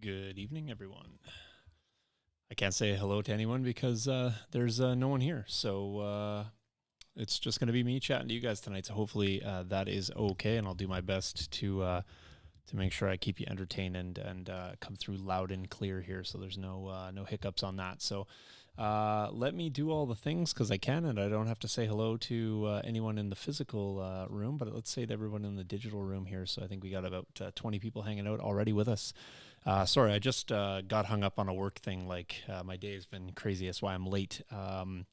Good evening, everyone. I can't say hello to anyone because there's no one here. So it's just going to be me chatting to you guys tonight. So hopefully that is okay, and I'll do my best to make sure I keep you entertained and come through loud and clear here. So there's no hiccups on that. So let me do all the things because I can, and I don't have to say hello to anyone in the physical room. But let's say to everyone in the digital room here. So I think we got about 20 people hanging out already with us. Sorry, I just got hung up on a work thing. My day has been crazy. That's why I'm late.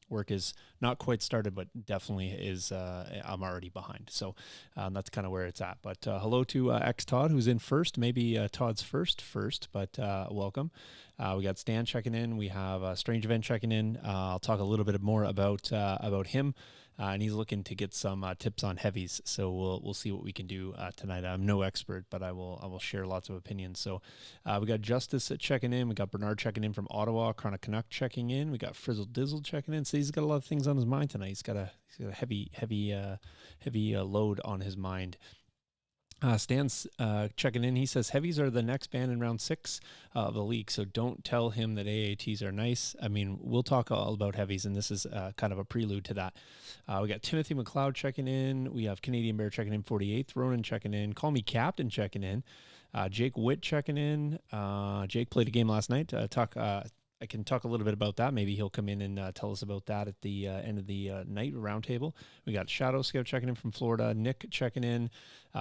Work is not quite started, but definitely is. I'm already behind. So that's kind of where it's at. But hello to X Todd, who's in first. Maybe Todd's first, but welcome. We got Stan checking in. We have Strange Event checking in. I'll talk a little bit more about him. And he's looking to get some tips on heavies, so we'll see what we can do tonight. I'm no expert, but I will share lots of opinions. So we got Justice checking in. We got Bernard checking in from Ottawa. Chronic Canuck checking in. We got Frizzle Dizzle checking in. So he's got a lot of things on his mind tonight. He's got a heavy load on his mind. Stan's checking in. He says Heavies are the next band in round 6 of the league, so don't tell him that AATs are nice. I mean, we'll talk all about Heavies, and this is kind of a prelude to that. We got Timothy McLeod checking in. We have Canadian Bear checking in 48th. Ronan checking in. Call Me Captain checking in. Jake Witt checking in. Jake played a game last night. I can talk a little bit about that. Maybe he'll come in and tell us about that at the end of the night roundtable. We got Shadow Scout checking in from Florida. Nick checking in,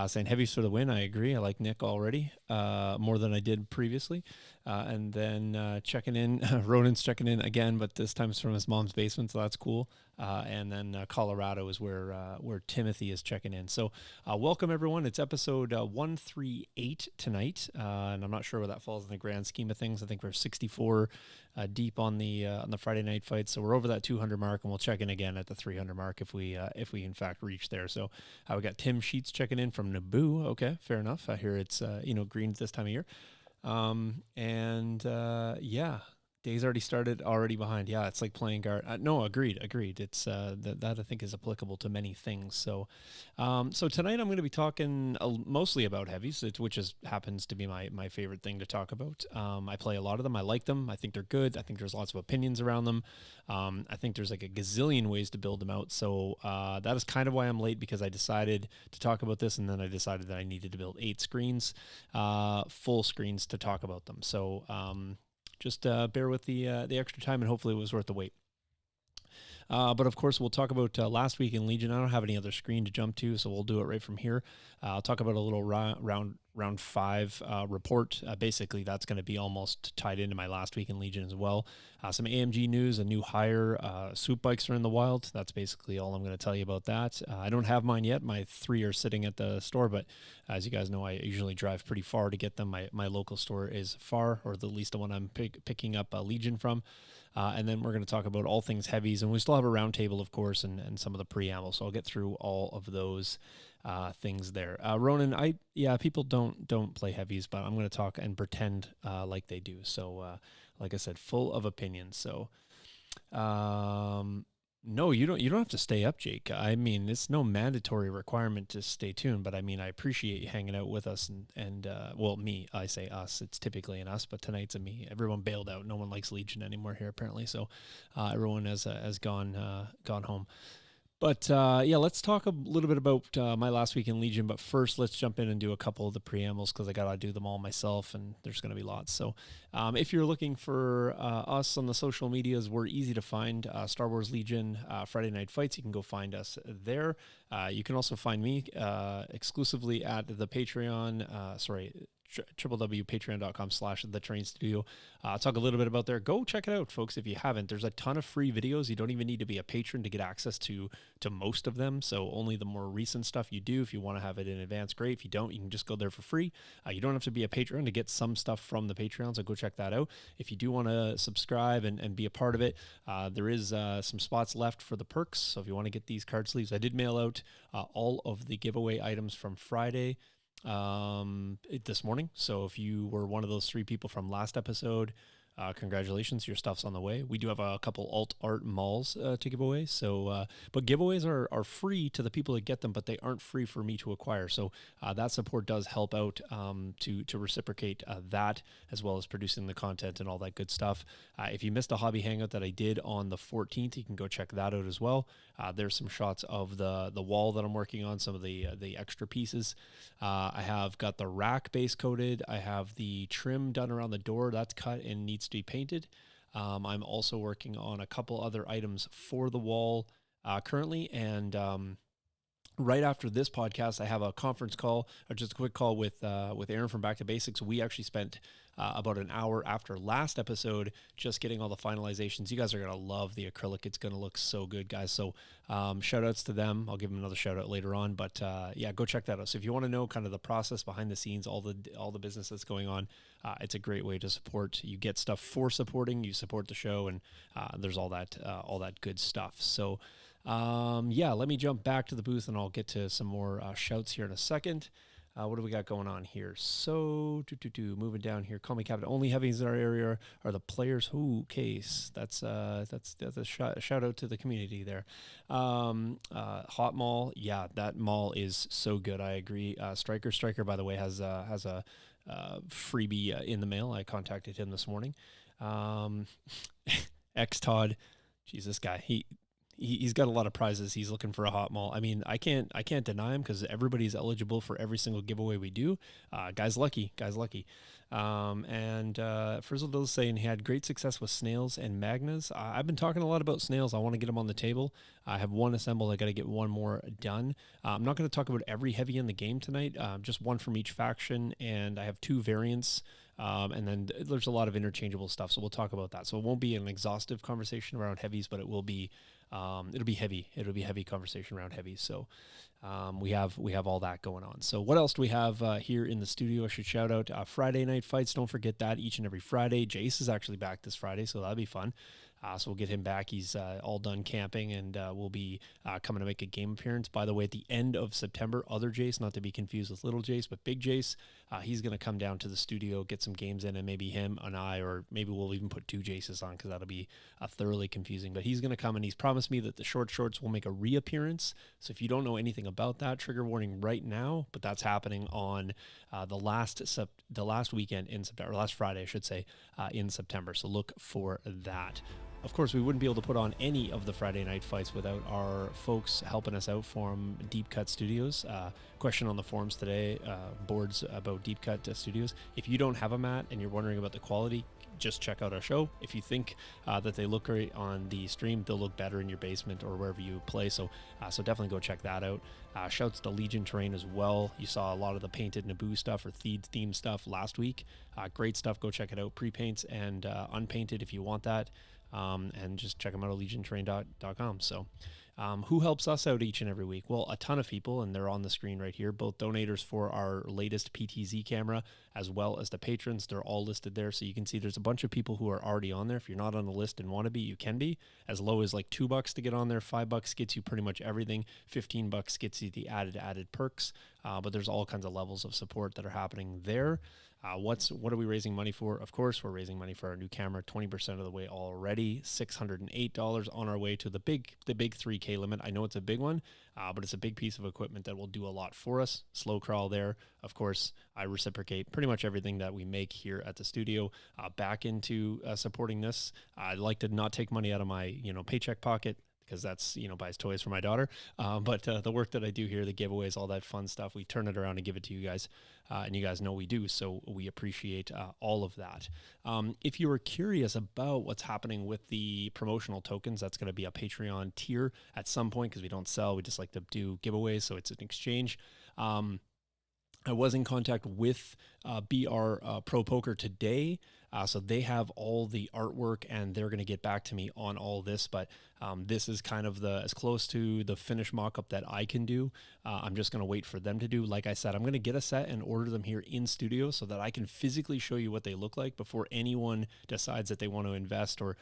saying Heavies for the win. I agree. I like Nick already more than I did previously. And then checking in, Ronan's checking in again, but this time it's from his mom's basement, so that's cool. And then Colorado is where Timothy is checking in. So welcome, everyone. It's episode 138 tonight, and I'm not sure where that falls in the grand scheme of things. I think we're 64 deep on the Friday night fight, so we're over that 200 mark, and we'll check in again at the 300 mark if we in fact reach there. So we got Tim Sheets checking in from Naboo. Okay, fair enough. I hear it's green this time of year. Yeah, days already started, already behind. Yeah, it's like playing guard. No, agreed. It's that I think is applicable to many things. So tonight I'm going to be talking mostly about heavies, which happens to be my favorite thing to talk about. I play a lot of them. I like them. I think they're good. I think there's lots of opinions around them. I think there's like a gazillion ways to build them out. So that is kind of why I'm late, because I decided to talk about this, and then I decided that I needed to build 8 screens, full screens to talk about them. So just bear with the extra time, and hopefully it was worth the wait. But of course, we'll talk about last week in Legion. I don't have any other screen to jump to, so we'll do it right from here. I'll talk about a little round 5 report. Basically, that's going to be almost tied into my last week in Legion as well. Some AMG news, a new hire. Swoop bikes are in the wild. That's basically all I'm going to tell you about that. I don't have mine yet. My 3 are sitting at the store, but as you guys know, I usually drive pretty far to get them. My local store is far, or at least the one I'm picking up Legion from. And then we're going to talk about all things heavies, and we still have a roundtable, of course, and some of the preamble. So I'll get through all of those things there. Ronan, people don't play heavies, but I'm going to talk and pretend like they do. So, like I said, full of opinions. So, no, you don't have to stay up, Jake. I mean, it's no mandatory requirement to stay tuned, but I mean, I appreciate you hanging out with us and well, me, I say us, it's typically an us, but tonight's a me. Everyone bailed out. No one likes Legion anymore here, apparently. So, everyone has gone home. But let's talk a little bit about my last week in Legion. But first, let's jump in and do a couple of the preambles, because I got to do them all myself, and there's going to be lots. So if you're looking for us on the social medias, we're easy to find. Star Wars Legion Friday Night Fights. You can go find us there. You can also find me exclusively at the Patreon. www.patreon.com/thetrainstudio. Talk a little bit about there. Go check it out, folks, if you haven't. There's a ton of free videos. You don't even need to be a patron to get access to most of them, so only the more recent stuff you do. If you want to have it in advance, great. If you don't, you can just go there for free. You don't have to be a patron to get some stuff from the Patreon, so go check that out. If you do want to subscribe and be a part of it, there is some spots left for the perks, so if you want to get these card sleeves, I did mail out all of the giveaway items from Friday this morning. So if you were one of those 3 people from last episode, Congratulations, your stuff's on the way. We do have a couple alt art malls to give away. So, but giveaways are free to the people that get them, but they aren't free for me to acquire. So that support does help out to reciprocate that, as well as producing the content and all that good stuff. If you missed a hobby hangout that I did on the 14th, you can go check that out as well. There's some shots of the wall that I'm working on, some of the extra pieces. I have got the rack base coated. I have the trim done around the door. That's cut and needs to be painted. I'm also working on a couple other items for the wall currently. And right after this podcast, I have a conference call, or just a quick call with Aaron from Back to Basics. We actually spent about an hour after last episode just getting all the finalizations. You guys are going to love the acrylic. It's going to look so good, guys. So shout outs to them. I'll give them another shout out later on, but yeah, go check that out. So if you want to know kind of the process behind the scenes, all the business that's going on, it's a great way to support. You get stuff for supporting, you support the show, and there's all that good stuff. So yeah, let me jump back to the booth and I'll get to some more shouts here in a second. What do we got going on here? So, moving down here. Call me Captain. Only heavies in our area are the players. Ooh, case. That's a shout out to the community there. Hot Mall. Yeah, that mall is so good. I agree. Striker, by the way, has a freebie in the mail. I contacted him this morning. X Todd. Jeez, this guy. He's got a lot of prizes. He's looking for a hot mall. I mean, I can't deny him because everybody's eligible for every single giveaway we do. Guy's lucky. And Frizzle saying he had great success with snails and magnas. I've been talking a lot about snails. I want to get them on the table. I have one assembled. I got to get one more done. I'm not going to talk about every heavy in the game tonight. Just one from each faction, and I have 2 variants. And then there's a lot of interchangeable stuff, so we'll talk about that. So it won't be an exhaustive conversation around heavies, but it will be. It'll be heavy. It'll be heavy conversation around heavies. So we have all that going on. So what else do we have here in the studio? I should shout out Friday night fights. Don't forget that each and every Friday. Jace is actually back this Friday, so that'll be fun. So we'll get him back. He's all done camping, and we'll be coming to make a game appearance. By the way, at the end of September, other Jace, not to be confused with little Jace, but big Jace, he's going to come down to the studio, get some games in, and maybe him and I, or maybe we'll even put 2 Jaces on because that'll be thoroughly confusing. But he's going to come, and he's promised me that the short shorts will make a reappearance. So if you don't know anything about that, trigger warning right now, but that's happening on the last weekend in September, or last Friday, I should say, in September. So look for that. Of course, we wouldn't be able to put on any of the Friday night fights without our folks helping us out from Deep Cut Studios. Question on the forums today, boards about Deep Cut Studios. If you don't have a mat and you're wondering about the quality, just check out our show. If you think that they look great on the stream, they'll look better in your basement or wherever you play. So definitely go check that out. Shouts to Legion Terrain as well. You saw a lot of the painted Naboo stuff or theme stuff last week. Great stuff. Go check it out. Pre-paints and unpainted if you want that. And just check them out at legionterrain.com. So who helps us out each and every week? Well, a ton of people, and they're on the screen right here, both donators for our latest PTZ camera as well as the patrons. They're all listed there. So you can see there's a bunch of people who are already on there. If you're not on the list and want to be, you can be. As low as like $2 to get on there. $5 gets you pretty much everything. $15 gets you the added perks. But there's all kinds of levels of support that are happening there. What are we raising money for? Of course, we're raising money for our new camera, 20% of the way already, $608 on our way to the big 3K limit. I know it's a big one, but it's a big piece of equipment that will do a lot for us. Slow crawl there. Of course, I reciprocate pretty much everything that we make here at the studio back into supporting this. I'd like to not take money out of my paycheck pocket, because that's, buys toys for my daughter. But the work that I do here, the giveaways, all that fun stuff, we turn it around and give it to you guys. And you guys know we do. So we appreciate all of that. If you were curious about what's happening with the promotional tokens, that's going to be a Patreon tier at some point because we don't sell. We just like to do giveaways. So it's an exchange. I was in contact with BR Pro Poker today. So they have all the artwork and they're going to get back to me on all this. But this is kind of as close to the finished mock-up that I can do. I'm just going to wait for them to do. Like I said, I'm going to get a set and order them here in studio so that I can physically show you what they look like before anyone decides that they want to invest or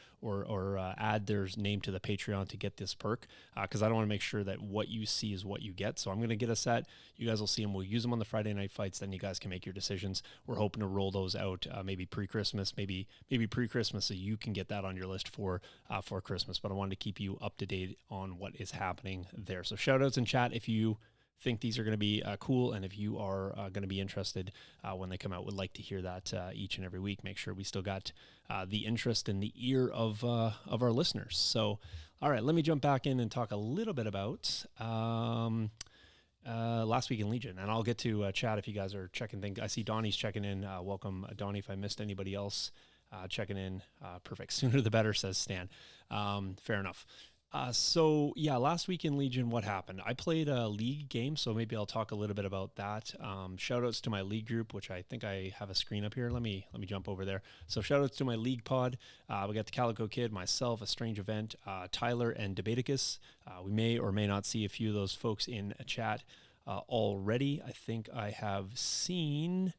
add their name to the Patreon to get this perk. Because I don't want to make sure that what you see is what you get. So I'm going to get a set. You guys will see them. We'll use them on the Friday night fights, then you guys can make your decisions. We're hoping to roll those out maybe pre-Christmas, maybe pre-Christmas, so you can get that on your list for Christmas. But I wanted to keep you up to date on what is happening there. So shout outs in chat if you think these are going to be cool, and if you are going to be interested when they come out, would like to hear that each and every week. Make sure we still got the interest and the ear of our listeners. So, all right, let me jump back in and talk a little bit about Last Week in Legion, and I'll get to chat if you guys are checking things. I see Donnie's checking in. Welcome, Donnie. If I missed anybody else checking in, perfect. Sooner the better, says Stan. Fair enough. So yeah, Last Week in Legion, what happened? I played a league game, so maybe I'll talk a little bit about that. Shout outs to my league group, which I think I have a screen up here. Let me jump over there. So shout outs to my league pod. We got the Calico Kid, myself, A Strange Event, Tyler, and Debaticus. We may or may not see a few of those folks in chat already. I think I have seen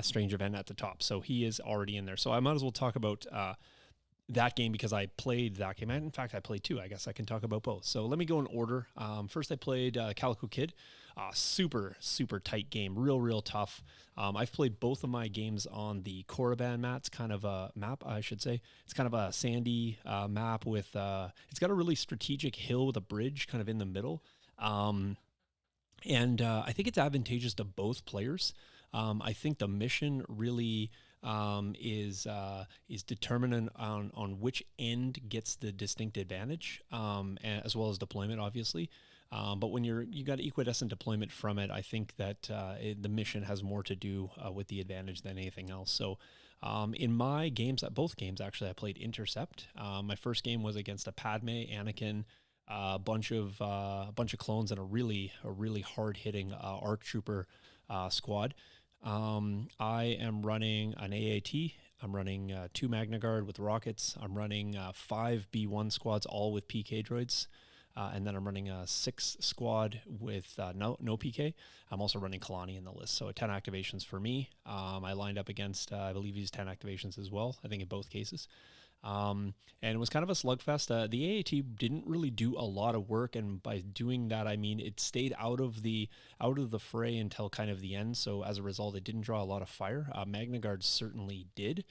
Strange Event at the top, so he is already in there. So I might as well talk about that game because I played that game. In fact, I played two. I guess I can talk about both. So let me go in order. First, I played Calico Kid. Super tight game. Real tough. I've played both of my games on the Korriban mats, kind of a map, I should say. It's kind of a sandy map with, it's got a really strategic hill with a bridge kind of in the middle. And I think it's advantageous to both players. I think the mission really is determinant on which end gets the distinct advantage, as well as deployment, obviously. But when you got equidistant deployment from it, I think that the mission has more to do with the advantage than anything else. So in my games, both games actually, I played Intercept. My first game was against a Padme, Anakin, a bunch of clones, and a really hard hitting ARC Trooper squad. I am running an AAT. I'm running 2 Magna Guard with rockets. I'm running 5 B1 squads, all with PK droids. And then I'm running a 6 squad with no PK. I'm also running Kalani in the list. So 10 activations for me. I lined up against, I believe he's 10 activations as well, I think in both cases. And it was kind of a slugfest. The AAT didn't really do a lot of work, and by doing that, I mean it stayed out of the fray until kind of the end. So as a result, it didn't draw a lot of fire. Magna Guard certainly did.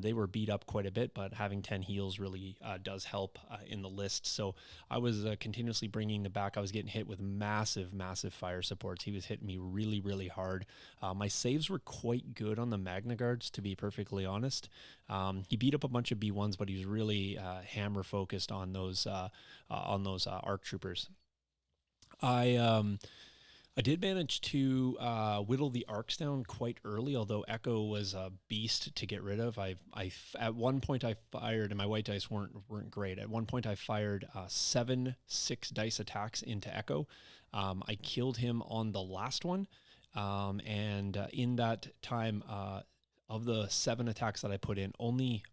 They were beat up quite a bit, but having 10 heals really does help in the list. So I was continuously bringing the back. I was getting hit with massive fire supports. He was hitting me really hard. My saves were quite good on the Magna Guards, to be perfectly honest. He beat up a bunch of B1s, but he was really hammer focused on those ARC troopers. I did manage to whittle the arcs down quite early, although Echo was a beast to get rid of. At one point I fired, and my white dice weren't great. At one point I fired 7 6-dice attacks into Echo. I killed him on the last one, and in that time, of the 7 attacks that I put in, only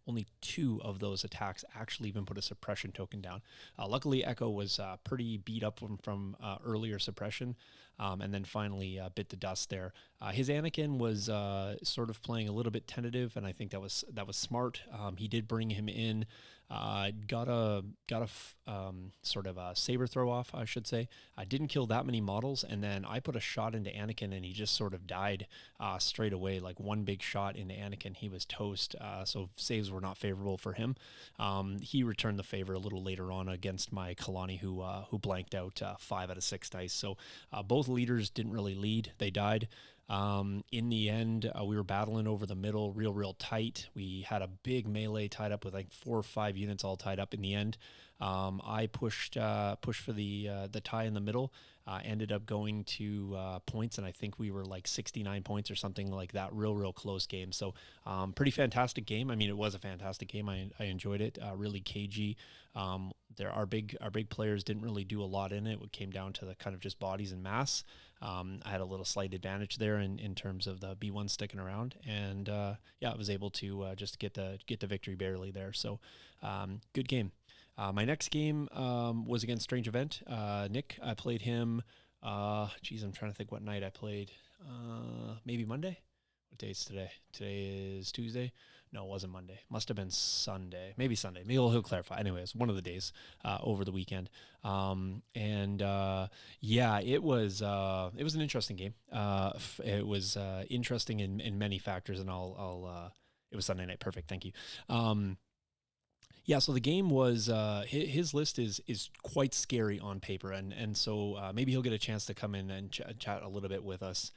2 of those attacks actually even put a suppression token down. Luckily, Echo was pretty beat up from earlier suppression, and then finally bit the dust there. His Anakin was sort of playing a little bit tentative, and I think that was smart. He did bring him in, got a sort of a saber throw off, I should say. I didn't kill that many models, and then I put a shot into Anakin, and he just sort of died straight away. Like one big shot into Anakin, he was toast. So saves were not favorable for him. He returned the favor a little later on against my Kalani, who blanked out 5 out of 6 dice. So both leaders didn't really lead; they died. In the end, we were battling over the middle, real tight. We had a big melee tied up with like 4 or 5 units all tied up. In the end, I pushed for the tie in the middle. Ended up going to points, and I think we were like 69 points or something like that. Real close game. So pretty fantastic game. I mean, it was a fantastic game. I enjoyed it. Really cagey. Our big players didn't really do a lot in it. It came down to the kind of just bodies and mass. I had a little slight advantage there in terms of the B1 sticking around, and I was able to just get the victory barely there. So good game. My next game was against Strange Event. Nick, I played him. I'm trying to think what night I played. Maybe Monday. What day is today? Today is Tuesday. No, it wasn't Monday. Must have been Sunday. Maybe Sunday. Maybe he'll clarify. Anyways, one of the days over the weekend. Yeah, it was an interesting game. It was interesting in many factors, and it was Sunday night. Perfect. Thank you. Yeah, so the game was his list is quite scary on paper, and so maybe he'll get a chance to come in and chat a little bit with us.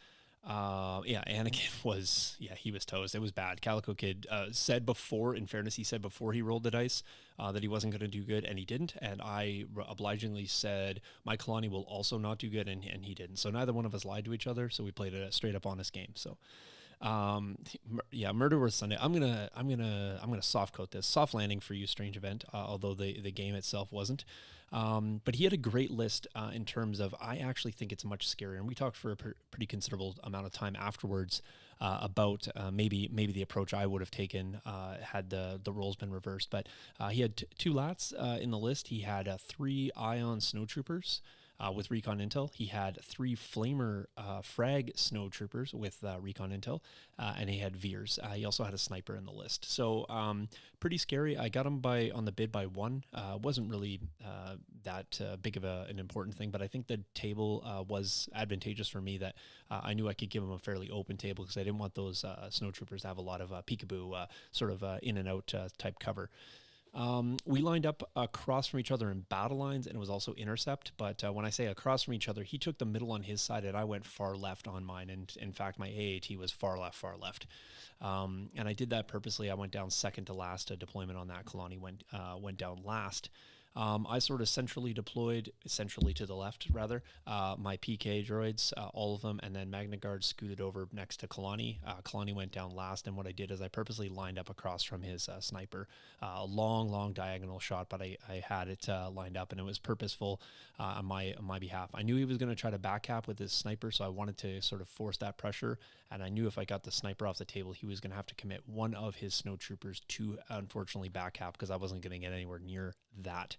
Yeah, Anakin he was toast. It was bad. Calico Kid said before, in fairness, he said before he rolled the dice that he wasn't going to do good, and he didn't. And I obligingly said my Kalani will also not do good, and he didn't. So neither one of us lied to each other. So we played a straight up honest game. So yeah, Murder Worth Sunday. I'm gonna soft coat this soft landing for you, Strange Event. Although the game itself wasn't. But he had a great list in terms of, I actually think it's much scarier. And we talked for a pretty considerable amount of time afterwards about maybe the approach I would have taken had the roles been reversed. But he had two lats in the list. He had 3 Ion Snowtroopers. With Recon Intel. He had 3 Flamer Frag Snowtroopers with Recon Intel, and he had Veers. He also had a sniper in the list. So pretty scary. I got him on the bid by 1. Wasn't really that big of an important thing, but I think the table was advantageous for me, that I knew I could give him a fairly open table because I didn't want those Snowtroopers to have a lot of peekaboo sort of in and out type cover. We lined up across from each other in battle lines, and it was also intercept. But when I say across from each other, he took the middle on his side, and I went far left on mine. And in fact, my AAT was far left. And I did that purposely. I went down second to last. A deployment on that. Kalani went down last. I sort of centrally to the left, rather, my PK droids, all of them, and then Magna Guard scooted over next to Kalani. Kalani went down last, and what I did is I purposely lined up across from his sniper. A long diagonal shot, but I had it lined up, and it was purposeful on my behalf. I knew he was going to try to back cap with his sniper, so I wanted to sort of force that pressure, and I knew if I got the sniper off the table, he was going to have to commit one of his snowtroopers to, unfortunately, back cap, because I wasn't going to get anywhere near that.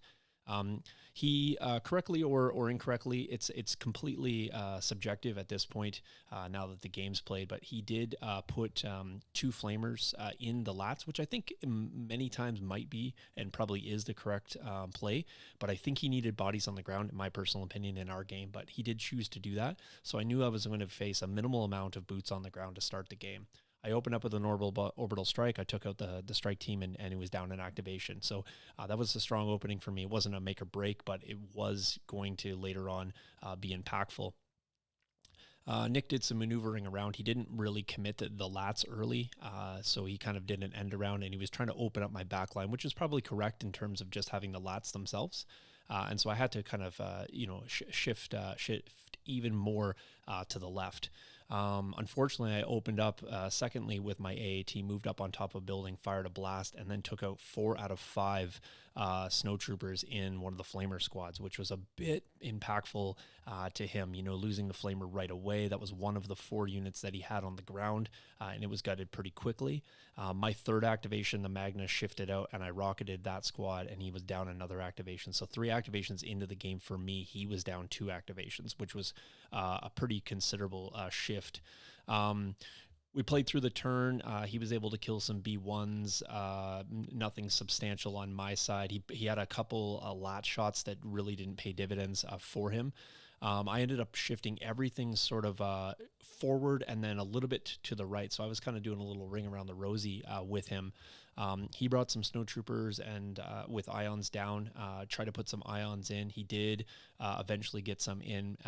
He correctly or incorrectly, it's completely subjective at this point now that the game's played, but he did put 2 flamers in the lats, which I think many times might be and probably is the correct play, but I think he needed bodies on the ground, in my personal opinion, in our game, but he did choose to do that, so I knew I was going to face a minimal amount of boots on the ground to start the game. I opened up with an orbital strike. I took out the strike team, and it was down in activation. So that was a strong opening for me. It wasn't a make or break, but it was going to later on be impactful. Nick did some maneuvering around. He didn't really commit the lats early, so he kind of did an end around, and he was trying to open up my back line, which is probably correct in terms of just having the lats themselves. And so I had to kind of, shift even more to the left. Unfortunately, I opened up secondly with my AAT, moved up on top of a building, fired a blast, and then took out 4 out of 5 snowtroopers in one of the flamer squads, which was a bit impactful to him, losing the flamer right away. That was one of the 4 units that he had on the ground, and it was gutted pretty quickly. My third activation, the Magna shifted out, and I rocketed that squad, and he was down another activation. So 3 activations into the game for me, he was down 2 activations, which was a pretty considerable shift. We played through the turn. He was able to kill some B1s, nothing substantial on my side. He had a couple lat shots that really didn't pay dividends for him. I ended up shifting everything sort of forward and then a little bit to the right. So I was kind of doing a little ring around the rosy with him. He brought some snowtroopers and with ions down, try to put some ions in. He did eventually get some in,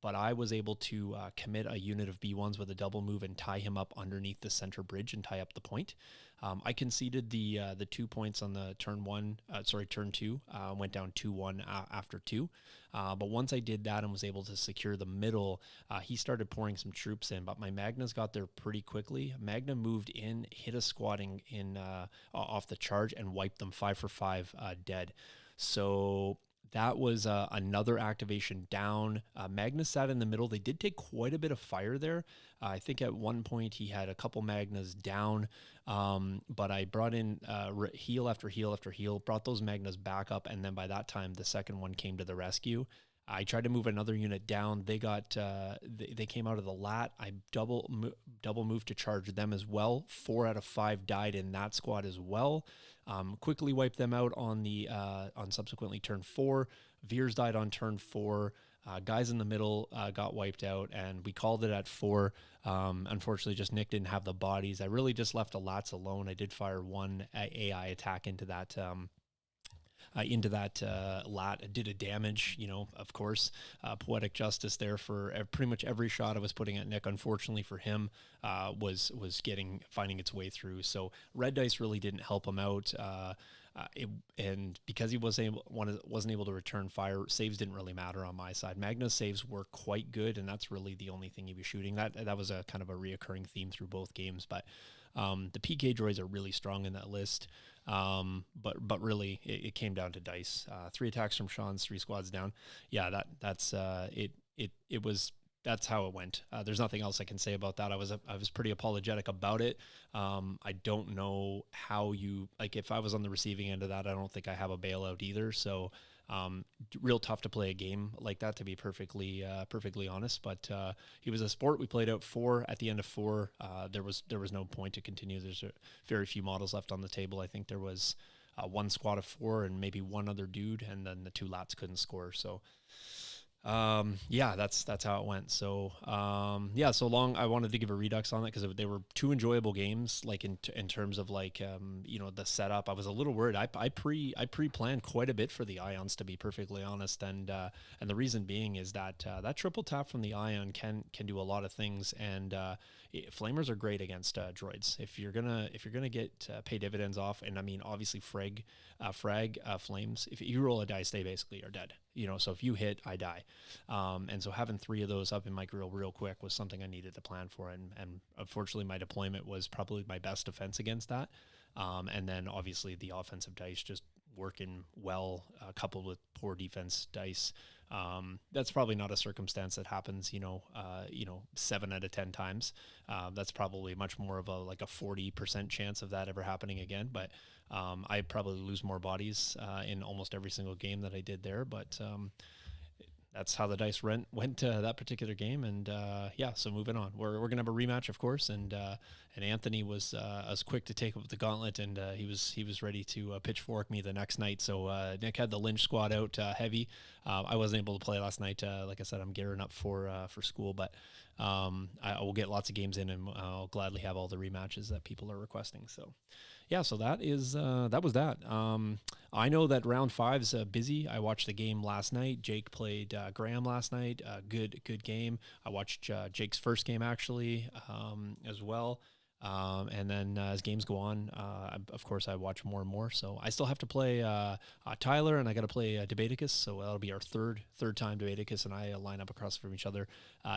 but I was able to commit a unit of B1s with a double move and tie him up underneath the center bridge and tie up the point. I conceded the 2 points on the turn 2, went down 2-1 after 2. But once I did that and was able to secure the middle, he started pouring some troops in, but my Magnas got there pretty quickly. Magna moved in, hit a squad in off the charge, and wiped them 5 for 5 dead. So that was another activation down. Magna sat in the middle. They did take quite a bit of fire there. I think at one point he had a couple Magnas down, but I brought in heal after heal after heal, brought those Magnas back up, and then by that time the second one came to the rescue. I tried to move another unit down. They got they came out of the lat. I double moved to charge them as well. 4 out of 5 died in that squad as well. Quickly wiped them out on the on subsequently turn 4. Veers died on turn 4. Guys in the middle got wiped out, and we called it at 4. Unfortunately, just Nick didn't have the bodies. I really just left the lats alone. I did fire one AI attack into that lat. It did a damage, of course. Poetic justice there for pretty much every shot I was putting at Nick. Unfortunately for him, was finding its way through. So red dice really didn't help him out. And because he wasn't able to return fire, saves didn't really matter on my side. Magna's saves were quite good, and that's really the only thing he was shooting. That was a kind of a reoccurring theme through both games. But the PK droids are really strong in that list. But really, it came down to dice. 3 attacks from Shawn's, 3 squads down. Yeah, that's how it went. There's nothing else I can say about that. I was pretty apologetic about it. I don't know how if I was on the receiving end of that, I don't think I have a bailout either. So real tough to play a game like that, to be perfectly honest. But he was a sport. We played out 4 at the end of 4. There was no point to continue. There's very few models left on the table. I think there was 1 squad of 4 and maybe 1 other dude, and then the 2 lats couldn't score. So that's how it went. So so long. I wanted to give a redux on it because they were 2 enjoyable games. Like in terms of the setup, I was a little worried. I pre-planned quite a bit for the Ions, to be perfectly honest, and the reason being is that that triple tap from the Ion can do a lot of things, and flamers are great against droids. If you're gonna get pay dividends off, and I mean obviously frag flames. If you roll a dice, they basically are dead. So if you hit, I die. And so having 3 of those up in my grill real quick was something I needed to plan for. And unfortunately, my deployment was probably my best defense against that. And then obviously the offensive dice just working well, coupled with poor defense dice. That's probably not a circumstance that happens, 7 out of 10 times. That's probably much more of a 40% chance of that ever happening again. But I probably lose more bodies in almost every single game that I did there. But that's how the dice went to that particular game. And so moving on, we're gonna have a rematch, of course. And Anthony was quick to take up the gauntlet, and he was ready to pitchfork me the next night. So Nick had the Lynch squad out heavy. I wasn't able to play last night. Like I said, I'm gearing up for school, but I will get lots of games in, and I'll gladly have all the rematches that people are requesting. So so that was that. I know that round 5's busy. I watched the game last night. Jake played Graham last night. Good game. I watched Jake's first game actually as well. And then as games go on, of course, I watch more and more. So I still have to play Tyler, and I got to play Debaticus. So that'll be our third time Debaticus and I line up across from each other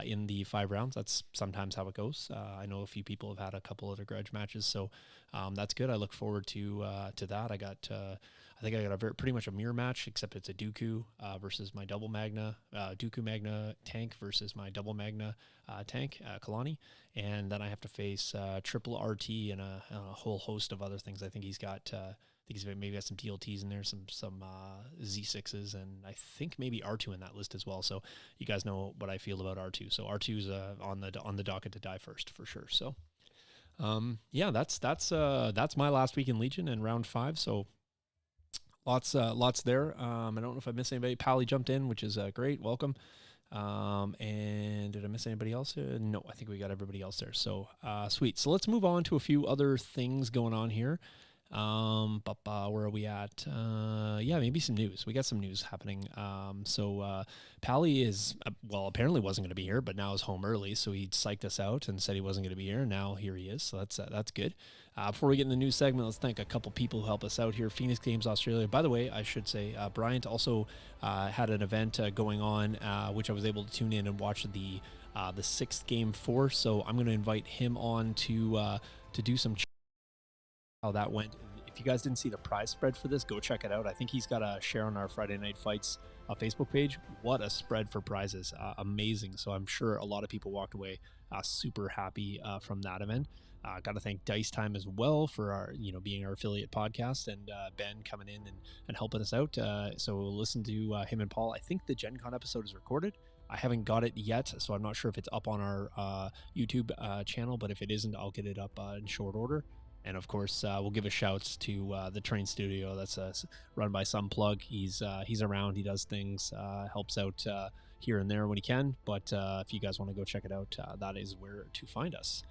in the 5 rounds. That's sometimes how it goes. I know a few people have had a couple other grudge matches, so that's good. I look forward to that. I think I got pretty much a mirror match, except it's a Dooku versus my double Magna, Dooku Magna tank versus my double Magna tank, Kalani. And then I have to face triple RT and a whole host of other things. I think he's got maybe got some DLTs in there, some Z6s, and I think maybe R2 in that list as well. So you guys know what I feel about R2. So R2's on the docket to die first for sure. So that's my last week in Legion and round 5. So lots there. I don't know if I missed anybody. Pally jumped in, which is great. Welcome. And did I miss anybody else? No, I think we got everybody else there. So sweet. So let's move on to a few other things going on here. Where are we at? Maybe some news. We got some news happening. So Pally is, apparently wasn't going to be here, but now is home early. So he psyched us out and said he wasn't going to be here. Now here he is. So that's good. Before we get in the news segment, let's thank a couple people who help us out here. Phoenix Games Australia. By the way, I should say, Bryant also had an event going on, which I was able to tune in and watch the 6th game for. So I'm going to invite him on to do some how that went. If you guys didn't see the prize spread for this, go check it out. I think he's got a share on our Friday Night Fights Facebook page. What a spread for prizes. Amazing. So I'm sure a lot of people walked away super happy from that event. Got to thank Dice Time as well for our, being our affiliate podcast, and Ben coming in and helping us out. So we'll listen to him and Paul. I think the Gen Con episode is recorded. I haven't got it yet, so I'm not sure if it's up on our YouTube channel, but if it isn't, I'll get it up in short order. And of course, we'll give a shout to the Train Studio. That's run by some plug. He's around. He does things, helps out here and there when he can. But if you guys want to go check it out, that is where to find us.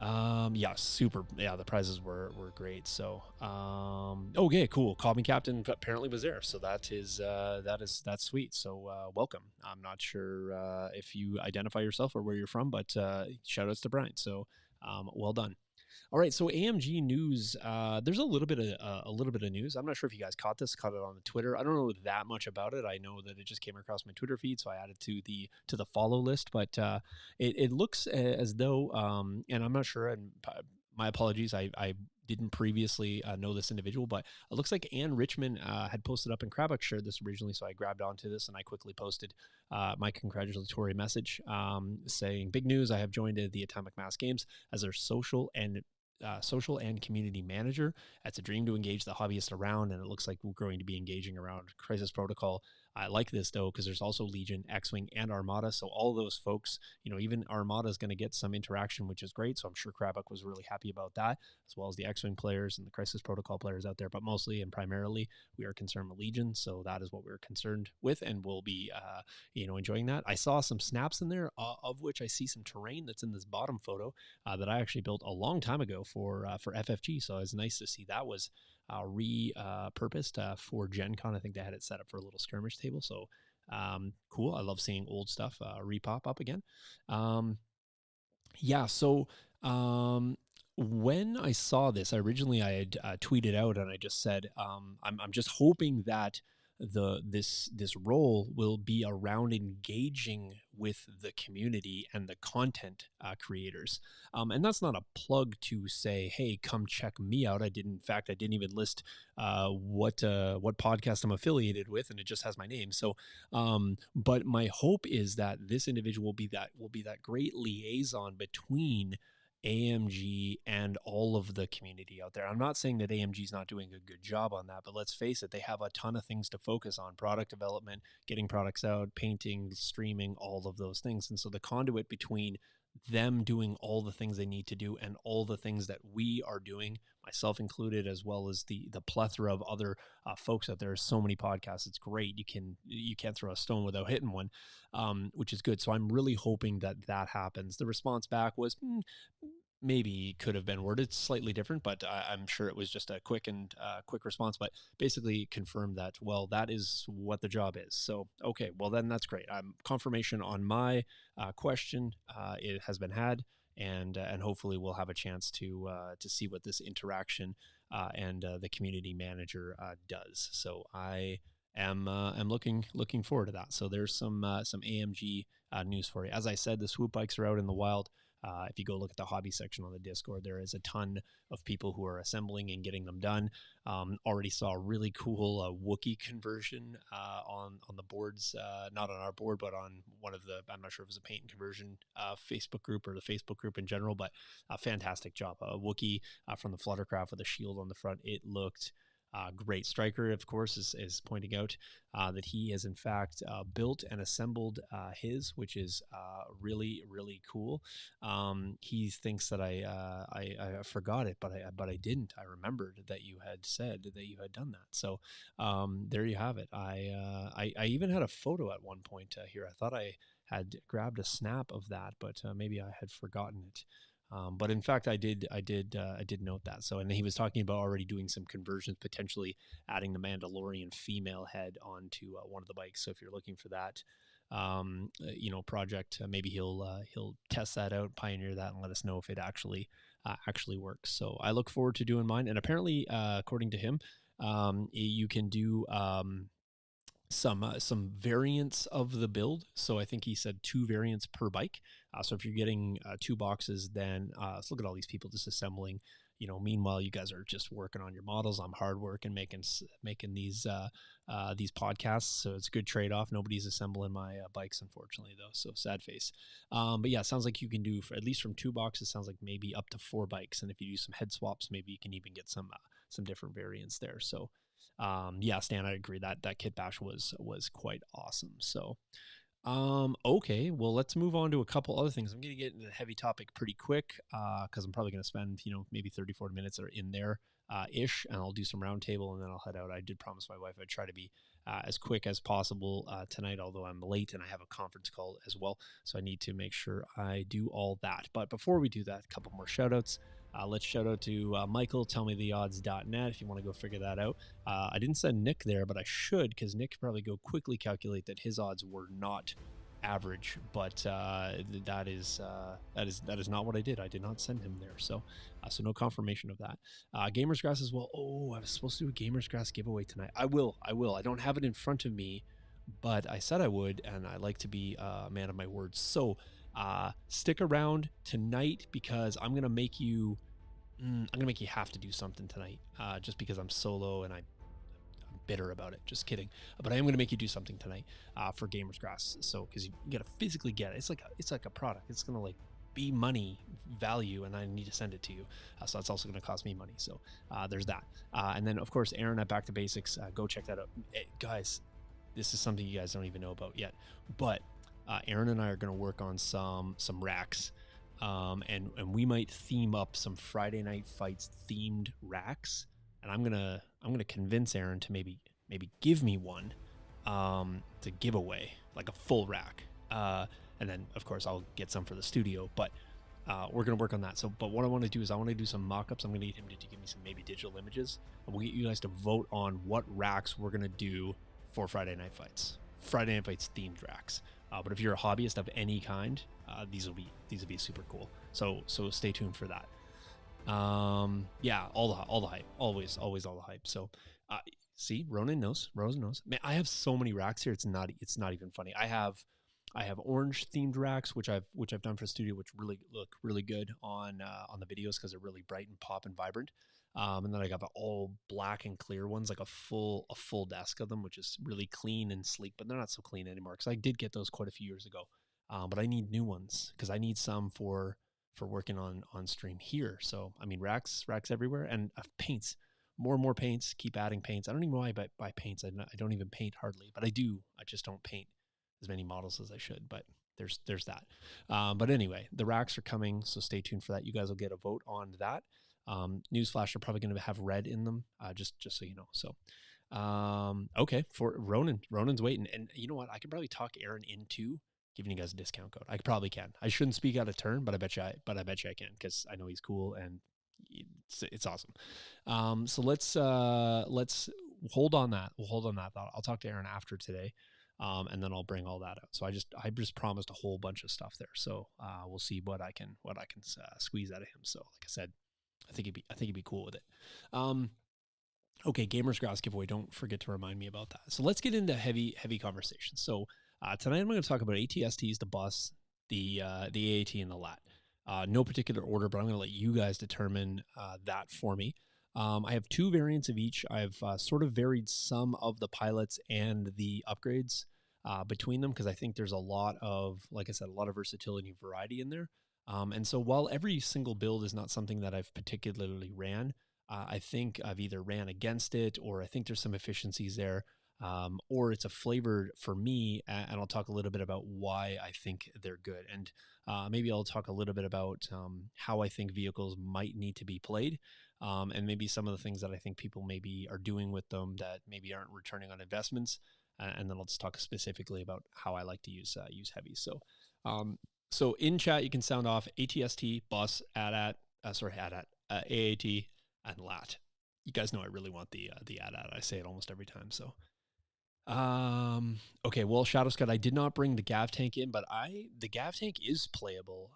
Yeah, super. Yeah, the prizes were great. So, okay, cool. Call Me Captain apparently was there, so that's sweet. So, welcome. I'm not sure if you identify yourself or where you're from, but shout outs to Brian. So, well done. All right, so AMG news. There's a little bit of news. I'm not sure if you guys caught it on the Twitter. I don't know that much about it. I know that it just came across my Twitter feed, so I added to the follow list. But it looks as though, and I'm not sure. And my apologies. I didn't previously know this individual, but it looks like Ann Richmond had posted up, and Krabak shared this originally, so I grabbed onto this and I quickly posted my congratulatory message saying, "Big news! I have joined the Atomic Mass Games as their social and community manager. It's a dream to engage the hobbyists around, and it looks like we're going to be engaging around Crisis Protocol. I like this though, because there's also Legion, X-Wing, and Armada. So all those folks, even Armada is going to get some interaction, which is great. So I'm sure Krabak was really happy about that, as well as the X-Wing players and the Crisis Protocol players out there. But mostly and primarily, we are concerned with Legion. So that is what we're concerned with, and we'll be, enjoying that. I saw some snaps in there, of which I see some terrain that's in this bottom photo that I actually built a long time ago for FFG. So it was nice to see that was repurposed for Gen Con. I think they had it set up for a little skirmish table. So cool. I love seeing old stuff repop up again. Yeah. So when I saw this, I had tweeted out, and I just said, I'm just hoping that this role will be around engaging with the community and the content creators, and that's not a plug to say, hey, come check me out. I didn't even list what podcast I'm affiliated with, and it just has my name. So but my hope is that this individual will be that great liaison between AMG and all of the community out there. I'm not saying that AMG is not doing a good job on that, but let's face it, they have a ton of things to focus on: product development, getting products out, painting, streaming, all of those things. And so the conduit between them doing all the things they need to do and all the things that we are doing, myself included, as well as the plethora of other folks out there. So many podcasts. It's great. You can't throw a stone without hitting one, which is good. So I'm really hoping that happens. The response back was, maybe could have been worded slightly different, but I'm sure it was just a quick response, but basically confirmed that, well, that is what the job is. So, okay, well then that's great. Confirmation on my question. It has been had, and hopefully we'll have a chance to see what this interaction and the community manager does. So I am looking forward to that. So there's some AMG news for you. As I said, the swoop bikes are out in the wild. If you go look at the hobby section on the Discord, there is a ton of people who are assembling and getting them done. Already saw a really cool Wookiee conversion on the boards, not on our board, but on one of the, I'm not sure if it was a paint and conversion Facebook group or the Facebook group in general, but a fantastic job. A Wookiee from the Fluttercraft with a shield on the front. It looked great. Striker, of course, is pointing out that he has in fact built and assembled his, which is really, really cool. He thinks that I forgot it, but I didn't. I remembered that you had said that you had done that. So there you have it. I even had a photo at one point here. I thought I had grabbed a snap of that, but maybe I had forgotten it. But in fact, I did note that. So, and he was talking about already doing some conversions, potentially adding the Mandalorian female head onto one of the bikes. So if you're looking for that, project, maybe he'll test that out, pioneer that, and let us know if it actually works. So I look forward to doing mine. And apparently, according to him, you can do some variants of the build. So I think he said 2 variants per bike. So if you're getting 2 boxes, then let's look at all these people just assembling. meanwhile you guys are just working on your models. I'm hard work and making these podcasts. So it's a good trade-off. Nobody's assembling my bikes, unfortunately, though. So sad face. But yeah, it sounds like you can do, for at least from 2 boxes, sounds like maybe up to 4 bikes. And if you do some head swaps, maybe you can even get some different variants there. So yeah, Stan, I agree that kit bash was quite awesome. So okay, well, let's move on to a couple other things. I'm going to get into the heavy topic pretty quick because I'm probably going to spend, maybe 30, 40 minutes or in there ish, and I'll do some roundtable and then I'll head out. I did promise my wife I'd try to be as quick as possible tonight, although I'm late and I have a conference call as well. So I need to make sure I do all that. But before we do that, a couple more shout outs. Let's shout out to Michael, tellmetheodds.net if you want to go figure that out. I didn't send Nick there, but I should, because Nick could probably go quickly calculate that his odds were not average, but that is not what I did. I did not send him there, so no confirmation of that. Gamers Grass as well. Oh, I was supposed to do a Gamers Grass giveaway tonight. I will. I don't have it in front of me, but I said I would, and I like to be a man of my words. So stick around tonight because I'm gonna make you have to do something tonight, just because I'm solo and I'm bitter about it. Just kidding. But I am going to make you do something tonight for Gamers Grass. So because you got to physically get it. It's like a product. It's going to like be money value, and I need to send it to you. So that's also going to cost me money. So there's that. And then of course, Aaron at Back to Basics. Go check that out, guys. This is something you guys don't even know about yet, but Aaron and I are going to work on some racks. And we might theme up some Friday Night Fights themed racks, and I'm gonna convince Aaron to maybe give me one to give away, like a full rack, and then of course I'll get some for the studio. But we're gonna work on that. So, but what I want to do is I want to do some mock-ups. I'm gonna need him to give me some maybe digital images, and we'll get you guys to vote on what racks we're gonna do for Friday Night Fights. Friday Night Fights themed racks. But if you're a hobbyist of any kind, these will be super cool. So stay tuned for that. Yeah, all the hype, always all the hype. So see, Ronan knows. Man, I have so many racks here. It's not even funny. I have orange themed racks, which I've done for the studio, which really look really good on the videos because they're really bright and pop and vibrant. And then I got the all black and clear ones, like a full desk of them, which is really clean and sleek, but they're not so clean anymore because I did get those quite a few years ago. But I need new ones because I need some for working on stream here. So I mean, racks everywhere, and paints, more and more paints. Keep adding paints. I don't even know why I buy paints. I don't even paint hardly, but I do. I just don't paint as many models as I should. But there's that. But anyway, the racks are coming, so stay tuned for that. You guys will get a vote on that. Newsflash, are probably going to have red in them, just so you know. So, okay, for Ronan's waiting, and you know what? I can probably talk Aaron into giving you guys a discount code. I probably can. I shouldn't speak out of turn, but I bet you I can because I know he's cool and it's awesome. So let's hold on that. We'll hold on that thought. I'll talk to Aaron after today. And then I'll bring all that out. So I just promised a whole bunch of stuff there. So we'll see what I can squeeze out of him. So like I said, I think he'd be cool with it. Okay, Gamers Grass giveaway. Don't forget to remind me about that. So let's get into heavy conversations. So tonight I'm going to talk about ATSTs, the bus, the AAT, and the lat. No particular order, but I'm going to let you guys determine that for me. I have 2 variants of each. I've sort of varied some of the pilots and the upgrades between them because I think there's a lot of, like I said, a lot of versatility and variety in there. And so while every single build is not something that I've particularly ran, I think I've either ran against it or I think there's some efficiencies there, or it's a flavor for me. And I'll talk a little bit about why I think they're good. And maybe I'll talk a little bit about how I think vehicles might need to be played, and maybe some of the things that I think people maybe are doing with them that maybe aren't returning on investments. And then I'll just talk specifically about how I like to use heavies. So in chat, you can sound off ATST, bus, AT, AAT, and lat. You guys know I really want the AT. I say it almost every time. So Okay, well, Shadow Scout, I did not bring the Gav tank in, but the Gav tank is playable.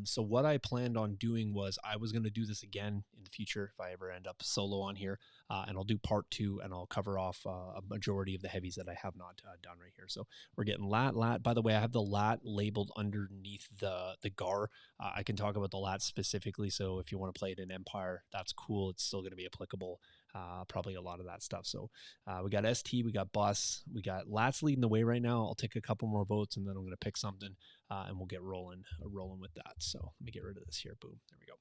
So what I planned on doing was I was going to do this again in the future if I ever end up solo on here, and I'll do part two, and I'll cover off a majority of the heavies that I have not done right here. So we're getting lat. By the way, I have the lat labeled underneath the gar. I can talk about the lat specifically. So if you want to play it in Empire, that's cool. It's still going to be applicable. Probably a lot of that stuff. So we got ST, we got Bus, we got Lats leading the way right now. I'll take a couple more votes and then I'm going to pick something and we'll get rolling with that. So let me get rid of this here. Boom. There we go.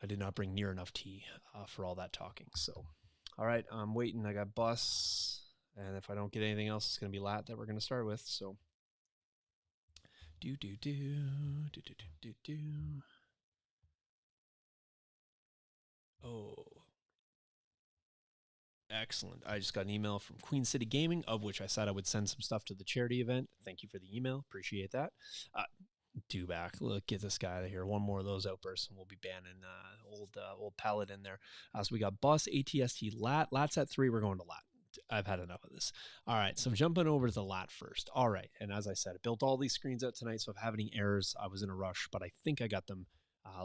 I did not bring near enough tea for all that talking. So, all right, I'm waiting. I got Bus. And if I don't get anything else, it's going to be Lat that we're going to start with. So, do, do, do, do, do, do, do, do. Oh, excellent. I just got an email from Queen City Gaming, of which I said I would send some stuff to the charity event. Thank you for the email. Appreciate that. Do back. Look, get this guy out of here. One more of those outbursts, and we'll be banning old Paladin there. So we got Bus, ATST, Lat. Lat's at 3. We're going to Lat. I've had enough of this. All right, so I'm jumping over to the Lat first. All right, and as I said, I built all these screens out tonight, so if I have any errors, I was in a rush, but I think I got them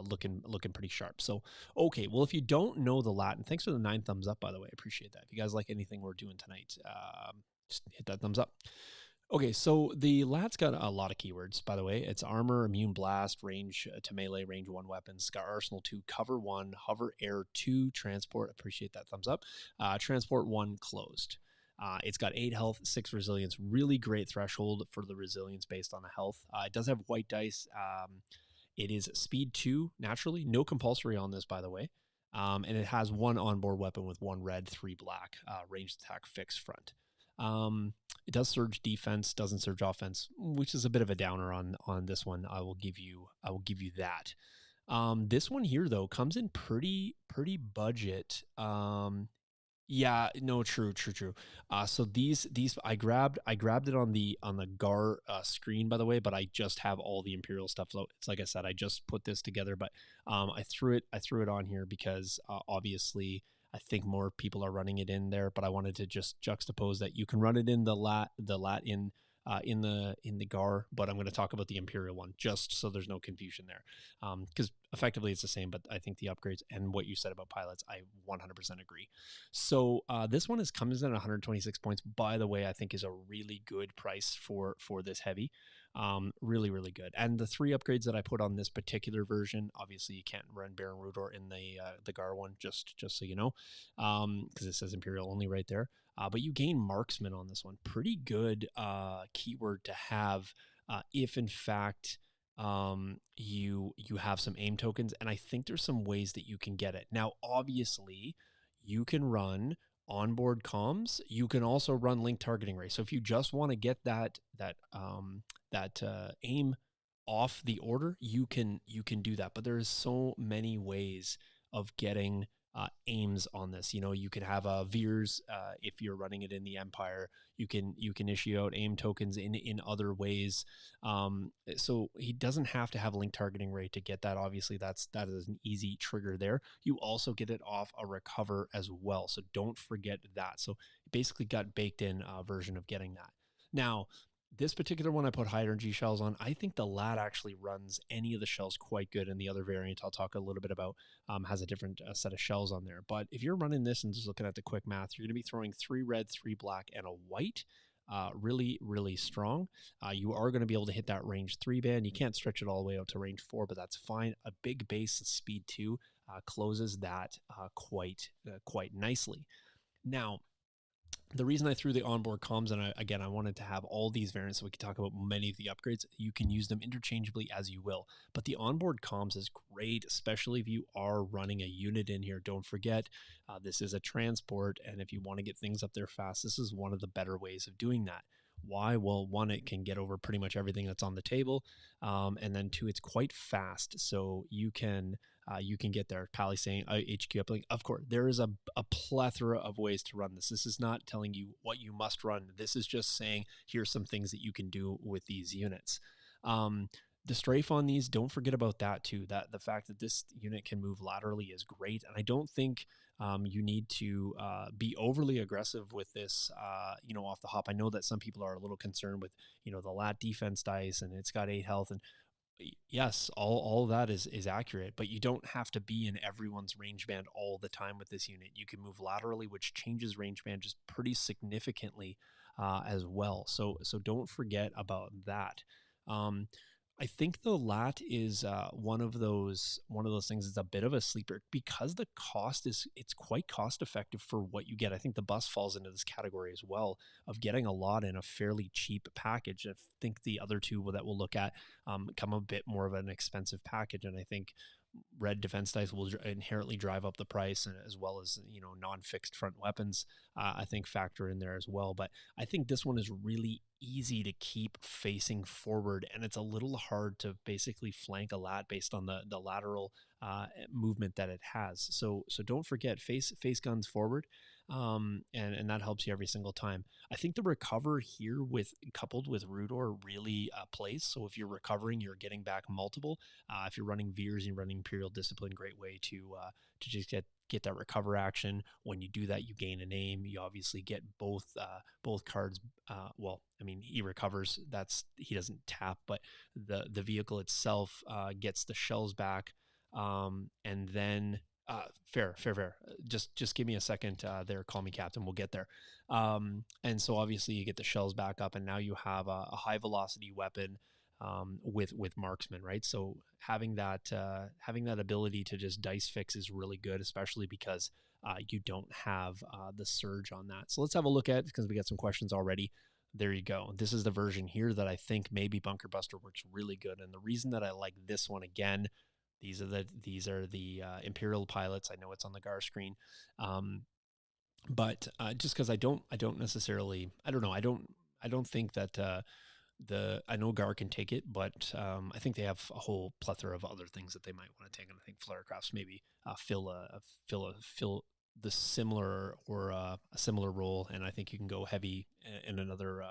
looking pretty sharp. So, okay, well, if you don't know the Lat, and thanks for the 9 thumbs up, by the way, I appreciate that. If you guys like anything we're doing tonight, just hit that thumbs up. Okay, so the Lat's got a lot of keywords, by the way. It's armor, immune blast, range to melee, range 1 weapons. It's got arsenal 2, cover 1, hover air 2, transport. Appreciate that thumbs up. Transport 1 closed. It's got 8 health, 6 resilience. Really great threshold for the resilience based on the health. It does have white dice. It is speed 2 naturally. No compulsory on this, by the way. And it has 1 onboard weapon with 1 red, 3 black, ranged attack, fixed front. It does surge defense, doesn't surge offense, which is a bit of a downer on this one. I will give you that. This one here though comes in pretty budget. Yeah, no, true. So these I grabbed it on the Gar screen, by the way, but I just have all the Imperial stuff. So it's like I said, I just put this together, but I threw it on here because obviously I think more people are running it in there, but I wanted to just juxtapose that you can run it in the lat in the Gar, but I'm going to talk about the Imperial one just so there's no confusion there, because effectively it's the same. But I think the upgrades and what you said about pilots, I 100% agree. So this one comes in at 126 points. By the way, I think is a really good price for this heavy. Really good. And the 3 upgrades that I put on this particular version, obviously you can't run Baron Rudor in the Gar one, just so you know, because it says Imperial only right there. But you gain marksman on this one. Pretty good keyword to have if in fact you have some aim tokens, and I think there's some ways that you can get it. Now, obviously, you can run onboard comms. You can also run link targeting ray. So if you just want to get that aim off the order, you can do that. But there's so many ways of getting aims on this. You know, you can have Veers if you're running it in the Empire. You can issue out aim tokens in other ways. So he doesn't have to have link targeting rate to get that. Obviously, that is an easy trigger there. You also get it off a recover as well. So don't forget that. So basically got baked in version of getting that. Now, this particular one I put high energy shells on. I think the Lat actually runs any of the shells quite good, and the other variant I'll talk a little bit about has a different set of shells on there. But if you're running this and just looking at the quick math, you're going to be throwing 3 red, 3 black, and a white. Really strong. You are going to be able to hit that range 3 band. You can't stretch it all the way out to range 4, but that's fine. A big base speed 2 closes that quite nicely. Now, the reason I threw the onboard comms, and I wanted to have all these variants so we could talk about many of the upgrades. You can use them interchangeably as you will, but the onboard comms is great, especially if you are running a unit in here. Don't forget, this is a transport, and if you want to get things up there fast, this is one of the better ways of doing that. Why? Well, 1, it can get over pretty much everything that's on the table, and then 2, it's quite fast, so you can get there. Pally saying HQ uplink. Of course, there is a plethora of ways to run this. This is not telling you what you must run. This is just saying here's some things that you can do with these units. the strafe on these, don't forget about that too. That the fact that this unit can move laterally is great, and I don't think you need to be overly aggressive with this, off the hop. I know that some people are a little concerned with, the lat defense dice, and it's got 8 health, and yes, all of that is accurate, but you don't have to be in everyone's range band all the time with this unit. You can move laterally, which changes range band just pretty significantly as well. So don't forget about that. Um, I think the lat is one of those things that's a bit of a sleeper because the cost it's quite cost effective for what you get. I think the bus falls into this category as well of getting a lot in a fairly cheap package. I think the other two that we'll look at come a bit more of an expensive package, and I think red defense dice will inherently drive up the price, and as well as non-fixed front weapons I think factor in there as well. But I think this one is really easy to keep facing forward, and it's a little hard to basically flank a lat based on the lateral movement that it has. So don't forget, face guns forward, and that helps you every single time. I think the recover here with coupled with Rudor really plays. So if you're recovering, you're getting back multiple. If you're running Veers and you're running Imperial Discipline, great way to just get that recover action. When you do that, you gain a name. You obviously get both cards. Well, I mean, he recovers. He doesn't tap, but the vehicle itself gets the shells back, and then. Fair. Just give me a second there. Call me captain. We'll get there. And so obviously you get the shells back up, and now you have a high velocity weapon with marksman, right? So having that ability to just dice fix is really good, especially because you don't have the surge on that. So let's have a look at, because we got some questions already. There you go. This is the version here that I think maybe Bunker Buster works really good, and the reason that I like this one again. These are the Imperial pilots. I know it's on the GAR screen, but just because I don't necessarily, I don't know, I don't think that I know GAR can take it, but I think they have a whole plethora of other things that they might want to take, and I think flare crafts maybe fill the similar or a similar role, and I think you can go heavy in another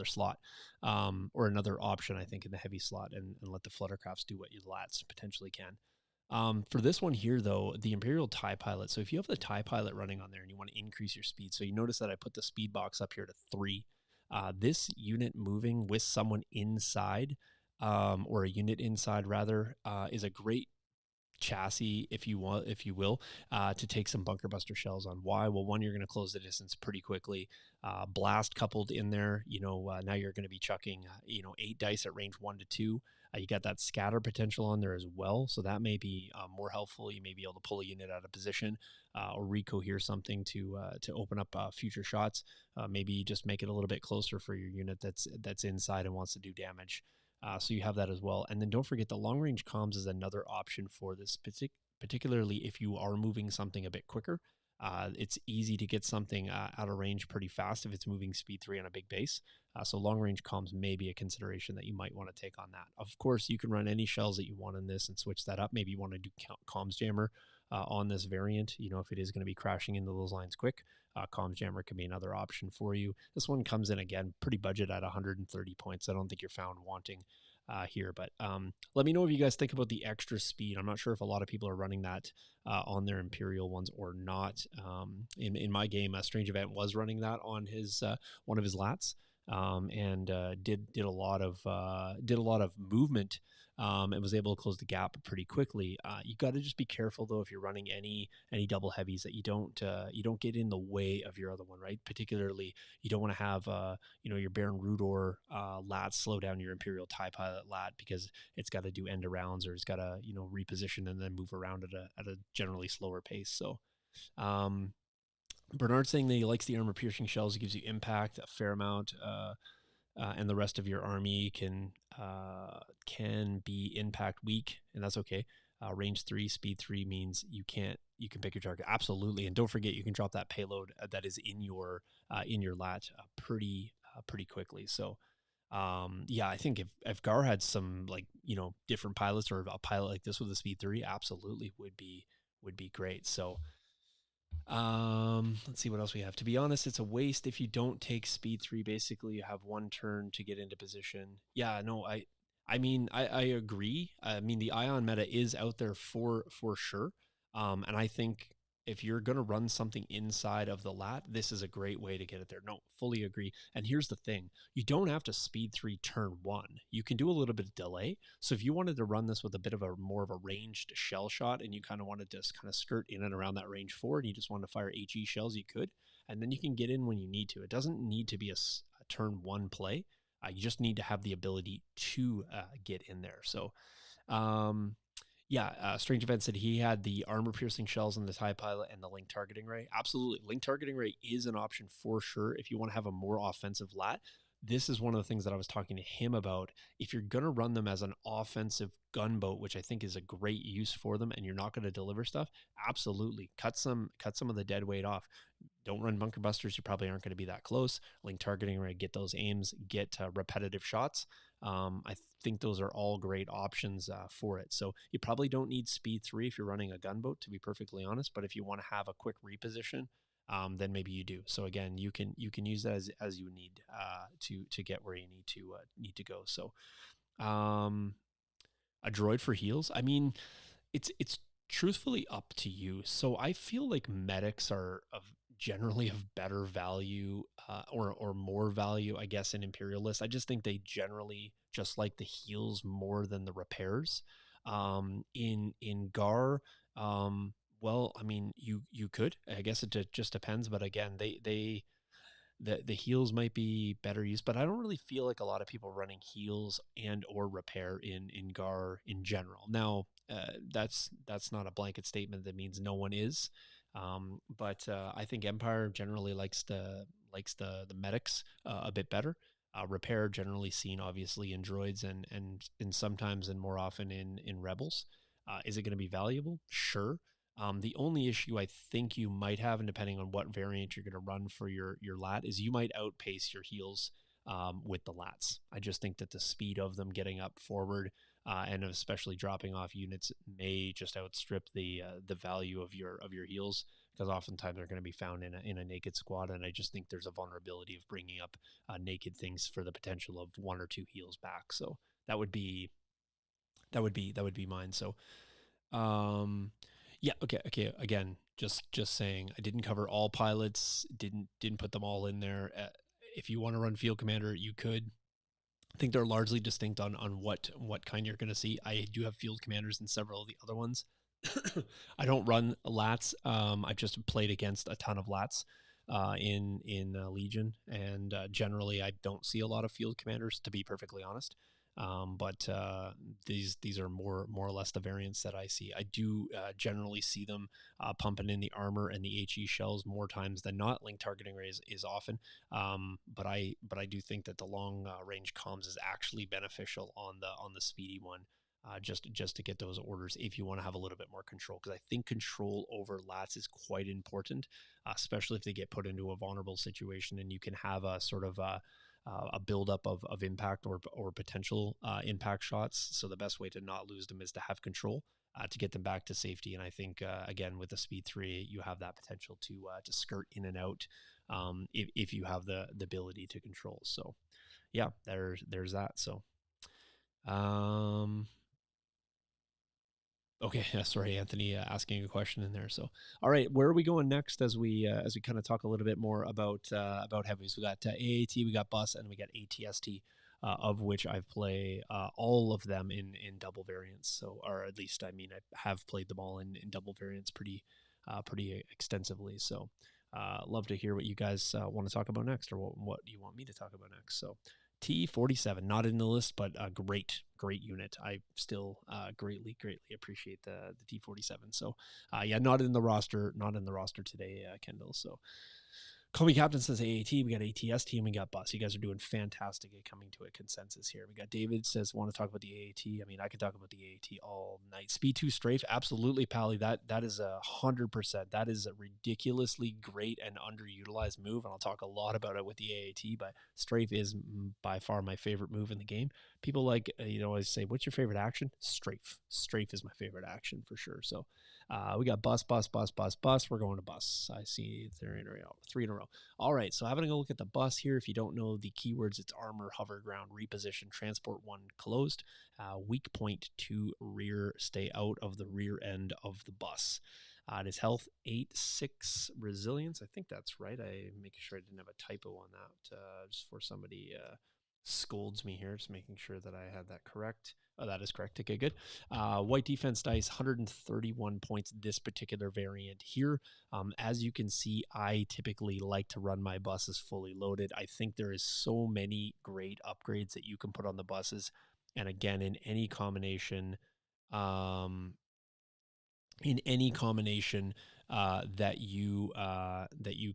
slot, or another option. I think in the heavy slot, and let the fluttercrafts do what your lats potentially can. For this one here, though, the Imperial TIE Pilot. So if you have the TIE Pilot running on there and you want to increase your speed, so you notice that I put the speed box up here to 3. This unit moving with someone inside, or a unit inside rather, is a great chassis, if you will, to take some bunker buster shells on. Why? Well, one, you're going to close the distance pretty quickly. Blast coupled in there, now you're going to be chucking 8 dice at range 1 to 2. You got that scatter potential on there as well, so that may be more helpful. You may be able to pull a unit out of position, or recohere something to open up future shots. Maybe just make it a little bit closer for your unit that's inside and wants to do damage. So you have that as well. And then don't forget, the long range comms is another option for this, particularly if you are moving something a bit quicker. It's easy to get something out of range pretty fast if it's moving speed 3 on a big base. So long range comms may be a consideration that you might want to take on that. Of course, you can run any shells that you want in this and switch that up. Maybe you want to do comms jammer on this variant. If it is going to be crashing into those lines quick, comms jammer can be another option for you. This one comes in again pretty budget at 130 points. I don't think you're found wanting here, but let me know if you guys think about the extra speed. I'm not sure if a lot of people are running that on their Imperial ones or not. In my game, a Strange Event was running that on his one of his lats, and did a lot of movement. And was able to close the gap pretty quickly. You got to just be careful though if you're running any double heavies that you don't get in the way of your other one, right? Particularly, you don't want to have your Baron Rudor lat slow down your Imperial TIE Pilot lat because it's got to do end arounds, or it's got to reposition and then move around at a generally slower pace. So. Bernard's saying that he likes the armor piercing shells. It gives you impact a fair amount. And the rest of your army can be impact weak, and that's okay. Range 3, speed 3 means you can pick your target, absolutely. And don't forget, you can drop that payload that is in your lat pretty quickly. So I think if Gar had some different pilots, or a pilot like this with a speed 3, absolutely would be great. So let's see what else we have. To be honest, it's a waste if you don't take speed 3. Basically, you have one turn to get into position. Yeah, no, I mean, I agree. I mean, the ion meta is out there for sure. And I think if you're going to run something inside of the lat, this is a great way to get it there. No, fully agree. And here's the thing: you don't have to speed three turn one. You can do a little bit of delay. So if you wanted to run this with a bit of a more of a ranged shell shot, and you kind of wanted to kind of skirt in and around that range four, and you just wanted to fire HE shells, you could, and then you can get in when you need to. It doesn't need to be a turn one play. You just need to have the ability to get in there. So, um, yeah, Strange Event said he had the armor piercing shells in the TIE pilot and the link targeting ray. Absolutely. Link targeting ray is an option for sure if you want to have a more offensive lat. This is one of the things that I was talking to him about. If you're going to run them as an offensive gunboat, which I think is a great use for them, and you're not going to deliver stuff, absolutely cut some of the dead weight off. Don't run bunker busters. You probably aren't going to be that close. Link targeting, right? Get those aims, get repetitive shots. I think those are all great options for it. So you probably don't need speed three if you're running a gunboat, to be perfectly honest. But if you want to have a quick reposition, then maybe you do. So again, you can use that as you need to get where you need to go. So a droid for heals. I mean, it's truthfully up to you. So I feel like medics are of generally of better value or more value, I guess, in Imperialist. I just think they generally just like the heals more than the repairs. In Gar, well, I mean, you could. I guess it just depends. But again, the heals might be better used, but I don't really feel like a lot of people running heals and or repair in Gar in general. Now, that's not a blanket statement that means no one is, but I think Empire generally likes the medics a bit better. Repair generally seen obviously in droids and sometimes and more often in rebels. Is it going to be valuable? Sure. The only issue I think you might have, and depending on what variant you're going to run for your lat, is you might outpace your heals with the lats. I just think that the speed of them getting up forward and especially dropping off units may just outstrip the value of your heals, because oftentimes they're going to be found in a naked squad, and I just think there's a vulnerability of bringing up naked things for the potential of one or two heals back. So that would be that would be mine. So um, yeah, okay. Again, just saying, I didn't cover all pilots. Didn't put them all in there. If you want to run Field Commander, you could. I think they're largely distinct on what kind you're going to see. I do have Field Commanders in several of the other ones. I don't run lats. I've just played against a ton of lats in Legion, and generally I don't see a lot of Field Commanders, to be perfectly honest. But these are more or less the variants that I see. I do generally see them pumping in the armor and the HE shells more times than not. Link targeting rays is often, but I do think that the long range comms is actually beneficial on the speedy one. Just to get those orders if you want to have a little bit more control, because I think control over lats is quite important, especially if they get put into a vulnerable situation and you can have a sort of a buildup of impact or potential impact shots. So the best way to not lose them is to have control to get them back to safety. And I think again with the speed three, you have that potential to skirt in and out if you have the ability to control. So yeah, there's that. So um, okay, yeah, sorry, Anthony, asking a question in there. So, all right, where are we going next as we kind of talk a little bit more about heavies? We got AAT, we got bus, and we got ATST, of which I've played all of them in double variants. So, or at least I mean, I have played them all in double variants pretty extensively. So, love to hear what you guys want to talk about next, or what you want me to talk about next. So, T-47, not in the list, but a great unit. I still greatly appreciate the T-47. So yeah, not in the roster today, Kendall. So Call Me Captain says AAT. We got ATST and we got Bus. You guys are doing fantastic at coming to a consensus here. We got David says, want to talk about the AAT. I mean, I could talk about the AAT all night. Speed 2 strafe. Absolutely, Pally. That is 100%. That is a ridiculously great and underutilized move. And I'll talk a lot about it with the AAT, but strafe is by far my favorite move in the game. People always say, what's your favorite action? Strafe. Strafe is my favorite action for sure. So We got bus, bus, bus, bus, bus. We're going to bus. I see three in a row. All right, so having a look at the bus here. If you don't know the keywords, it's armor, hover, ground, reposition, transport one closed, weak point two rear, stay out of the rear end of the bus. It is health 8-6 resilience. I think that's right. I making sure I didn't have a typo on that. Just for somebody scolds me here, just making sure that I had that correct. Oh, that is correct. Okay, good. White defense dice, 131 points, this particular variant here. As you can see, I typically like to run my buses fully loaded. I think there is so many great upgrades that you can put on the buses. And again, in any combination, um, that you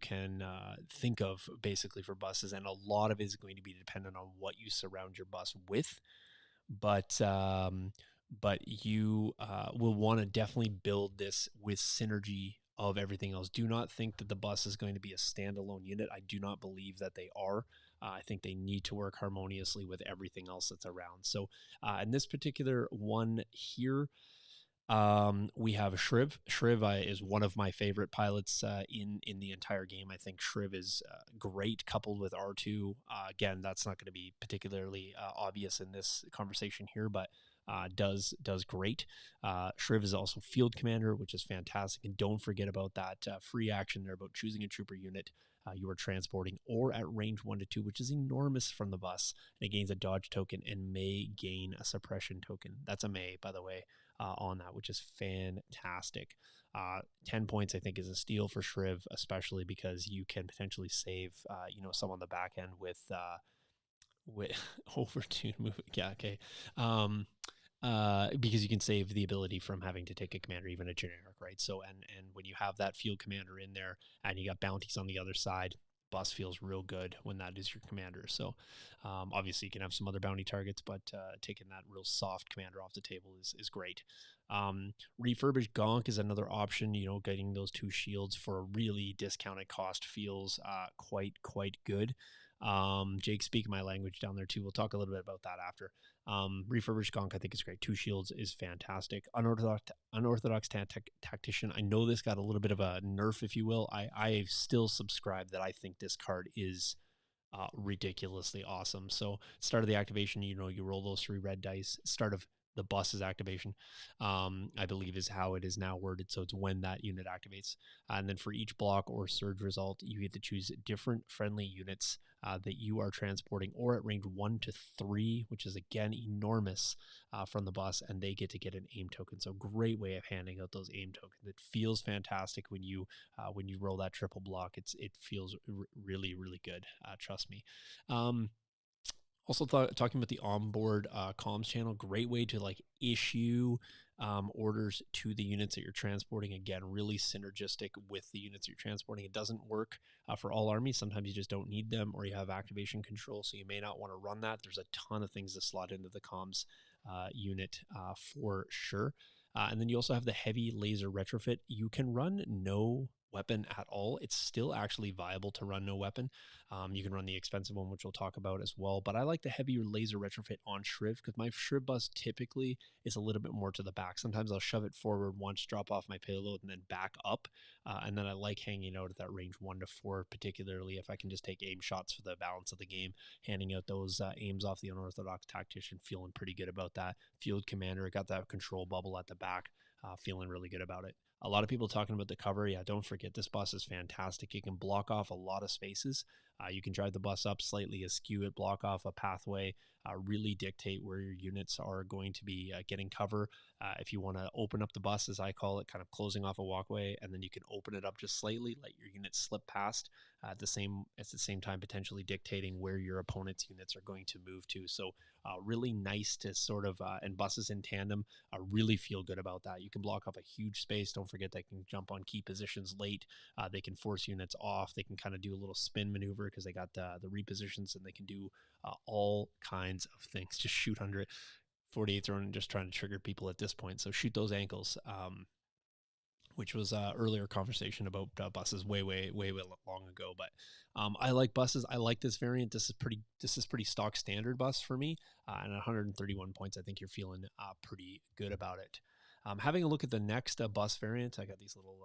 can think of basically for buses, and a lot of it is going to be dependent on what you surround your bus with. But you will want to definitely build this with synergy of everything else. Do not think that the bus is going to be a standalone unit. I do not believe that they are. I think they need to work harmoniously with everything else that's around. So in this particular one here, we have Shriv. Shriv is one of my favorite pilots in the entire game. I think Shriv is great, coupled with R2. Again, that's not going to be particularly obvious in this conversation here, but does great. Shriv is also field commander, which is fantastic. And don't forget about that free action there about choosing a trooper unit you are transporting or at range 1 to 2, which is enormous from the bus. And it gains a dodge token and may gain a suppression token. That's a may, by the way. On that, which is fantastic. 10 points, I think, is a steal for Shriv, especially because you can potentially save, some on the back end with overtune move. Yeah, okay. Because you can save the ability from having to take a commander, even a generic, right? So, and when you have that field commander in there and you got bounties on the other side, bus feels real good when that is your commander. So obviously you can have some other bounty targets, but taking that real soft commander off the table is great. Refurbished Gonk is another option. Getting those 2 shields for a really discounted cost feels quite good. Jake, speak my language down there too. We'll talk a little bit about that after. Refurbished Gonk, I think, is great. 2 shields is fantastic. Unorthodox Tactician. I know this got a little bit of a nerf, if you will. I still subscribe that I think this card is ridiculously awesome. So start of the activation, you roll those 3 red dice. Start of the bus's activation, I believe, is how it is now worded. So it's when that unit activates. And then for each block or surge result, you get to choose different friendly units that you are transporting or at range 1 to 3, which is again enormous from the bus, and they get to get an aim token. So great way of handing out those aim tokens. It feels fantastic when you roll that triple block. It feels really, really good. Trust me. Also talking about the onboard comms channel, great way to issue orders to the units that you're transporting. Again, really synergistic with the units you're transporting. It doesn't work for all armies. Sometimes you just don't need them, or you have activation control, so you may not want to run that. There's a ton of things to slot into the comms unit for sure. And then you also have the heavy laser retrofit. You can run no weapon at all. It's still actually viable to run no weapon. You can run the expensive one, which we'll talk about as well. But I like the heavy laser retrofit on Shriv because my Shriv bus typically is a little bit more to the back. Sometimes I'll shove it forward once, drop off my payload, and then back up. And then I like hanging out at that range 1 to 4, particularly if I can just take aim shots for the balance of the game. Handing out those aims off the Unorthodox Tactician, feeling pretty good about that. Field Commander, got that control bubble at the back, feeling really good about it. A lot of people talking about the cover. Yeah, don't forget, this bus is fantastic. You can block off a lot of spaces. You can drive the bus up slightly askew it, block off a pathway, really dictate where your units are going to be getting cover. If you want to open up the bus, as I call it, kind of closing off a walkway, and then you can open it up just slightly, let your units slip past at the same time potentially dictating where your opponent's units are going to move to. So really nice to sort of, and buses in tandem really feel good about that. You can block off a huge space. Don't forget they can jump on key positions late. They can force units off. They can kind of do a little spin maneuver because they got the repositions, and they can do all kinds of things. Just shoot under it. 48 throwing, just trying to trigger people at this point. So shoot those ankles, which was earlier conversation about buses way long ago. But I like buses. I like this variant. This is pretty stock standard bus for me. And 131 points, I think you're feeling pretty good about it. Having a look at the next bus variant, I got these little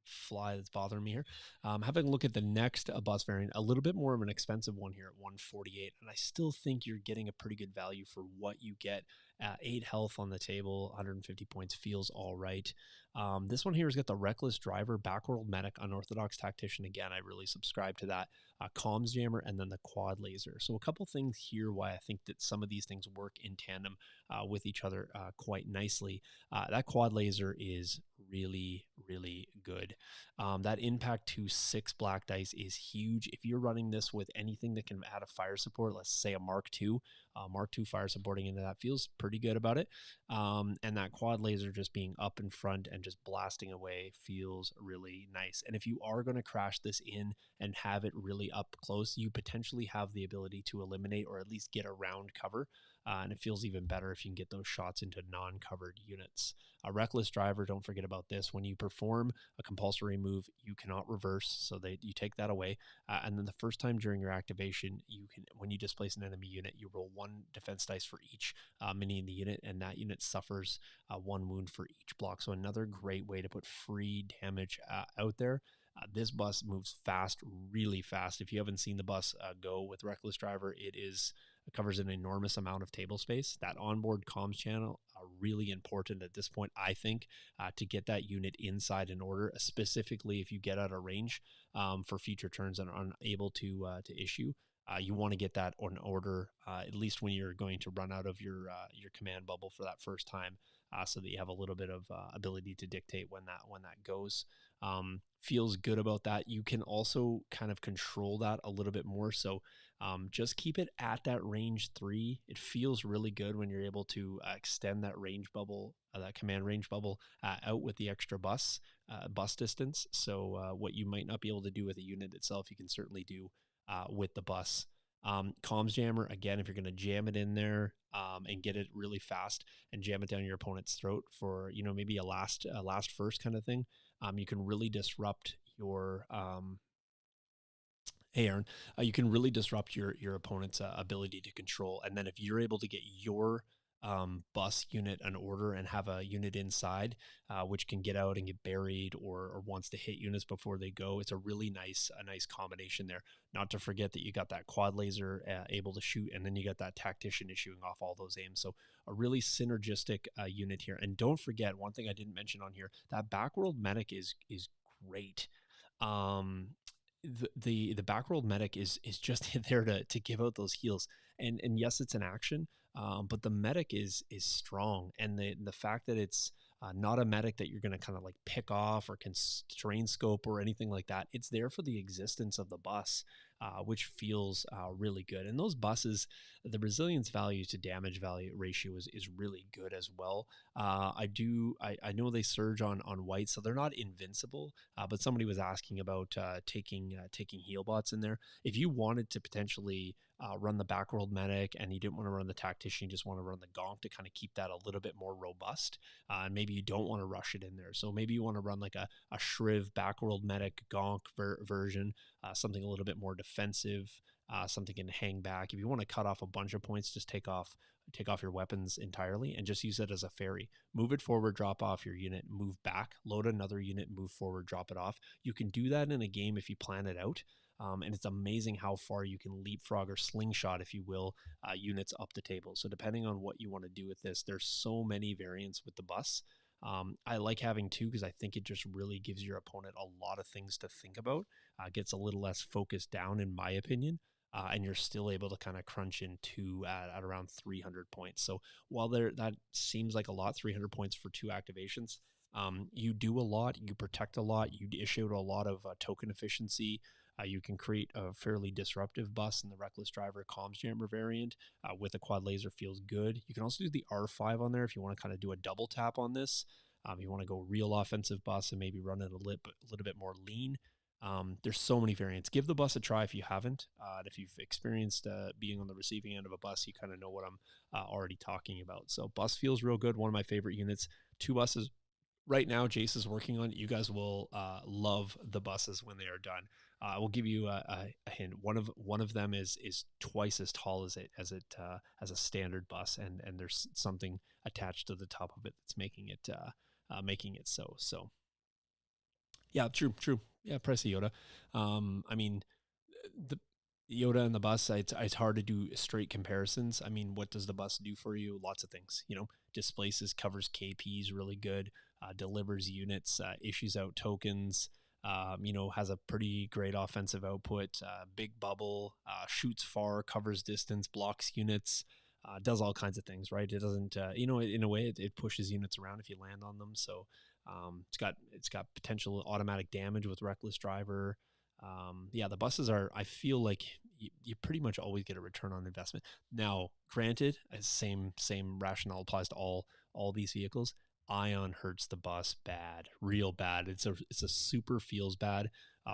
fly that's bothering me here. Having a look at the next bus variant, a little bit more of an expensive one here at 148, and I still think you're getting a pretty good value for what you get. 8 health on the table, 150 points feels all right. This one here has got the Reckless Driver, Backworld Medic, Unorthodox Tactician. Again, I really subscribe to that. Comms Jammer, and then the Quad Laser. So a couple things here why I think that some of these things work in tandem with each other quite nicely. That Quad Laser is really, really good. That Impact 2 6 black dice is huge. If you're running this with anything that can add a fire support, let's say a Mark II, Mark II fire supporting into that feels pretty good about it. And that Quad Laser just being up in front and just blasting away feels really nice. And if you are going to crash this in and have it really up close, you potentially have the ability to eliminate or at least get around cover. And it feels even better if you can get those shots into non-covered units. A Reckless Driver, don't forget about this. When you perform a compulsory move, you cannot reverse, so you take that away. And then the first time during your activation, you can, when you displace an enemy unit, you roll 1 defense dice for each mini in the unit, and that unit suffers 1 wound for each block. So another great way to put free damage out there. This bus moves fast, really fast. If you haven't seen the bus go with Reckless Driver, it covers an enormous amount of table space. That onboard comms channel really important at this point, I think, to get that unit inside an order, specifically if you get out of range for future turns and are unable to issue. You want to get that on order at least when you're going to run out of your command bubble for that first time, so that you have a little bit of ability to dictate when that goes. Feels good about that. You can also kind of control that a little bit more. So just keep it at that range 3. It feels really good when you're able to extend that range bubble, that command range bubble out with the extra bus distance. So what you might not be able to do with a unit itself, you can certainly do with the bus. Comms Jammer, again, if you're going to jam it in there and get it really fast and jam it down your opponent's throat for, maybe a last first kind of thing, you can really disrupt your hey Aaron, you can really disrupt your opponent's ability to control. And then if you're able to get your bus unit an order and have a unit inside, which can get out and get buried or wants to hit units before they go, it's a nice combination there. Not to forget that you got that Quad Laser able to shoot, and then you got that Tactician issuing off all those aims. So a really synergistic unit here. And don't forget one thing I didn't mention on here: that Backworld Medic is great. Um, the backworld medic is just there to give out those heals, and yes, it's an action, but the medic is strong, and the fact that it's not a medic that you're going to kind of like pick off or constrain scope or anything like that. It's there for the existence of the bus, which feels really good. And those buses, the resilience value to damage value ratio is really good as well. I know they surge on white, so they're not invincible. But somebody was asking about taking heal bots in there. If you wanted to potentially run the backworld medic and you didn't want to run the tactician, you just want to run the gonk to kind of keep that a little bit more robust. And maybe you don't want to rush it in there. So maybe you want to run like a Shriv backworld medic gonk version, something a little bit more defensive, something can hang back. If you want to cut off a bunch of points, just take off your weapons entirely and just use it as a ferry. Move it forward, drop off your unit, move back, load another unit, move forward, drop it off. You can do that in a game if you plan it out. And it's amazing how far you can leapfrog or slingshot, if you will, units up the table. So depending on what you want to do with this, there's so many variants with the bus. I like having 2 because I think it just really gives your opponent a lot of things to think about. Gets a little less focused down, in my opinion. And you're still able to kind of crunch in 2 at around 300 points. So while that seems like a lot, 300 points for 2 activations, you do a lot, you protect a lot, you issue a lot of token efficiency. You can create a fairly disruptive bus in the Reckless Driver Comms Jammer variant with a Quad Laser feels good. You can also do the R5 on there if you want to kind of do a double tap on this. You want to go real offensive bus and maybe run it a little bit more lean. There's so many variants. Give the bus a try if you haven't. And if you've experienced being on the receiving end of a bus, you kind of know what I'm already talking about. So bus feels real good. One of my favorite units. 2 buses right now Jace is working on. You guys will love the buses when they are done. I will give you a hint. One of them is twice as tall as a standard bus, and there's something attached to the top of it that's making it so. So yeah, true. Yeah, price of Yoda. I mean, the Yoda and the bus, it's hard to do straight comparisons. I mean, what does the bus do for you? Lots of things. Displaces, covers KPs really good, delivers units, issues out tokens. Has a pretty great offensive output, big bubble, shoots far, covers distance, blocks units, does all kinds of things. Right? It doesn't, in a way, it pushes units around if you land on them. So it's got potential automatic damage with reckless driver. Yeah, the buses are. I feel like you pretty much always get a return on investment. Now, granted, same rationale applies to all these vehicles. Ion hurts the bus bad, real bad. It's a super feels bad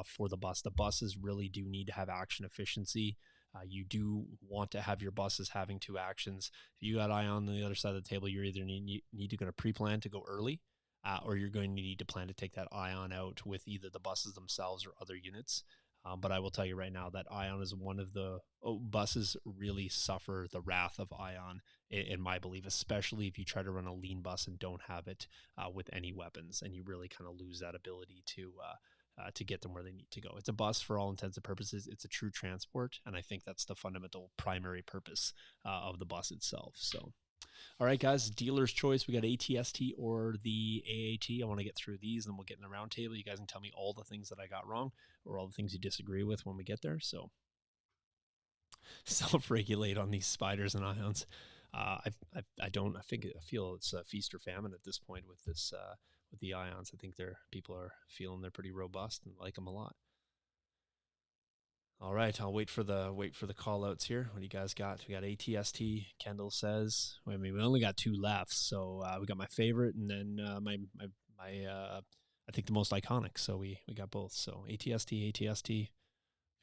for the bus. The buses really do need to have action efficiency. You do want to have your buses having two actions. If you got Ion on the other side of the table, you're either need to go to pre-plan to go early, or you're going to need to plan to take that Ion out with either the buses themselves or other units. But I will tell you right now that Ion is one of the buses really suffer the wrath of Ion, in my belief, especially if you try to run a lean bus and don't have it with any weapons, and you really kind of lose that ability to get them where they need to go. It's a bus for all intents and purposes. It's a true transport, and I think that's the fundamental primary purpose of the bus itself. So all right, guys, dealer's choice. We got ATST or the AAT. I want to get through these, and then we'll get in the roundtable. You guys can tell me all the things that I got wrong or all the things you disagree with when we get there. So self-regulate on these spiders and ions. I feel it's a feast or famine at this point with this with the ions. I think people are feeling they're pretty robust and like them a lot. All right, I'll wait for the call outs here. What do you guys got? We got ATST. Kendall says. I mean, we only got two left, so we got my favorite, and then my I think the most iconic. So we got both. So ATST.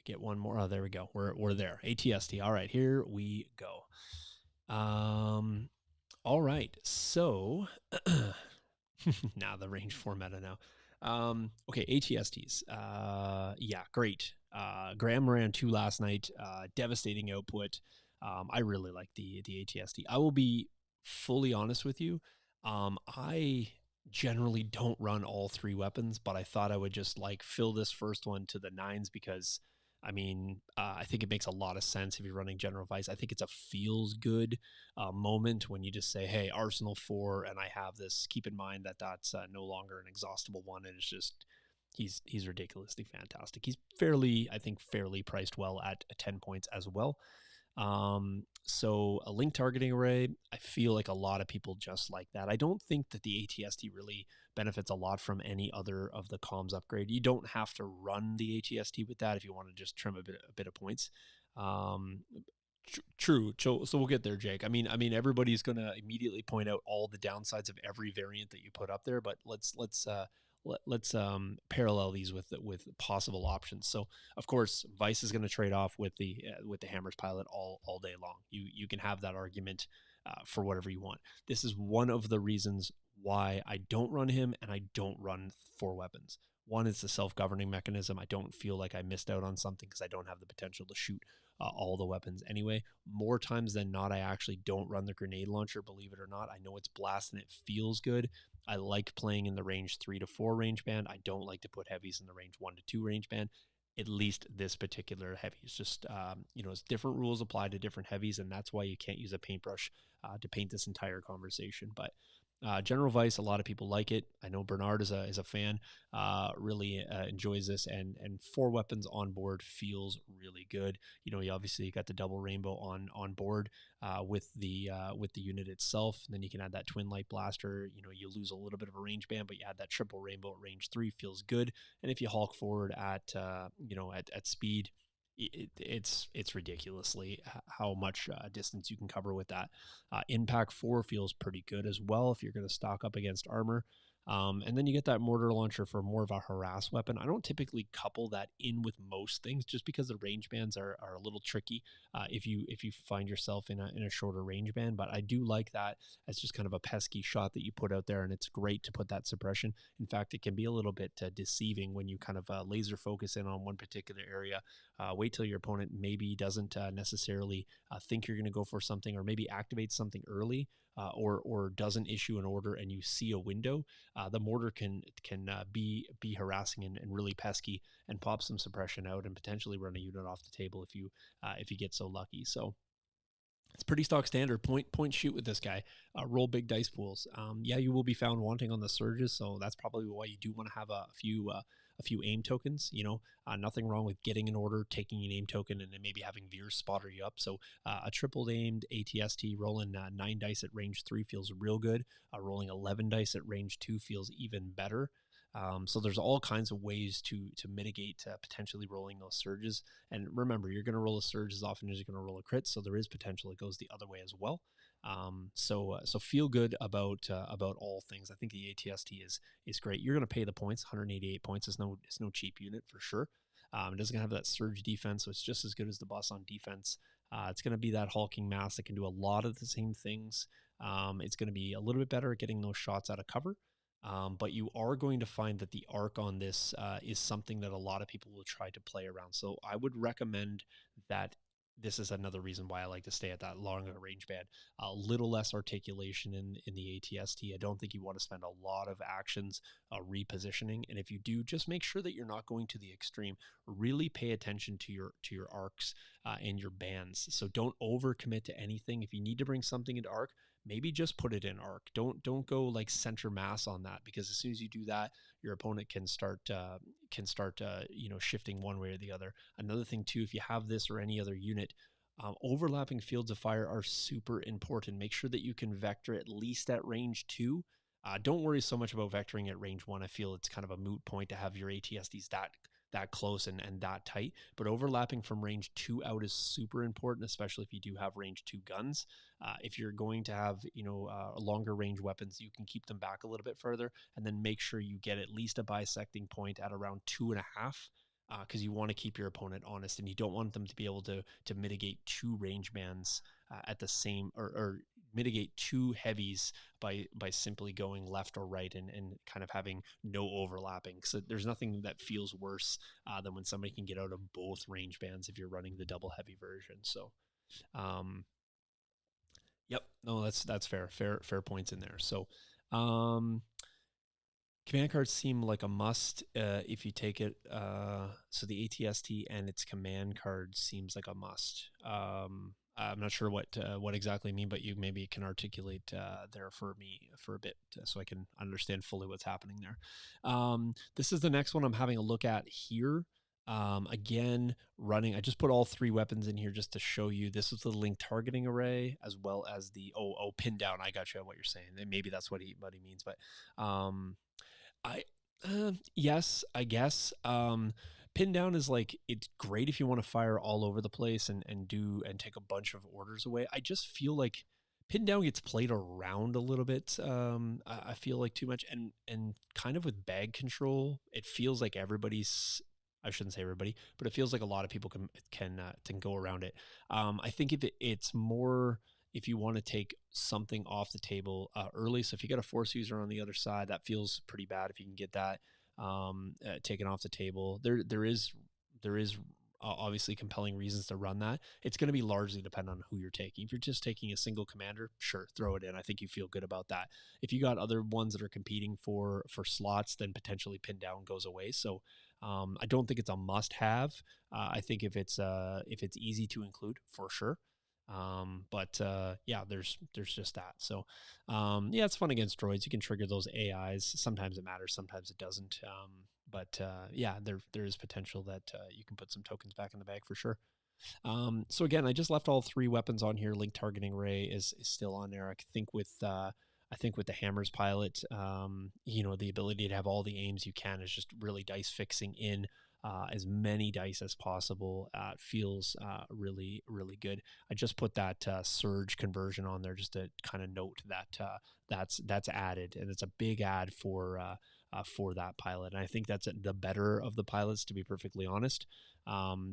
Get one more. Oh, there we go. We're there. ATST. All right, here we go. All right. So now the range 4 meta now. Okay, ATSTs. Yeah, great. Graham ran 2 last night. Devastating output. I really like the ATST. I will be fully honest with you. I generally don't run all 3 weapons, but I thought I would just like fill this first one to the 9s because I mean, I think it makes a lot of sense if you're running General Vice. I think it's a feels good moment when you just say, "Hey, Arsenal 4," and I have this. Keep in mind that that's no longer an exhaustible one, and it's just he's ridiculously fantastic. He's I think, fairly priced well at 10 points as well. So a link targeting array, I feel like a lot of people just like that. I don't think that the ATST really benefits a lot from any other of the comms upgrade. You don't have to run the ATST with that if you want to just trim a bit of points. Um, True. So we'll get there, Jake. I mean, everybody's going to immediately point out all the downsides of every variant that you put up there, but let's parallel these with possible options. So, of course, Vice is going to trade off with the Hammers pilot all day long. You can have that argument for whatever you want. This is one of the reasons why I don't run him and I don't run 4 weapons. One is the self-governing mechanism. I don't feel like I missed out on something because I don't have the potential to shoot all the weapons anyway. More times than not, I actually don't run the grenade launcher, believe it or not. I know it's blast and it feels good. I like playing in the range 3 to 4 range band. I don't like to put heavies in the range 1 to 2 range band. At least this particular heavy. It's just, it's different rules apply to different heavies, and that's why you can't use a paintbrush to paint this entire conversation. But General Vice, a lot of people like it. I know Bernard is a fan, really enjoys this, and 4 weapons on board feels really good. You obviously got the double rainbow on board with the unit itself. And then you can add that twin light blaster. You lose a little bit of a range band, but you add that triple rainbow at range 3, feels good. And if you hulk forward at speed, it's ridiculously how much distance you can cover with that. Impact 4 feels pretty good as well if you're going to stock up against armor. And then you get that mortar launcher for more of a harass weapon. I don't typically couple that in with most things just because the range bands are a little tricky if you find yourself in a shorter range band. But I do like that as just kind of a pesky shot that you put out there, and it's great to put that suppression. In fact, it can be a little bit deceiving when you kind of laser focus in on one particular area. Wait till your opponent maybe doesn't necessarily think you're going to go for something, or maybe activate something early, or doesn't issue an order, and you see a window. The mortar can be harassing and really pesky, and pop some suppression out and potentially run a unit off the table if you get so lucky. So it's pretty stock standard. Point shoot with this guy. Roll big dice pools. Yeah, you will be found wanting on the surges, so that's probably why you do want to have a few aim tokens. Nothing wrong with getting an order, taking an aim token, and then maybe having Veers spotter you up. So a triple aimed ATST rolling 9 dice at range 3 feels real good. Rolling 11 dice at range 2 feels even better. So there's all kinds of ways to mitigate potentially rolling those surges. And remember, you're going to roll a surge as often as you're going to roll a crit, so there is potential it goes the other way as well. So feel good about all things. I think the ATST is great. You're going to pay the points. 188 points is no cheap unit for sure. It doesn't have that surge defense, so it's just as good as the boss on defense. It's going to be that hulking mass that can do a lot of the same things. It's going to be a little bit better at getting those shots out of cover. But you are going to find that the arc on this is something that a lot of people will try to play around. So I would recommend that. This is another reason why I like to stay at that longer range band. A little less articulation in the ATST. I don't think you want to spend a lot of actions repositioning. And if you do, just make sure that you're not going to the extreme. Really pay attention to your arcs and your bands. So don't overcommit to anything. If you need to bring something into arc, maybe just put it in arc. Don't go like center mass on that, because as soon as you do that, your opponent can start shifting one way or the other. Another thing too, if you have this or any other unit, overlapping fields of fire are super important. Make sure that you can vector at least at range 2. Don't worry so much about vectoring at range 1. I feel it's kind of a moot point to have your ATSDs that close and that tight, but overlapping from range 2 out is super important, especially if you do have range 2 guns. If you're going to have longer range weapons, you can keep them back a little bit further, and then make sure you get at least a bisecting point at around 2.5, because you want to keep your opponent honest, and you don't want them to be able to mitigate 2 range bands at the same, or mitigate 2 heavies by simply going left or right and kind of having no overlapping. So there's nothing that feels worse than when somebody can get out of both range bands if you're running the double heavy version. So yep, no, that's fair points in there. So command cards seem like a must if you take it. So the ATST and its command card seems like a must. I'm not sure what exactly you mean, but you maybe can articulate there for me for a bit so I can understand fully what's happening there. This is the next one I'm having a look at here. Again, running, I just put all 3 weapons in here just to show you. This is the link targeting array, as well as the pin down. I got you on what you're saying. And maybe that's what he means, but yes, I guess. Pin down is like, it's great if you want to fire all over the place and take a bunch of orders away. I just feel like pin down gets played around a little bit. I feel like too much, and kind of with bag control, it feels like I shouldn't say everybody, but it feels like a lot of people can go around it. I think it's more if you want to take something off the table early. So if you got a force user on the other side, that feels pretty bad if you can get that taken off the table. There is obviously compelling reasons to run that. It's going to be largely dependent on who you're taking. If you're just taking a single commander, sure, throw it in. I think you feel good about that. If you got other ones that are competing for slots, then potentially pin down goes away. So I don't think it's a must-have. I think if it's easy to include, for sure. But yeah, there's just that. So yeah, it's fun against droids. You can trigger those AIs. Sometimes it matters, sometimes it doesn't. But yeah, there is potential that you can put some tokens back in the bag for sure. So again, I just left all 3 weapons on here. Link targeting array is still on there. I think with the Hammers pilot, the ability to have all the aims you can is just really dice fixing in as many dice as possible. Feels really, really good. I just put that surge conversion on there just to kind of note that's added, and it's a big add for that pilot. And I think that's the better of the pilots, to be perfectly honest.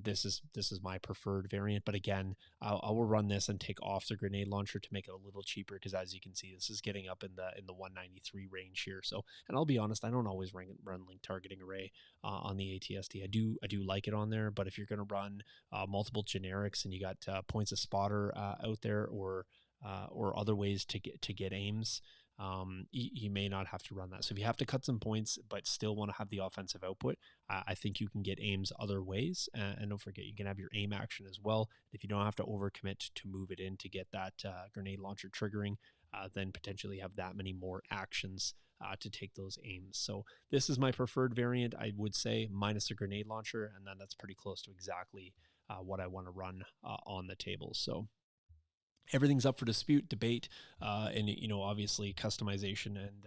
This is my preferred variant, but again, I will run this and take off the grenade launcher to make it a little cheaper, because as you can see, this is getting up in the 193 range here. So, and I'll be honest, I don't always run link targeting array on the ATST. I do like it on there, but if you're going to run multiple generics and you got points of spotter out there, or other ways to get aims, you may not have to run that. So if you have to cut some points but still want to have the offensive output, I think you can get aims other ways. And don't forget, you can have your aim action as well. If you don't have to overcommit to move it in to get that grenade launcher triggering, then potentially have that many more actions to take those aims. So this is my preferred variant, I would say, minus the grenade launcher, and then that's pretty close to exactly what I want to run on the table. So everything's up for dispute, debate, and obviously customization, and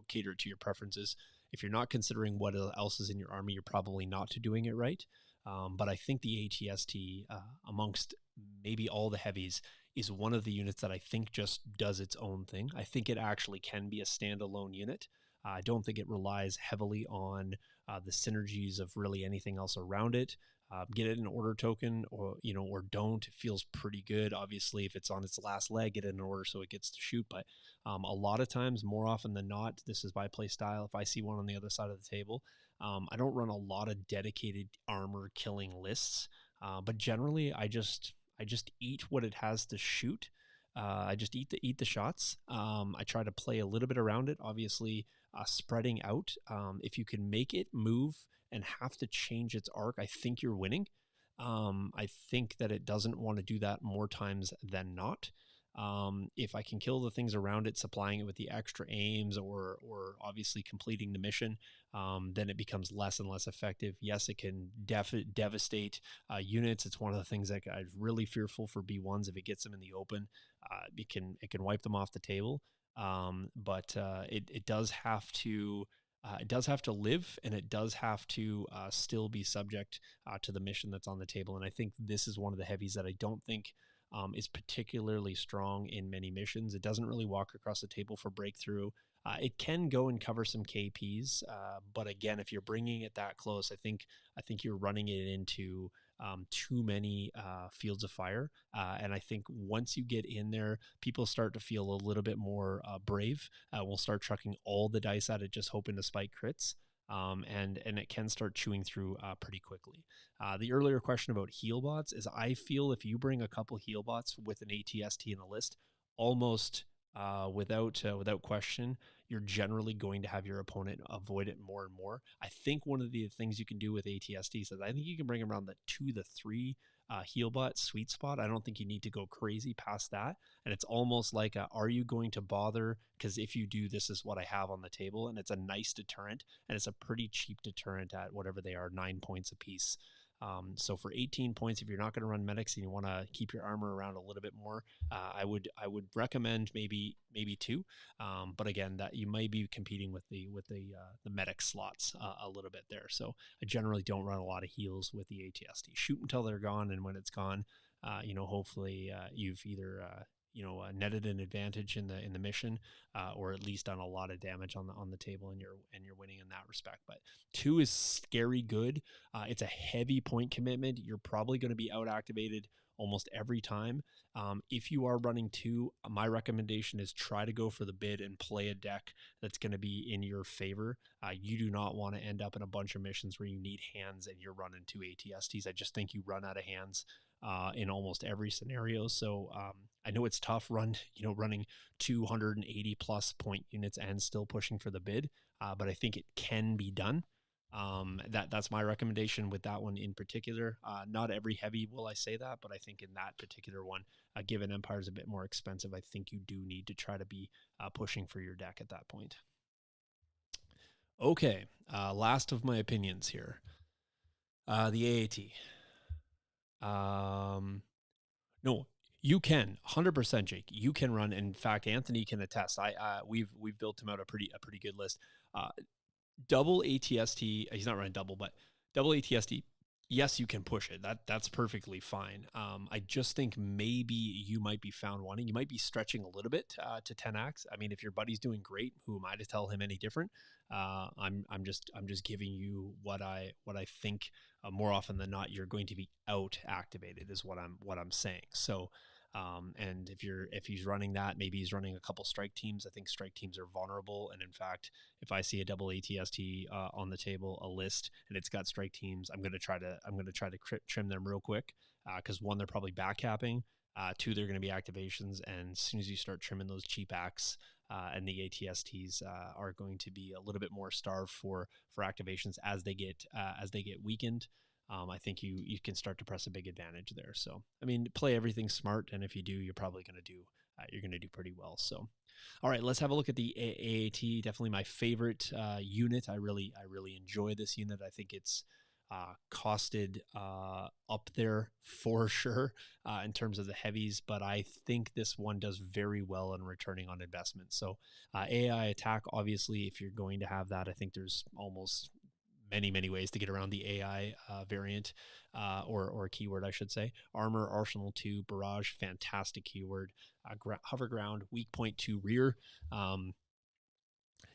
cater to your preferences. If you're not considering what else is in your army, you're probably not doing it right. But I think the ATST, amongst maybe all the heavies, is one of the units that I think just does its own thing. I think it actually can be a standalone unit. I don't think it relies heavily on the synergies of really anything else around it. Get it an order token, or don't. It feels pretty good. Obviously, if it's on its last leg, get it in order so it gets to shoot. But a lot of times, more often than not, this is my play style. If I see one on the other side of the table, I don't run a lot of dedicated armor killing lists. But generally, I just eat what it has to shoot. I just eat the shots. I try to play a little bit around it. Obviously, spreading out. If you can make it move and have to change its arc, I think you're winning. I think that it doesn't want to do that more times than not. If I can kill the things around it, supplying it with the extra aims, or obviously completing the mission, then it becomes less and less effective. Yes, it can devastate units. It's one of the things that I'm really fearful for B1s. If it gets them in the open, it can wipe them off the table. But it does have to. It does have to live, and it does have to still be subject to the mission that's on the table. And I think this is one of the heavies that I don't think is particularly strong in many missions. It doesn't really walk across the table for breakthrough. It can go and cover some KPs, but again, if you're bringing it that close, I think you're running it into too many fields of fire. And I think once you get in there, people start to feel a little bit more brave. We'll start chucking all the dice at it, just hoping to spike crits. And it can start chewing through pretty quickly. The earlier question about heal bots is, I feel if you bring a couple heal bots with an ATST in a list, almost without question, you're generally going to have your opponent avoid it more and more. I think one of the things you can do with ATSTs is, I think you can bring them around the 2 to 3 heal bot sweet spot. I don't think you need to go crazy past that. And it's almost like, are you going to bother? Because if you do, this is what I have on the table, and it's a nice deterrent, and it's a pretty cheap deterrent at whatever they are, 9 points a piece. So for 18 points, if you're not going to run medics and you want to keep your armor around a little bit more, I would recommend maybe 2. But again, that you might be competing with the medic slots a little bit there. So I generally don't run a lot of heals with the ATST. Shoot until they're gone, and when it's gone, hopefully you've either netted an advantage in the mission, or at least done a lot of damage on the table, and you're winning in that respect. But 2 is scary good. It's a heavy point commitment. You're probably going to be out activated almost every time. If you are running 2, my recommendation is try to go for the bid and play a deck that's going to be in your favor. You do not want to end up in a bunch of missions where you need hands and you're running 2 ATSTs. I just think you run out of hands in almost every scenario. So I know it's tough running 280 plus point units and still pushing for the bid, but I think it can be done. That's my recommendation with that one in particular. Not every heavy will I say that, but I think in that particular one, given Empire is a bit more expensive, I think you do need to try to be pushing for your deck at that point. Okay, last of my opinions here. The AAT. No, you can 100%, Jake. You can run. In fact, Anthony can attest. We've built him out a pretty good list. Double ATST. He's not running double, but double ATST Yes, you can push it. That's perfectly fine. I just think maybe you might be found wanting. You might be stretching a little bit to 10x. I mean, if your buddy's doing great, who am I to tell him any different? I'm just giving you what I think. More often than not, you're going to be out activated, is what I'm saying. So. And if he's running that, maybe he's running a couple strike teams. I think strike teams are vulnerable, and in fact, if I see a double ATST on the table, a list, and it's got strike teams, I'm gonna try to trim them real quick because one, they're probably back capping. Two, they're going to be activations, and as soon as you start trimming those cheap acts and the ATSTs are going to be a little bit more starved for activations as they get weakened. I think you can start to press a big advantage there. So I mean, play everything smart, and if you do, you're gonna do pretty well. So all right, let's have a look at the AAT. Definitely my favorite unit. I really enjoy this unit. I think it's costed up there for sure in terms of the heavies, but I think this one does very well in returning on investment. So AI attack, obviously, if you're going to have that, I think there's almost many ways to get around the AI variant or keyword, I should say. Armor, Arsenal 2, Barrage, fantastic keyword. Hover ground, weak point 2 rear. Um,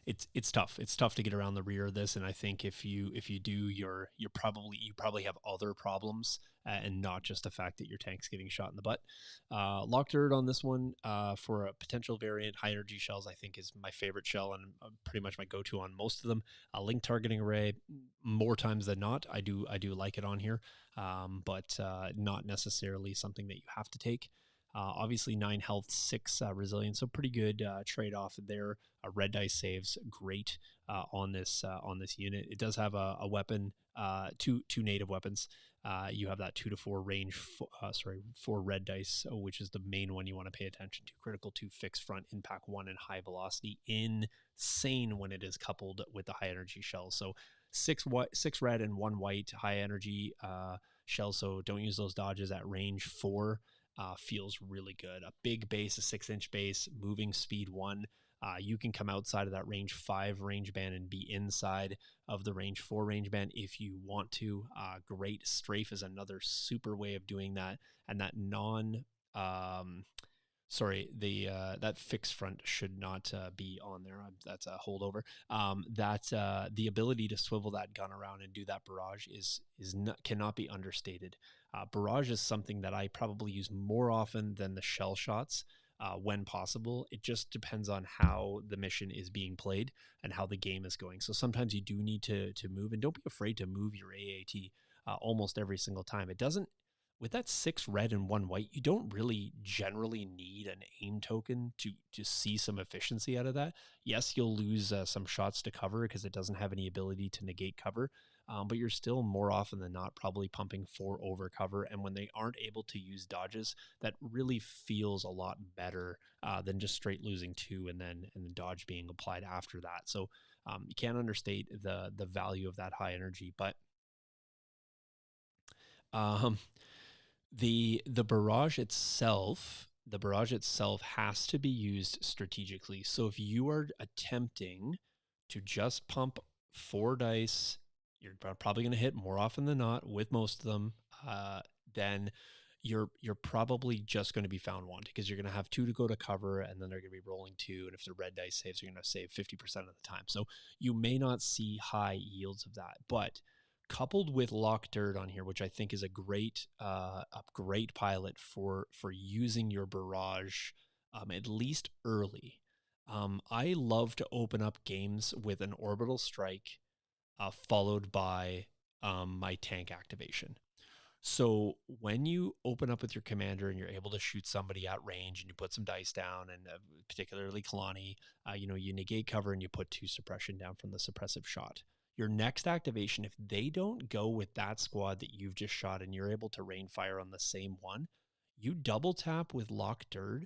it's tough. It's tough to get around the rear of this, and I think if you do, you probably have other problems, and not just the fact that your tank's getting shot in the butt. Locked Dirt on this one for a potential variant. High energy shells, I think, is my favorite shell and pretty much my go-to on most of them. Link targeting array, more times than not, I do like it on here, but not necessarily something that you have to take. Obviously, 9 health, 6 resilience, so pretty good trade off there. Red dice saves great on this unit. It does have a weapon, two native weapons. You have that 2 to 4 range. For red dice, which is the main one you want to pay attention to. Critical 2, fixed front, impact 1, and high velocity. Insane when it is coupled with the high energy shells. So 6 red and 1 white high energy shells. So don't use those dodges at range 4. Feels really good. A big base, a 6-inch base, moving speed 1. You can come outside of that range 5 range band and be inside of the range 4 range band if you want to. Great strafe is another super way of doing that, and that non. Sorry, the that fixed front should not be on there. That's a holdover. That the ability to swivel that gun around and do that barrage is not, cannot be understated. Barrage is something that I probably use more often than the shell shots when possible. It just depends on how the mission is being played and how the game is going. So sometimes you do need to move, and don't be afraid to move your AAT almost every single time. It doesn't. With that 6 red and 1 white, you don't really generally need an aim token to see some efficiency out of that. Yes, you'll lose some shots to cover because it doesn't have any ability to negate cover, but you're still more often than not probably pumping 4 over cover. And when they aren't able to use dodges, that really feels a lot better than just straight losing 2 and the dodge being applied after that. So you can't understate the value of that high energy, but um, the barrage itself has to be used strategically. So if you are attempting to just pump 4 dice, you're probably going to hit more often than not with most of them. Then you're probably just going to be found wanting because you're going to have 2 to go to cover, and then they're going to be rolling 2. And if the red dice saves, you're going to save 50% of the time. So you may not see high yields of that, but coupled with Lock Dirt on here, which I think is a great pilot for using your barrage, at least early. I love to open up games with an orbital strike, followed by my tank activation. So when you open up with your commander and you're able to shoot somebody at range and you put some dice down, and particularly Kalani, you negate cover and you put 2 suppression down from the suppressive shot. Your next activation, if they don't go with that squad that you've just shot and you're able to rain fire on the same one, you double tap with Lock Dirt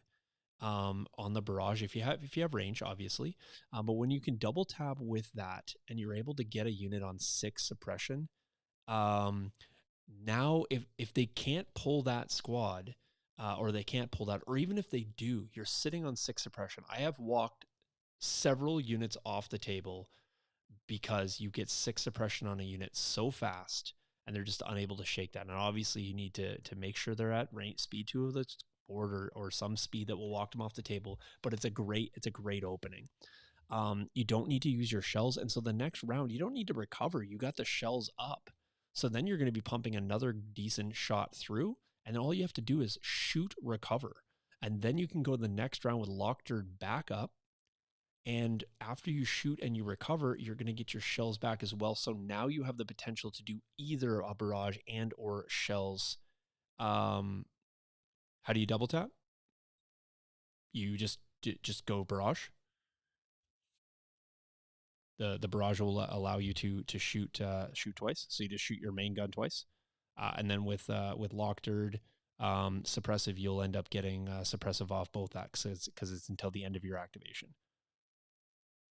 on the barrage if you have range, obviously. But when you can double tap with that and you're able to get a unit on 6 suppression, um, now if they can't pull that squad, or they can't pull that, or even if they do, you're sitting on 6 suppression. I have walked several units off the table because you get 6 suppression on a unit so fast and they're just unable to shake that. And obviously, you need to make sure they're at speed 2 of the board, or some speed that will walk them off the table. But it's a great opening. You don't need to use your shells, and so the next round you don't need to recover. You got the shells up, so then you're going to be pumping another decent shot through, and all you have to do is shoot, recover, and then you can go to the next round with locked back up. And after you shoot and you recover, you're going to get your shells back as well. So now you have the potential to do either a barrage and or shells. Um, how do you double tap? You just go barrage. The barrage will allow you to shoot twice. So you just shoot your main gun twice, and then with Locked suppressive, you'll end up getting suppressive off both axes because it's until the end of your activation.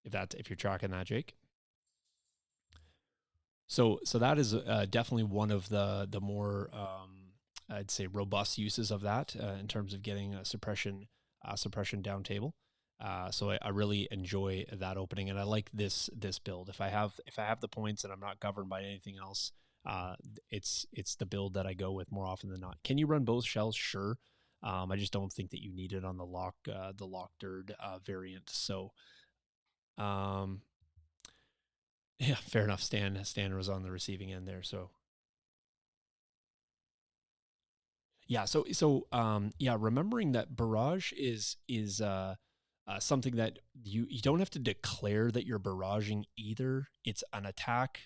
If you're tracking that, Jake. So that is definitely one of the more I'd say robust uses of that in terms of getting a suppression down table. So I really enjoy that opening, and I like this build. If I have the points and I'm not governed by anything else, it's the build that I go with more often than not. Can you run both shells? Sure. I just don't think that you need it on the locked variant. So, yeah, fair enough. Stan was on the receiving end there, so yeah. Yeah, remembering that barrage is something that you don't have to declare that you're barraging either. It's an attack,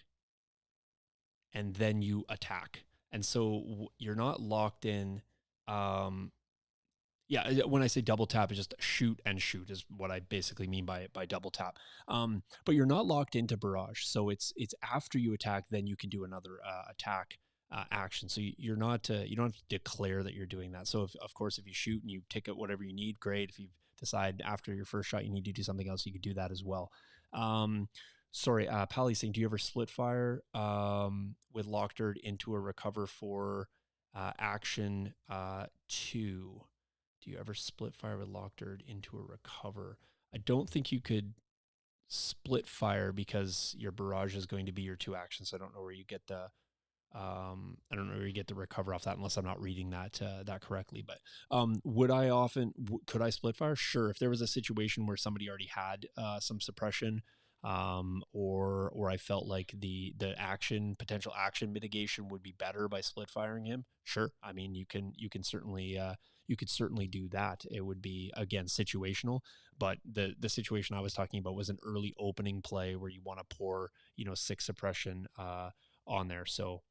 and then you attack, and so you're not locked in. Um, Yeah, when I say double tap, it's just shoot and shoot is what I basically mean by double tap. But you're not locked into barrage, so it's after you attack, then you can do another attack action. So you're not you don't have to declare that you're doing that. So of course, if you shoot and you take out whatever you need, great. If you decide after your first shot you need to do something else, you could do that as well. Sorry, Pally's saying, do you ever split fire with locked into a recover for action 2? Do you ever split fire with locked into a recover? I don't think you could split fire because your barrage is going to be your 2 actions. So I don't know where you get the recover off that unless I'm not reading that correctly. But could I split fire? Sure. If there was a situation where somebody already had some suppression, or I felt like the potential action mitigation would be better by split firing him. Sure. I mean, you could certainly do that. It would be, again, situational, but the situation I was talking about was an early opening play where you want to pour 6 suppression on there. So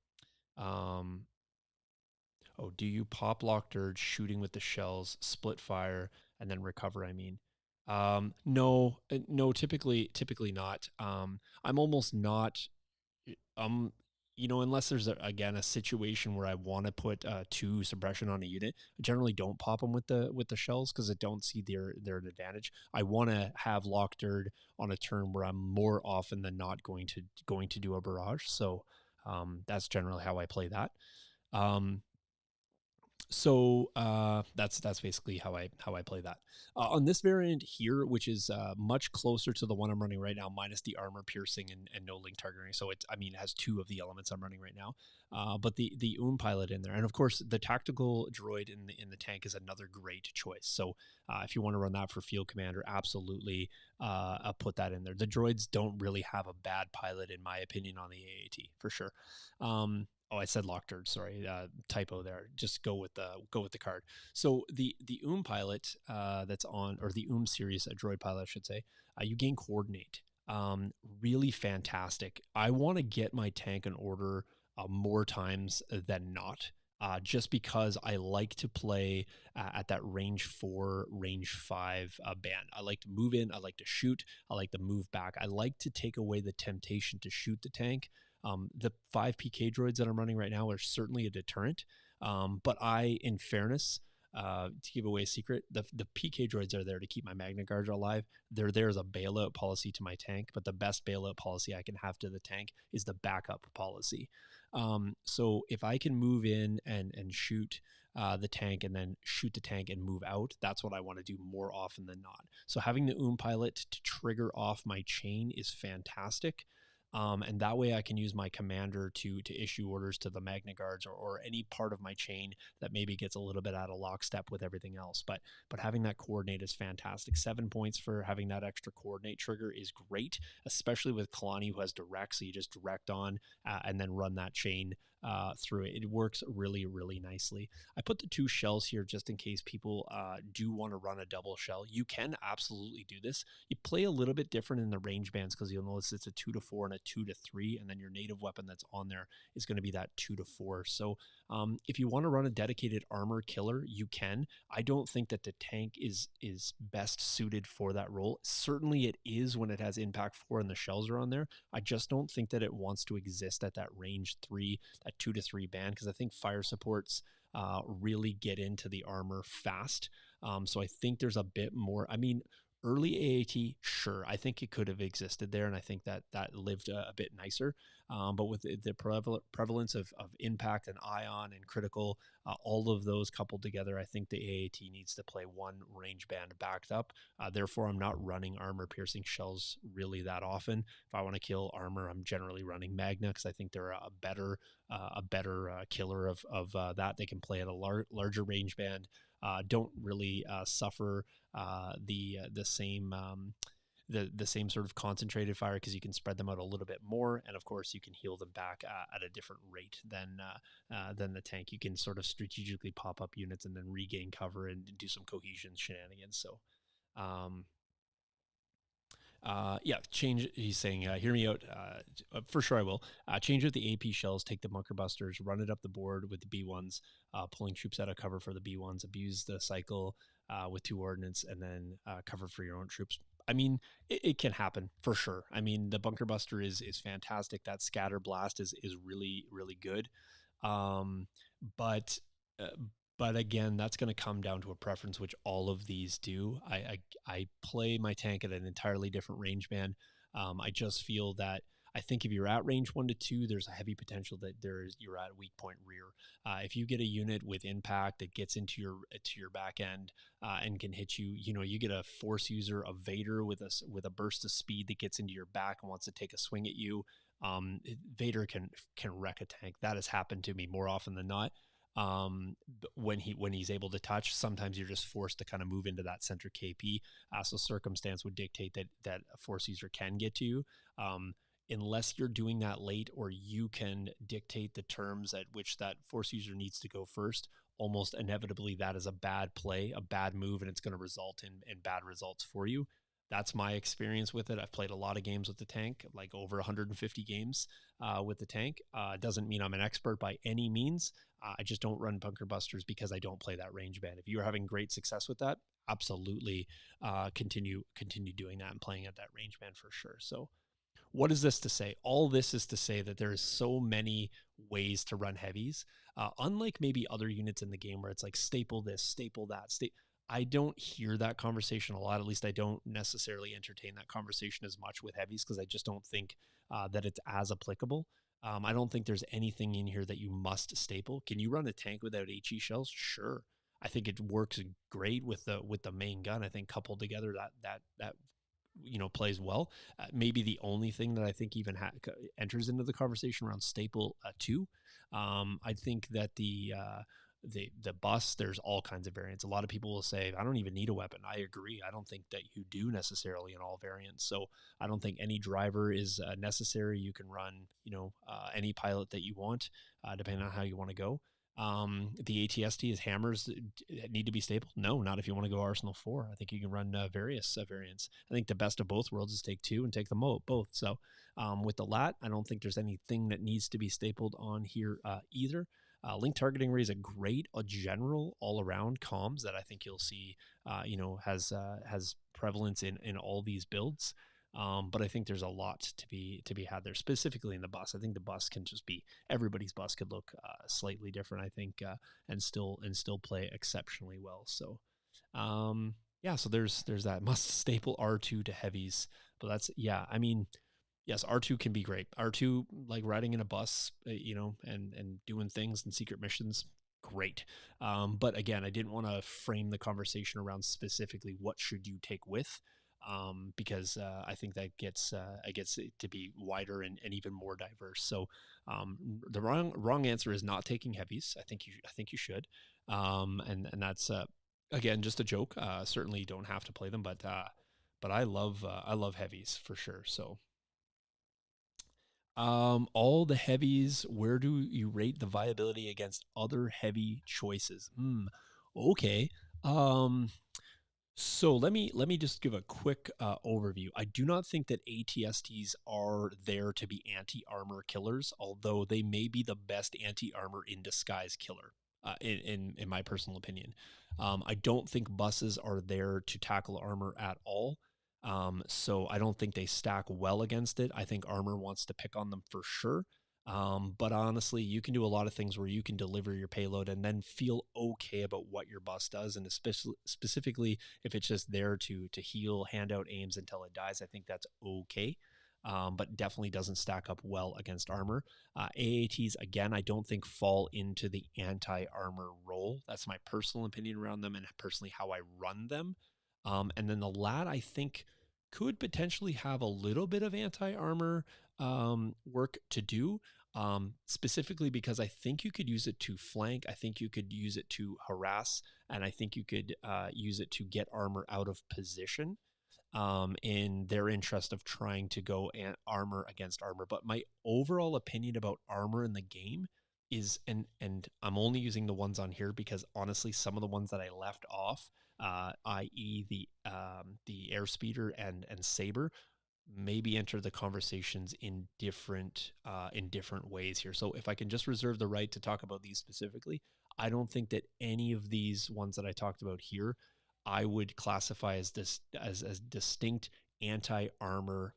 do you pop locked shooting with the shells, split fire, and then recover? I mean, no, no, typically not. I'm almost not, um, unless there's again a situation where I want to put 2 suppression on a unit. I generally don't pop them with the shells because I don't see their advantage. I want to have locked on a turn where I'm more often than not going to do a barrage. So that's generally how I play that. That's basically how I play that. On this variant here, which is much closer to the one I'm running right now, minus the armor piercing and no link targeting. So it has 2 of the elements I'm running right now. But the pilot in there, and of course the tactical droid in the tank is another great choice. So if you want to run that for field commander, absolutely put that in there. The droids don't really have a bad pilot in my opinion on the AAT for sure. Oh, I said locked. Sorry, typo there. Just go with the card. So the pilot that's on, or the series, a droid pilot, I should say. You gain coordinate. Really fantastic. I want to get my tank in order more times than not. Just because I like to play at that range 4, range 5 band. I like to move in. I like to shoot. I like to move back. I like to take away the temptation to shoot the tank. The 5 PK droids that I'm running right now are certainly a deterrent. But in fairness, to give away a secret, the PK droids are there to keep my Magna Guards alive. They're there as a bailout policy to my tank, but the best bailout policy I can have to the tank is the backup policy. So if I can move in and shoot the tank and then shoot the tank and move out, that's what I want to do more often than not. So having the pilot to trigger off my chain is fantastic. And that way I can use my commander to issue orders to the Magna Guards, or any part of my chain that maybe gets a little bit out of lockstep with everything else. But having that coordinate is fantastic. 7 points for having that extra coordinate trigger is great, especially with Kalani, who has direct. So you just direct on and then run that chain through it. It works really, really nicely. I put the 2 shells here just in case people do want to run a double shell. You can absolutely do this. You play a little bit different in the range bands because you'll notice it's a 2 to 4 and a 2 to 3, and then your native weapon that's on there is going to be that 2 to 4. So if you want to run a dedicated armor killer, you can. I don't think that the tank is best suited for that role. Certainly it is when it has impact 4 and the shells are on there. I just don't think that it wants to exist at that range 3, that 2 to 3 band, because I think fire supports really get into the armor fast. So I think there's a bit more. I mean, early AAT, sure, I think it could have existed there, and I think that lived a bit nicer. But with the prevalence of impact and ion and critical, all of those coupled together, I think the AAT needs to play one range band backed up. Therefore, I'm not running armor piercing shells really that often. If I want to kill armor, I'm generally running Magna because I think they're a better killer of that. They can play at a larger range band. Don't really suffer the same the same sort of concentrated fire because you can spread them out a little bit more, and of course you can heal them back at a different rate than the tank. You can sort of strategically pop up units and then regain cover and do some cohesion shenanigans. So um, yeah, change. He's saying, hear me out. For sure, I will. Change out the AP shells, take the bunker busters, run it up the board with the B1s, pulling troops out of cover for the B1s, abuse the cycle with 2 ordnance, and then cover for your own troops. I mean, it can happen for sure. I mean, the bunker buster is fantastic. That scatter blast is really, really good. Um, but uh, but again, that's going to come down to a preference, which all of these do. I play my tank at an entirely different range band. I just feel that I think if you're at range 1 to 2, there's a heavy potential that you're at weak point rear. If you get a unit with impact that gets into your back end and can hit you, you get a force user, a Vader with a burst of speed that gets into your back and wants to take a swing at you. Vader can wreck a tank. That has happened to me more often than not. When he's able to touch, sometimes you're just forced to kind of move into that center KP. So circumstance would dictate that a force user can get to you. Unless you're doing that late, or you can dictate the terms at which that force user needs to go first, almost inevitably that is a bad play, a bad move, and it's going to result in bad results for you. That's my experience with it. I've played a lot of games with the tank, like over 150 games with the tank. Doesn't mean I'm an expert by any means. I just don't run bunker busters because I don't play that range band. If you're having great success with that, absolutely continue doing that and playing at that range band for sure. So what is this to say? All this is to say that there is so many ways to run heavies. Unlike maybe other units in the game where it's like staple this, staple that, I don't hear that conversation a lot. At least I don't necessarily entertain that conversation as much with heavies because I just don't think that it's as applicable. I don't think there's anything in here that you must staple. Can you run a tank without HE shells? Sure. I think it works great with the main gun. I think coupled together that plays well. Maybe the only thing that I think even enters into the conversation around staple 2. I think that the bus, there's all kinds of variants. A lot of people will say, I don't even need a weapon. I agree. I don't think that you do necessarily in all variants. So I don't think any driver is necessary. You can run, any pilot that you want, depending on how you want to go. The ATST is hammers that need to be stapled. No, not if you want to go Arsenal 4. I think you can run various variants. I think the best of both worlds is take 2 and take them both. So with the LAT, I don't think there's anything that needs to be stapled on here either. Link targeting array is a general all-around comms that I think you'll see, has prevalence in all these builds. But I think there's a lot to be had there, specifically in the bus. I think the bus can just be, everybody's bus could look slightly different, I think, and still play exceptionally well. So, yeah. So there's that must staple R2 to heavies, but that's, yeah. I mean, yes, R2 can be great. R2, like riding in a bus, and doing things and secret missions, great. But again, I didn't want to frame the conversation around specifically what should you take with. because I think that gets it gets it to be wider and even more diverse. So the wrong answer is not taking heavies. I think you should, and that's again just a joke. Certainly you don't have to play them, but I love heavies for sure. So all the heavies, where do you rate the viability against other heavy choices? Okay. Um, so let me just give a quick overview. I do not think that ATSTs are there to be anti-armor killers, although they may be the best anti-armor in disguise killer, in my personal opinion. I don't think buses are there to tackle armor at all. So I don't think they stack well against it. I think armor wants to pick on them for sure. But honestly, you can do a lot of things where you can deliver your payload and then feel okay about what your bus does, and specifically if it's just there to heal, hand out aims until it dies. I think that's okay. But definitely doesn't stack up well against armor. AATs, again, I don't think fall into the anti-armor role. That's my personal opinion around them and personally how I run them. And then the LAT, I think, could potentially have a little bit of anti-armor work to do, specifically because I think you could use it to flank. I think you could use it to harass, and I think you could use it to get armor out of position in their interest of trying to go armor against armor. But my overall opinion about armor in the game is, and I'm only using the ones on here because honestly, some of the ones that I left off, i.e. the airspeeder and saber, maybe enter the conversations in different ways here. So if I can just reserve the right to talk about these specifically, I don't think that any of these ones that I talked about here I would classify as this as distinct anti-armor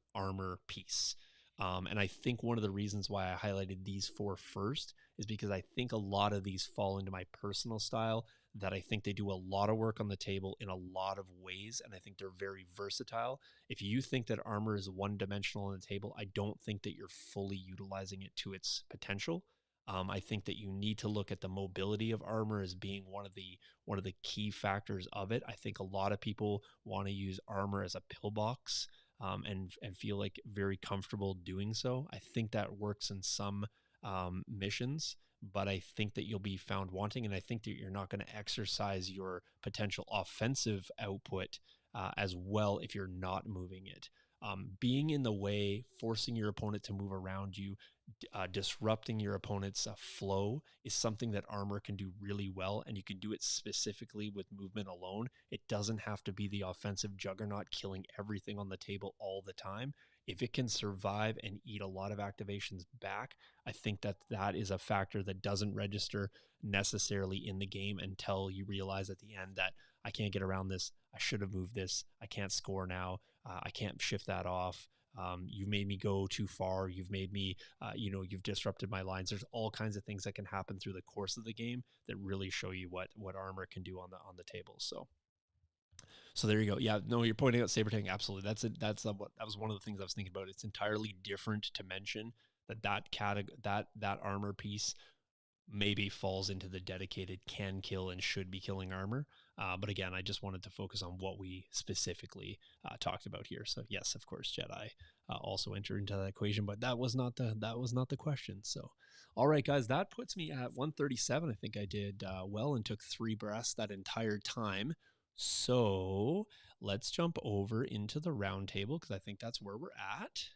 piece. And I think one of the reasons why I highlighted these four first is because I think a lot of these fall into my personal style, that I think they do a lot of work on the table in a lot of ways, and I think they're very versatile. If you think that armor is one dimensional on the table, I don't think that you're fully utilizing it to its potential. I think that you need to look at the mobility of armor as being one of the key factors of it. I think a lot of people want to use armor as a pillbox, and feel like very comfortable doing so. I think that works in some missions, but I think that you'll be found wanting, and I think that you're not going to exercise your potential offensive output as well if you're not moving it. Being in the way, forcing your opponent to move around you, disrupting your opponent's flow is something that armor can do really well, and you can do it specifically with movement alone. It doesn't have to be the offensive juggernaut killing everything on the table all the time. If it can survive and eat a lot of activations back, I think that that is a factor that doesn't register necessarily in the game until you realize at the end that I can't get around this. I should have moved this. I can't score now. I can't shift that off. You've made me go too far. You've made me, you've disrupted my lines. There's all kinds of things that can happen through the course of the game that really show you what armor can do on the table. So there you go. Yeah, no, you're pointing out saber tank. Absolutely, what that was one of the things I was thinking about. It's entirely different to mention that armor piece maybe falls into the dedicated can kill and should be killing armor. But again, I just wanted to focus on what we specifically talked about here. So yes, of course, Jedi also enter into that equation, but that was not the question. So, all right, guys, that puts me at 137. I think I did well and took 3 breaths that entire time. So let's jump over into the round table because I think that's where we're at.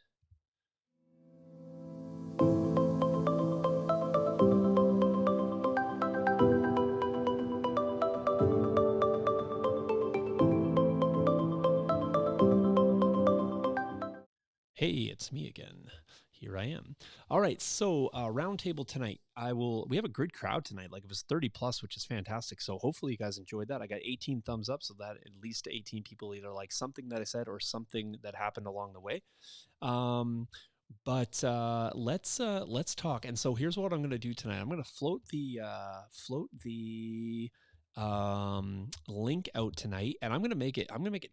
Hey, it's me again. Here I am. All right, so roundtable tonight. We have a good crowd tonight. Like it was 30 plus, which is fantastic. So hopefully you guys enjoyed that. I got 18 thumbs up, so that at least 18 people either like something that I said or something that happened along the way. But let's talk. And so here's what I'm going to do tonight. I'm going to float the link out tonight, and I'm going to make it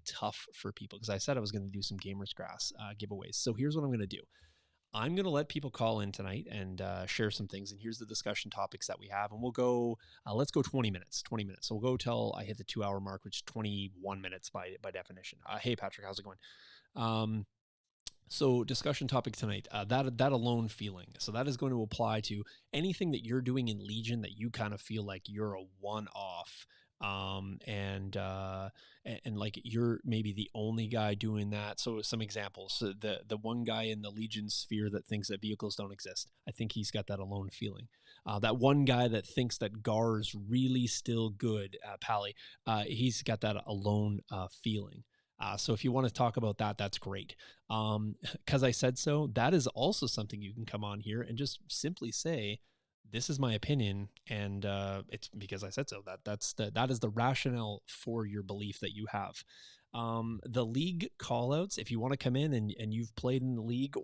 tough for people because I said I was going to do some Gamers Grass giveaways. So here's what I'm going to do. I'm going to let people call in tonight and share some things. And here's the discussion topics that we have. And we'll go, let's go 20 minutes, 20 minutes. So we'll go till I hit the 2 hour mark, which is 21 minutes by definition. Hey, Patrick, how's it going? Um, so discussion topic tonight, that alone feeling. So that is going to apply to anything that you're doing in Legion that you kind of feel like you're a one-off, and like you're maybe the only guy doing that. So some examples: so the one guy in the Legion sphere that thinks that vehicles don't exist. I think he's got that alone feeling. That one guy that thinks that Gar's really still good, Pally, he's got that alone feeling. So if you want to talk about that, that's great. Because I said so, that is also something you can come on here and just simply say, "This is my opinion," and it's because I said so. That is the rationale for your belief that you have. The league callouts, if you want to come in and you've played in the league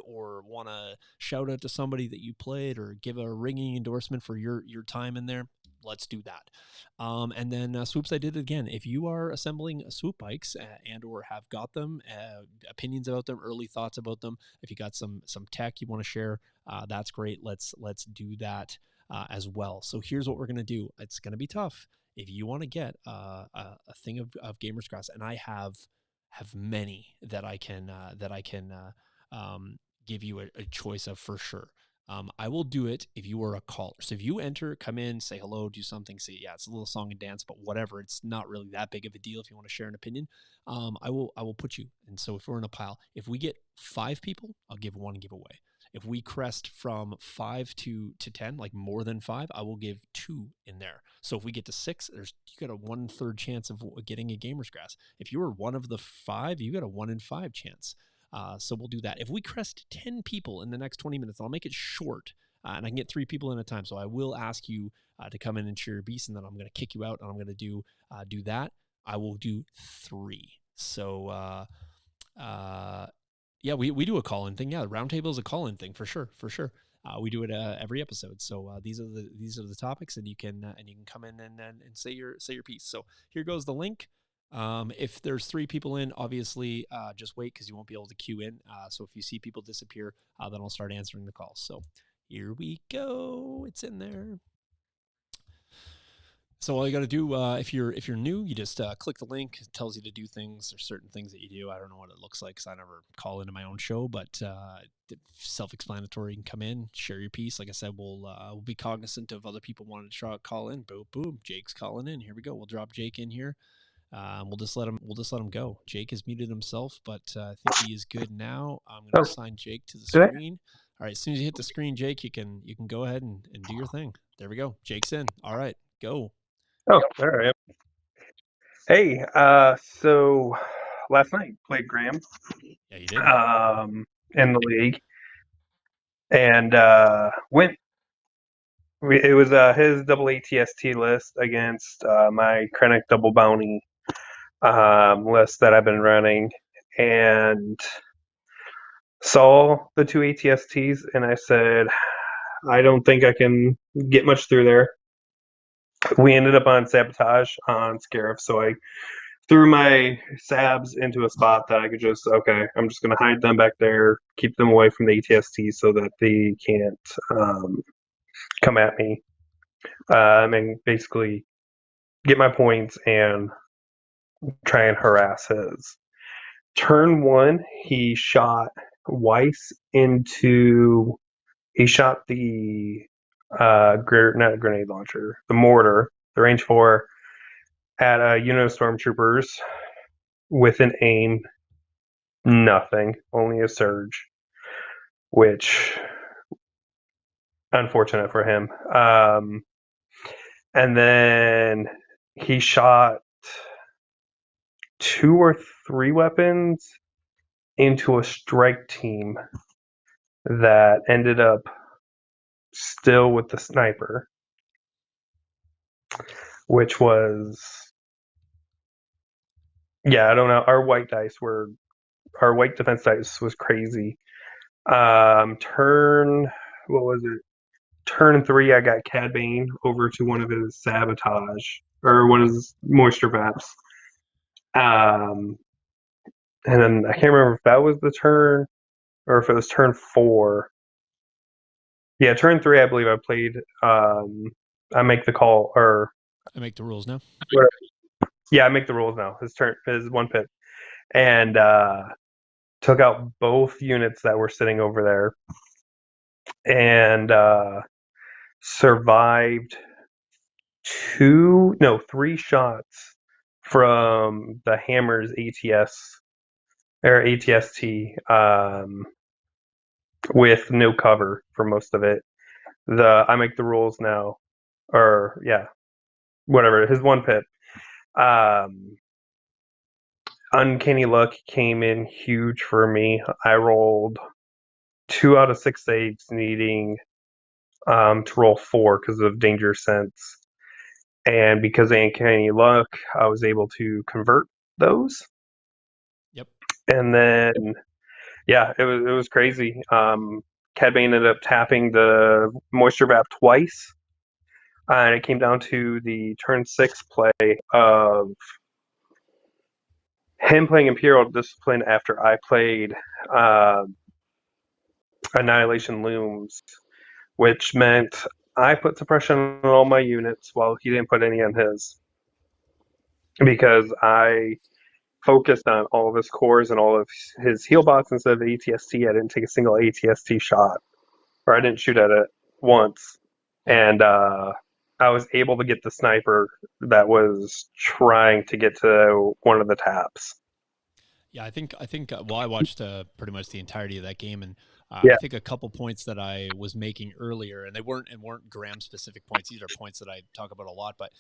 or want to shout out to somebody that you played or give a ringing endorsement for your time in there, let's do that. And then swoops, I did it again. If you are assembling swoop bikes and or have got them, opinions about them, early thoughts about them, if you got some tech you want to share, that's great. Let's do that as well. So here's what we're gonna do. It's gonna be tough. If you want to get a thing of Gamers Grass, and I have many that I can give you a choice of for sure. I will do it if you are a caller. So if you enter, come in, say hello, do something, say, yeah, it's a little song and dance, but whatever. It's not really that big of a deal if you want to share an opinion. I will put you. And so if we're in a pile, if we get 5 people, I'll give one giveaway. If we crest from 5 to 10, like more than 5, I will give 2 in there. So if we get to 6, you got a 1/3 chance of getting a Gamer's Grass. If you were one of the 5, you got a 1 in 5 chance. So we'll do that. If we crest 10 people in the next 20 minutes, I'll make it short, and I can get 3 people in a time. So I will ask you to come in and share your beast, and then I'm going to kick you out, and I'm going to do that. I will do 3. So yeah, we do a call-in thing. Yeah, the Roundtable is a call-in thing for sure, for sure. We do it every episode. So these are the topics, and you can come in and say your piece. So here goes the link. If there's 3 people in, obviously, just wait because you won't be able to queue in. So if you see people disappear, then I'll start answering the calls. So here we go. It's in there. So all you got to do, if you're new, you just click the link. It tells you to do things. There's certain things that you do. I don't know what it looks like because I never call into my own show, but self-explanatory. You can come in, share your piece. Like I said, we'll be cognizant of other people wanting to call in. Boom, boom. Jake's calling in. Here we go. We'll drop Jake in here. We'll just let him go. Jake has muted himself, but I think he is good now. I'm going to assign Jake to the screen. All right, as soon as you hit the screen, Jake, you can go ahead and do your thing. There we go. Jake's in. All right, go. Oh, all right. Hey, so last night played Graham Yeah, you did. in the league, and went. It was his double ATST list against my Krennic double bounty list that I've been running, and saw the 2 ATSTs, and I said, I don't think I can get much through there. We ended up on sabotage on Scarif, so I threw my sabs into a spot that I could I'm just going to hide them back there, keep them away from the ATST so that they can't come at me, and basically get my points and try and harass his. Turn 1, he shot Weiss into. He shot the not a grenade launcher, the mortar, the range 4, at a unit of stormtroopers with an aim. Nothing, only a surge, which unfortunate for him. And then he shot 2 or 3 weapons into a strike team that ended up still with the sniper, which was, yeah, I don't know. Our white defense dice was crazy. What was it? Turn 3, I got Cad Bane over to one of his sabotage or one of his moisture vaps. And then I can't remember if that was the turn or if it was turn 4. Yeah, turn 3, I believe I played. I make the call, or I make the rules now. yeah, I make the rules now. His turn, his one pip, and took out both units that were sitting over there, and survived three shots from the Hammer's ATS or ATST, with no cover for most of it. The I make the rules now, or yeah, whatever. His one pip. Um, Uncanny Luck came in huge for me. I rolled 2 out of 6 saves, needing to roll 4 because of Danger Sense. And because of Uncanny Luck, I was able to convert those. Yep. And then, yeah, it was crazy. Cad Bane ended up tapping the Moisture Vap twice. And it came down to the turn 6 play of him playing Imperial Discipline after I played uh, Annihilation Looms, which meant I put suppression on all my units while he didn't put any on his, because I focused on all of his cores and all of his heal bots instead of ATST. I didn't take a single ATST shot, or I didn't shoot at it once, Yep. and I was able to get the sniper that was trying to get to one of the taps. Yeah, I think. Well, I watched pretty much the entirety of that game, and I Yeah. think a couple points that I was making earlier, and they weren't Graham specific points. These are points that I talk about a lot, but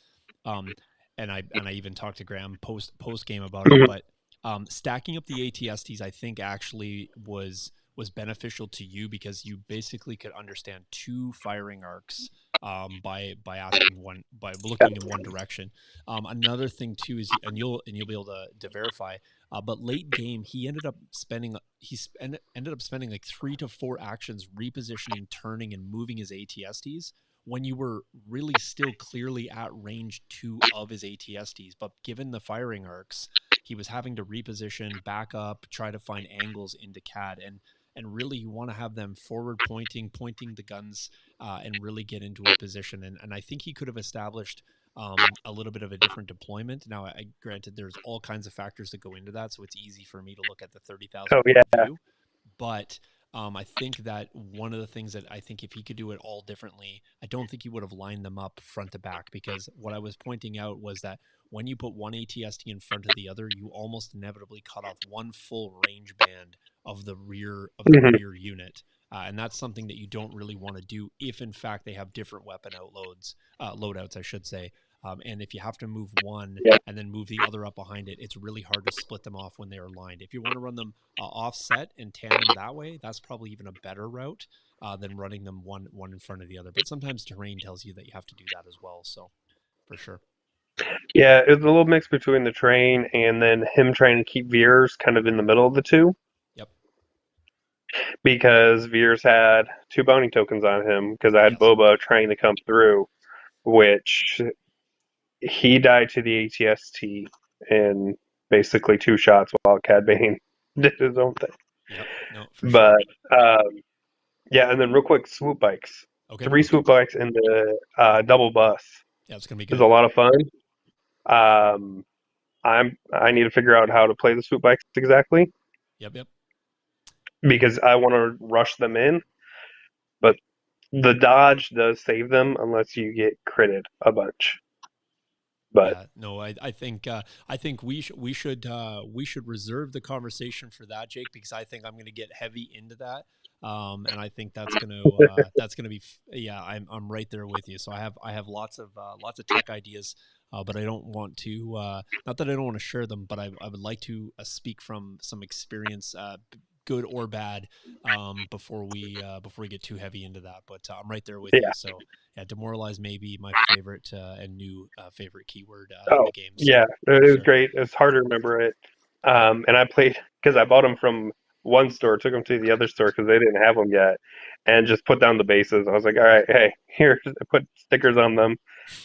um, and I even talked to Graham post game about it. Mhm. But stacking up the ATSTs, I think actually was beneficial to you because you basically could understand two firing arcs by asking one by looking in one direction. Another thing too is, and you'll be able to verify, but late game, he ended up spending ended up spending like 3 to 4 actions repositioning, turning, and moving his ATSTs when you were really still clearly at range 2 of his ATSTs. But given the firing arcs, he was having to reposition, back up, try to find angles into CAD, and really you want to have them forward pointing the guns, and really get into a position. And I think he could have established a little bit of a different deployment. Now, I granted there's all kinds of factors that go into that, so it's easy for me to look at the 30,000 Oh foot yeah. view. But I think that one of the things that I think if he could do it all differently, I don't think he would have lined them up front to back, because what I was pointing out was that when you put one ATST in front of the other, you almost inevitably cut off one full range band of the Mhm. rear unit. And that's something that you don't really want to do if, in fact, they have different weapon loadouts, I should say. And if you have to move one Yeah. and then move the other up behind it, it's really hard to split them off when they are aligned. If you want to run them offset and tandem that way, that's probably even a better route than running them one in front of the other. But sometimes terrain tells you that you have to do that as well. So for sure. Yeah, it was a little mix between the train and then him trying to keep Veers kind of in the middle of the two, Yep. because Veers had 2 bounty tokens on him because I had Yes. Boba trying to come through, which he died to the ATST in basically 2 shots while Cad Bane did his own thing. Yep. No, for sure. But yeah, and then real quick, swoop bikes. Okay. 3 swoop bikes in the double bus Yeah, it's gonna be is good. a lot of fun. Um, I need to figure out how to play the swoop bikes exactly, Yep. Yep. because I want to rush them in, but the dodge does save them unless you get critted a bunch. But Yeah, no, I think we should reserve the conversation for that, Jake, because I think I'm going to get heavy into that, and I think that's gonna be yeah, I'm right there with you. So I have lots of tech ideas, but I don't want to not that I don't want to share them, but I would like to speak from some experience, good or bad, before we get too heavy into that. But I'm right there with you. yeah, So yeah, demoralize may be my favorite and new favorite keyword in oh the game. So yeah, it for was sure. great. It's hard to remember it. Yep. And I played because I bought them from one store, took them to the other store because they didn't have them yet, and just put down the bases. I was like, all right, hey, here, I put stickers on them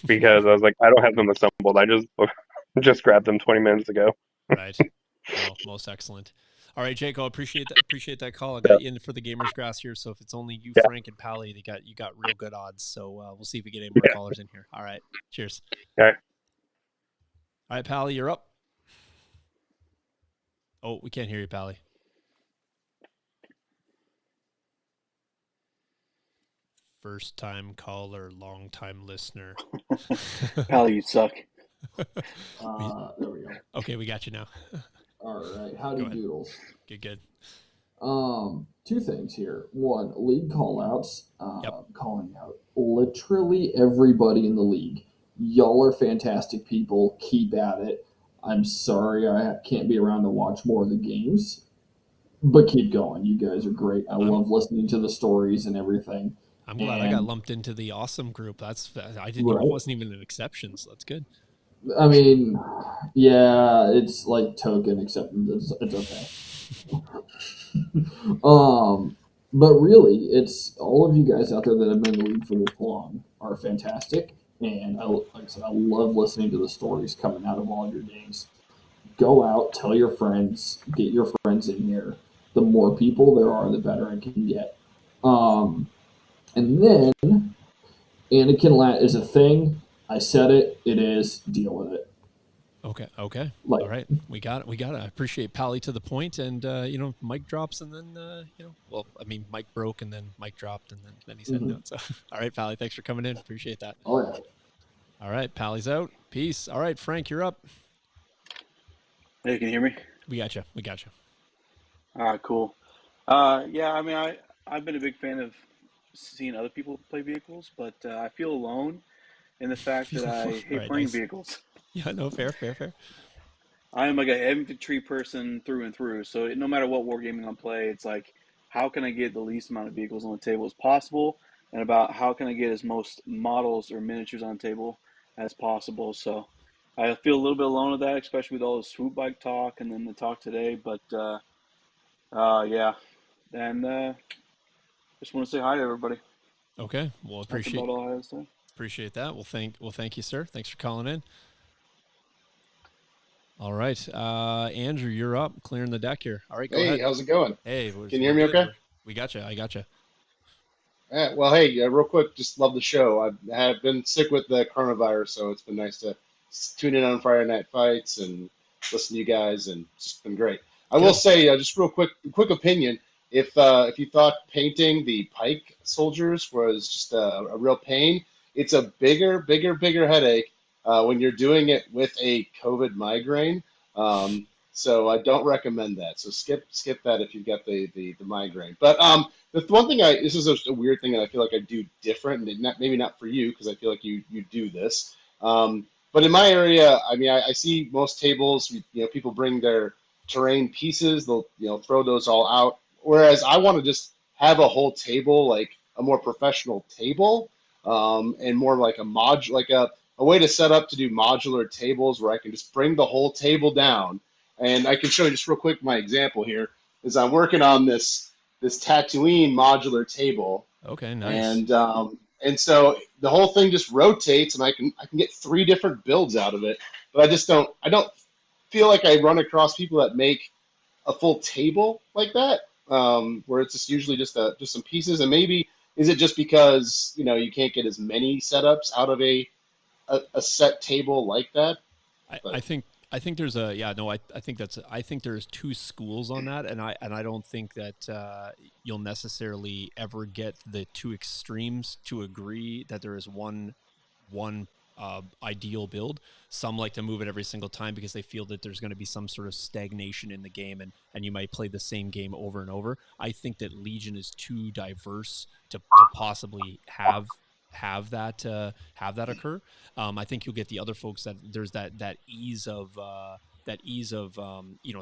because I was like, I don't have them assembled. I just just grabbed them 20 minutes ago. Right. No, most excellent. All right, Jake, I appreciate that. Appreciate that call. I got you in for the Gamers Grass here. So if it's only you, Yeah, Frank, and Pally, you got real good odds. So we'll see if we get any more yeah. callers in here. All right, cheers. All right. All right, Pally, you're up. Oh, we can't hear you, Pally. First time caller, long time listener. Pal, you suck. There we go. Okay, we got you now. All right. Howdy Go ahead. doodles. Good. Two things here. One, league callouts. Yep. Calling out literally everybody in the league. Y'all are fantastic people. Keep at it. I'm sorry I can't be around to watch more of the games, but keep going. You guys are great. I love listening to the stories and everything. I'm glad I got lumped into the awesome group. I wasn't even an exception, so that's good. I mean, yeah, it's like token, except it's okay. But really, it's all of you guys out there that have been in the league for this long are fantastic, and like I said, I love listening to the stories coming out of all your games. Go out, tell your friends, get your friends in here. The more people there are, the better it can get. And then Anakin Lat is a thing. I said it. It is. Deal with it. Okay. Like, All right. We got it. I appreciate Pally to the point, and Mike drops, and then Mike broke, and then Mike dropped, and then he said no. So, all right, Pally, thanks for coming in. Appreciate that. Oh yeah. All right, Pally's out. Peace. All right, Frank, you're up. Hey, can you hear me? We got you. All right, cool. Yeah, I mean, I've been a big fan of seeing other people play vehicles, but I feel alone in the fact that I hate Right, playing nice. vehicles. Yeah, no, fair. I am like an infantry person through and through. So no matter what wargaming I play, it's like, how can I get the least amount of vehicles on the table as possible, and about how can I get as most models or miniatures on the table as possible. So I feel a little bit alone with that, especially with all the swoop bike talk and then the talk today. But yeah, and just want to say hi to everybody. Okay, well, That's about all I have to say. appreciate that. Well, thank you, sir. Thanks for calling in. All right, Andrew, you're up, clearing the deck here. All right, go ahead. Hey, how's it going? Hey, Can you hear me okay? We got you. I got you. Well, hey, real quick, just love the show. I have been sick with the coronavirus, so it's been nice to tune in on Friday night fights and listen to you guys, and it's just been great. I will say, just real quick opinion. If you thought painting the pike soldiers was just a real pain, it's a bigger headache when you're doing it with a COVID migraine. So I don't recommend that. So skip that if you've got the migraine. But the one thing this is a weird thing that I feel like I do different, and maybe not for you because I feel like you do this. But in my area, I mean, I see most tables, people bring their terrain pieces, they'll throw those all out. Whereas I want to just have a whole table, like a more professional table, and more like a way to set up to do modular tables where I can just bring the whole table down. And I can show you just real quick my example here is I'm working on this Tatooine modular table. Okay, nice. And so the whole thing just rotates, and I can get 3 different builds out of it. But I don't feel like I run across people that make a full table like that, where it's just usually just some pieces. And maybe is it just because you can't get as many setups out of a set table like that? I think there's I think there's 2 schools on that, and I don't think that you'll necessarily ever get the 2 extremes to agree that there is one ideal build. Some like to move it every single time because they feel that there's going to be some sort of stagnation in the game, and you might play the same game over and over. I think that Legion is too diverse to possibly have that occur. I think you'll get the other folks that there's that ease of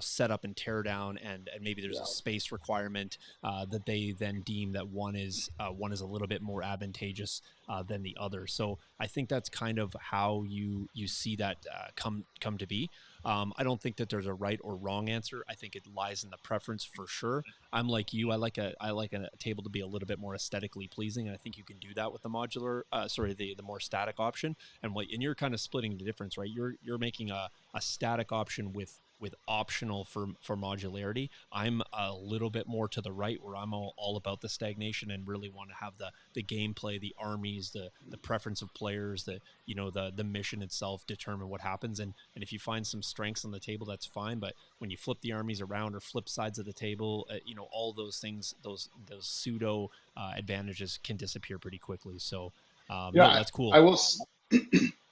setup and tear down, and maybe there's a space requirement that they then deem that one is a little bit more advantageous than the other. So I think that's kind of how you see that come to be. I don't think that there's a right or wrong answer. I think it lies in the preference for sure. I'm like you. I like a table to be a little bit more aesthetically pleasing, and I think you can do that with the modular. The more static option. And you're kind of splitting the difference, right? You're making a static option with with optional for modularity. I'm a little bit more to the right, where I'm all about the stagnation and really want to have the gameplay, the armies, the preference of players, the mission itself determine what happens. And if you find some strengths on the table, that's fine. But when you flip the armies around or flip sides of the table, all those things, those pseudo advantages can disappear pretty quickly. So no, that's cool. I will.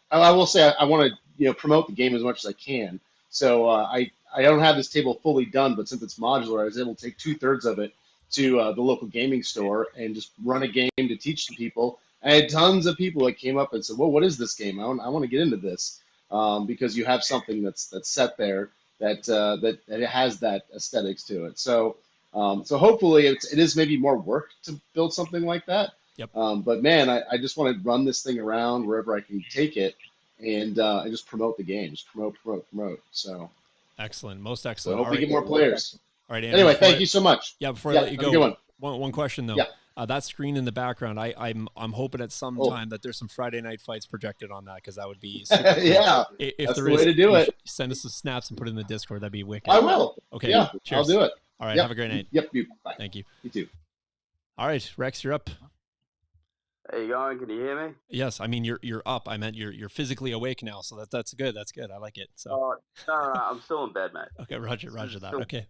I will say I want to promote the game as much as I can. So I don't have this table fully done, but since it's modular, I was able to take 2/3 of it to the local gaming store and just run a game to teach the people. I had tons of people that came up and said, "Well, what is this game? I want to get into this," because you have something that's set there that it has that aesthetics to it. So so hopefully it is maybe more work to build something like that. Yep. But man, I just want to run this thing around wherever I can take it and just promote the game, just promote. So excellent, most so excellent. hope we get more players. All right, Andrew, Anyway, thank you so much. Yeah, before I let you have a go, good one question though. Yeah. That screen in the background, I'm hoping at some Oh. time that there's some Friday night fights projected on that, because that would be super cool. Yeah, If that's there the is, way to do it. send us some snaps and put it in the Discord. That'd be wicked. I will. Okay. Yeah, cheers. I'll do it. All right. Yep. Have a great night. Yep. Bye. Thank you. You too. All right, Rex, you're up. How you going? Can you hear me? Yes, I mean you're up. I meant you're physically awake now, so that's good. That's good. I like it. So No, I'm still in bed, mate. okay, Roger that. Okay.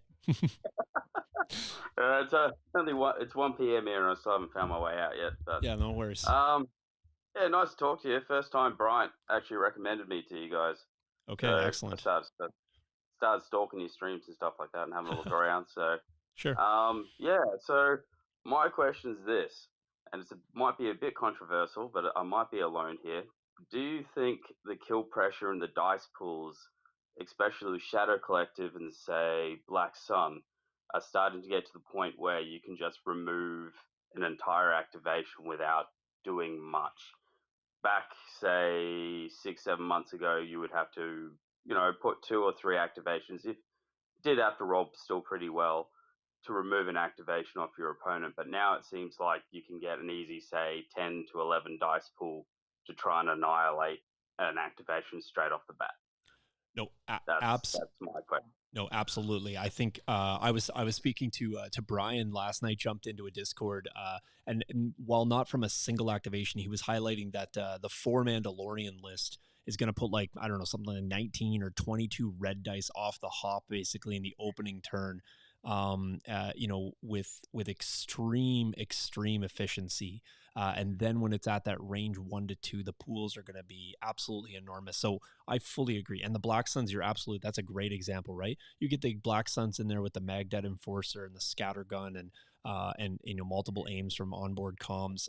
It's only it's 1 p.m. here, and I still haven't found my way out yet. But yeah, no worries. yeah, nice to talk to you. First time Bryant actually recommended me to you guys. Okay, so excellent. I started stalking your streams and stuff like that, and having a look around. So sure. Yeah. So my question is this, and might be a bit controversial, but I might be alone here. Do you think the kill pressure in the dice pools, especially with Shadow Collective and say Black Sun, are starting to get to the point where you can just remove an entire activation without doing much? Back, say, 6-7 months ago, you would have to, put 2 or 3 activations. If did have to roll still pretty well to remove an activation off your opponent, but now it seems like you can get an easy, say, 10 to 11 dice pool to try and annihilate an activation straight off the bat. No, that's my question. No, absolutely. I think I was speaking to Brian last night. Jumped into a Discord, and while not from a single activation, he was highlighting that the 4 Mandalorian list is going to put, like, I don't know, something like 19 or 22 red dice off the hop, basically in the opening turn. With extreme efficiency. And then when it's at that range 1 to 2, the pools are going to be absolutely enormous. So I fully agree. And the Black Suns, that's a great example, right? You get the Black Suns in there with the Magdet Enforcer and the scatter gun and multiple aims from onboard comms.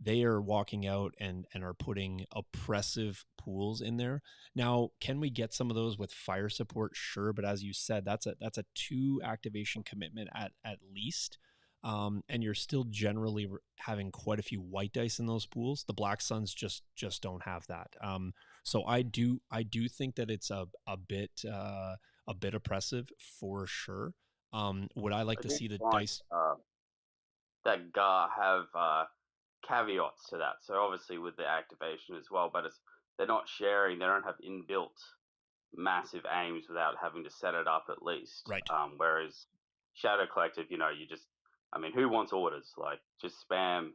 They are walking out and are putting oppressive pools in there. Now, can we get some of those with fire support? Sure, but as you said, that's a 2 activation commitment at least. And you're still generally having quite a few white dice in those pools. The Black Suns just don't have that. So I do think that it's a bit oppressive for sure. Would I like to see the dice that GAR have caveats to that? So obviously with the activation as well, but they're not sharing. They don't have inbuilt massive aims without having to set it up at least. Right. Whereas Shadow Collective, you just, who wants orders? Like, just spam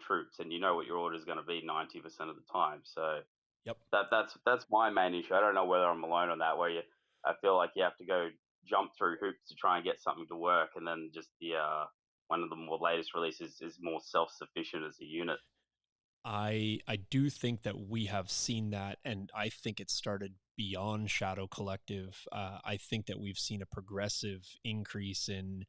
troops, and you know what your order is going to be 90% of the time. So yep, that's my main issue. I don't know whether I'm alone on that. Where I feel like you have to go jump through hoops to try and get something to work, and then just the one of the more latest releases is more self-sufficient as a unit. I do think that we have seen that, and I think it started beyond Shadow Collective. I think that we've seen a progressive increase in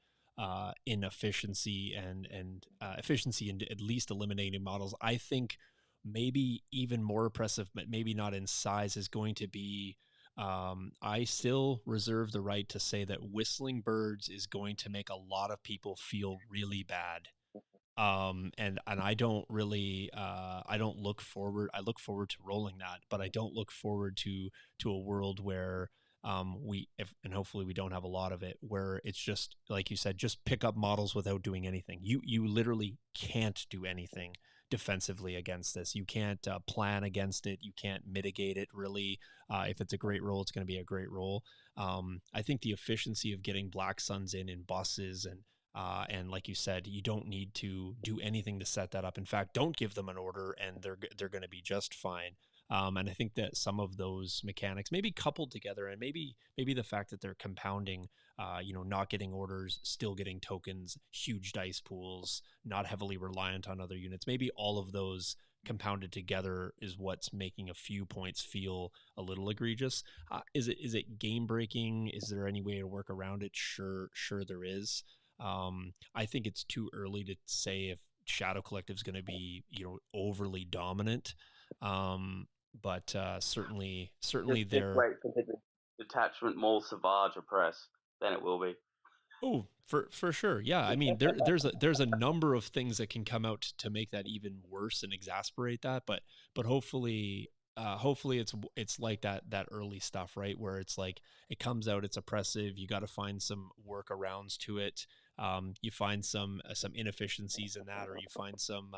efficiency and efficiency in at least eliminating models. I think maybe even more oppressive, but maybe not in size, is going to be. I still reserve the right to say that Whistling Birds is going to make a lot of people feel really bad. And I don't really I look forward to rolling that, but I don't look forward to a world where and hopefully we don't have a lot of it, where it's just like you said, just pick up models without doing anything. You literally can't do anything defensively against this. You can't plan against it. You can't mitigate it really. If it's a great roll, it's going to be a great roll. I think the efficiency of getting Black Suns in buses and like you said, you don't need to do anything to set that up. In fact, don't give them an order, and they're going to be just fine. And I think that some of those mechanics, maybe coupled together, and maybe the fact that they're compounding, not getting orders, still getting tokens, huge dice pools, not heavily reliant on other units. Maybe all of those compounded together is what's making a few points feel a little egregious. Is it game breaking? Is there any way to work around it? Sure there is. I think it's too early to say if Shadow Collective is going to be overly dominant. But certainly Just they're. wait for the detachment more Savage Oppress, then it will be. Oh, for sure. Yeah. I mean, there's a number of things that can come out to make that even worse and exasperate that, but hopefully it's like that early stuff, right? Where it's like it comes out, it's oppressive. You got to find some workarounds to it. You find some inefficiencies in that, or you find some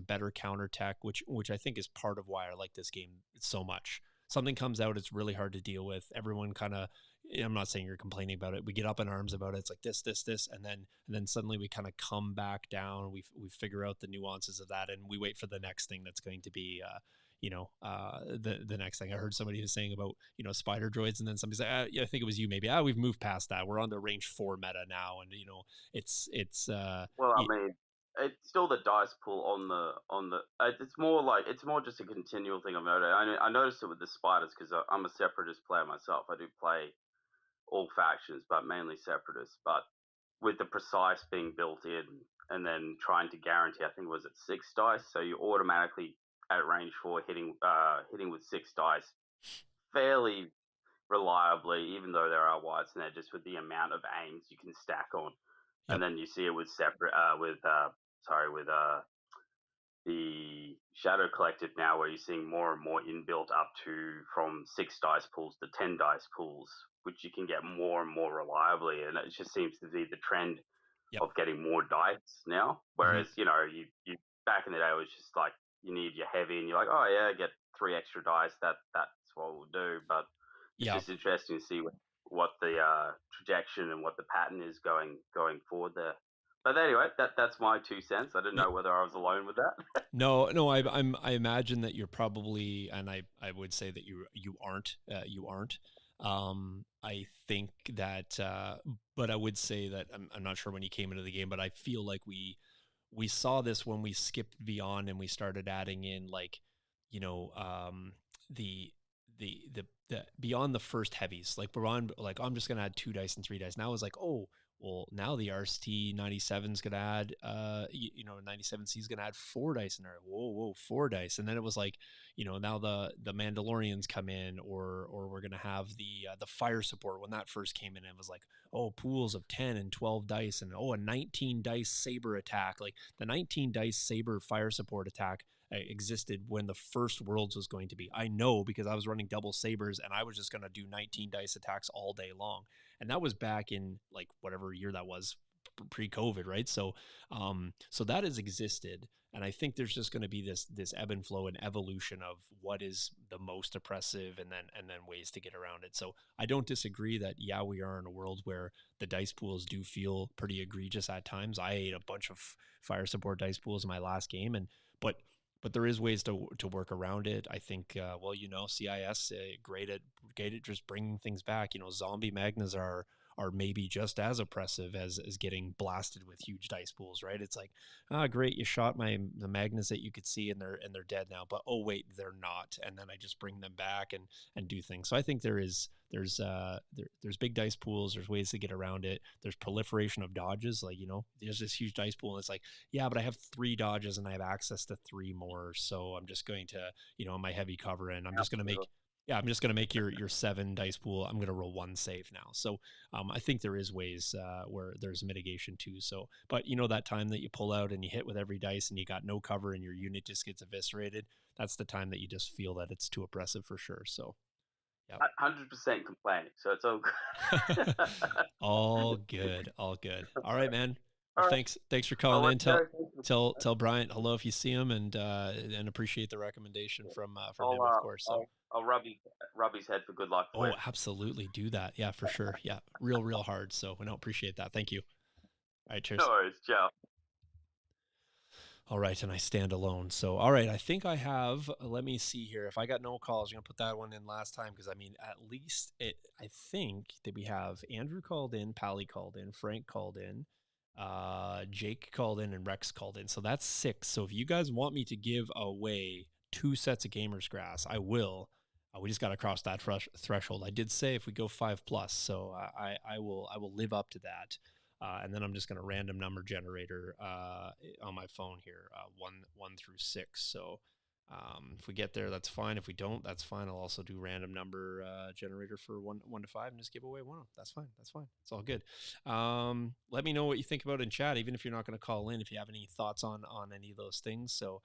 better counter tech, which I think is part of why I like this game so much. Something comes out, it's really hard to deal with. Everyone kind of, I'm not saying you're complaining about it. We get up in arms about it. It's like this, and then suddenly we kind of come back down. We figure out the nuances of that, and we wait for the next thing that's going to be, the next thing. I heard somebody was saying about spider droids, and then somebody said, yeah, I think it was you maybe. We've moved past that. We're on the range 4 meta now, and it's Well, I mean, it's still the dice pool on the. It's more just a continual thing I've noticed. I noticed it with the spiders because I'm a separatist player myself. I do play all factions, but mainly separatists. But with the precise being built in, and then trying to guarantee, I think was it 6 dice, so you automatically at range 4 hitting with 6 dice fairly reliably, even though there are whites in there, just with the amount of aims you can stack on. Yep. And then you see it with the Shadow Collective now, where you're seeing more and more inbuilt up to from 6 dice pools to 10 dice pools, which you can get more and more reliably, and it just seems to be the trend of getting more dice now. Whereas you back in the day it was just like you need your heavy, and you're like, oh yeah, get 3 extra dice. That's what we'll do. But it's just interesting to see what the trajectory and what the pattern is going forward there. But anyway, that's my 2 cents. I didn't know whether I was alone with that. No, I imagine that you're probably, and I would say that you aren't. You aren't. I think that, but I would say that I'm not sure when you came into the game, but I feel like we saw this when we skipped beyond and we started adding in like, the beyond the first heavies, like we're on, like I'm just gonna add 2 dice and 3 dice. Now it's like, oh, well, now the RST 97 is gonna add 97C is gonna add 4 dice in there. Whoa, 4 dice. And then it was like, now the Mandalorians come in, or we're gonna have the fire support. When that first came in, it was like, oh, pools of 10 and 12 dice, and a 19 dice saber attack. Like the 19 dice saber fire support attack existed when the first Worlds was going to be. I know because I was running double sabers and I was just going to do 19 dice attacks all day long. And that was back in like whatever year that was, pre-COVID, right? So that has existed, and I think there's just going to be this ebb and flow and evolution of what is the most oppressive, and then ways to get around it. So I don't disagree that we are in a world where the dice pools do feel pretty egregious at times. I ate a bunch of fire support dice pools in my last game, but there is ways to work around it. I think, CIS great at just bringing things back. Zombie Magnas are maybe just as oppressive as getting blasted with huge dice pools, right? It's like, great, you shot the Magnus that you could see, and they're dead now, but oh wait, they're not, and then I just bring them back and do things. So I think there's big dice pools. There's ways to get around it. There's proliferation of dodges. Like, there's this huge dice pool, and it's like, yeah, but I have 3 dodges and I have access to 3 more. So I'm just going to, my heavy cover, and I'm just going to make your 7 dice pool. I'm going to roll 1 save now. So I think there is ways where there's mitigation too. So, but that time that you pull out and you hit with every dice and you got no cover and your unit just gets eviscerated, that's the time that you just feel that it's too oppressive for sure. So. Yep. 100% complaining, so it's all good. All good. All right, man. Well, All right. thanks for I'll calling let in. you go. Thanks Tell Bryant hello if you see him, and appreciate the recommendation from him, of course. So, I'll rub his head for good luck for oh, you. absolutely do that. Yeah, for sure. Yeah, real hard. So we don't appreciate that. Thank you. All right, No cheers. worries. Ciao. All right, and I stand alone. So, all right, I think I have. Let me see here. If I got no calls, I'm gonna put that one in last time because I mean, at least it. I think that we have Andrew called in, Pally called in, Frank called in, Jake called in, and Rex called in. So that's 6. So if you guys want me to give away 2 sets of Gamers Grass, I will. We just got to cross that threshold. I did say if we go 5 plus, so I will live up to that. And then I'm just going to random number generator on my phone here, one through 6. So if we get there, that's fine. If we don't, that's fine. I'll also do random number generator for 1 to 5 and just give away one. That's fine. It's all good. Let me know what you think about it in chat, even if you're not going to call in. If you have any thoughts on any of those things. So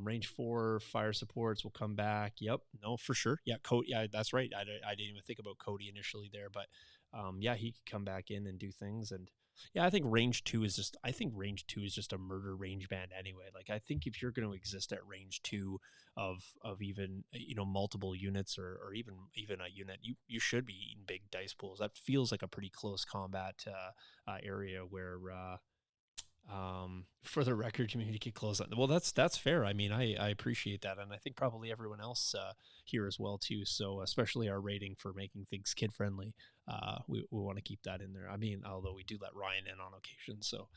range 4 fire supports will come back. Yep, no, for sure. Yeah, Cody. Yeah, that's right. I didn't even think about Cody initially there, but yeah, he could come back in and do things. And yeah, I think range 2 is just a murder range band anyway. Like, I think if you're going to exist at range 2 of even multiple units or even a unit, you should be eating big dice pools. That feels like a pretty close combat area where for the record, community could close on. Well, that's fair. I mean, I appreciate that, and I think probably everyone else here as well too. So especially our rating for making things kid friendly, we want to keep that in there. I mean, although we do let Ryan in on occasion. So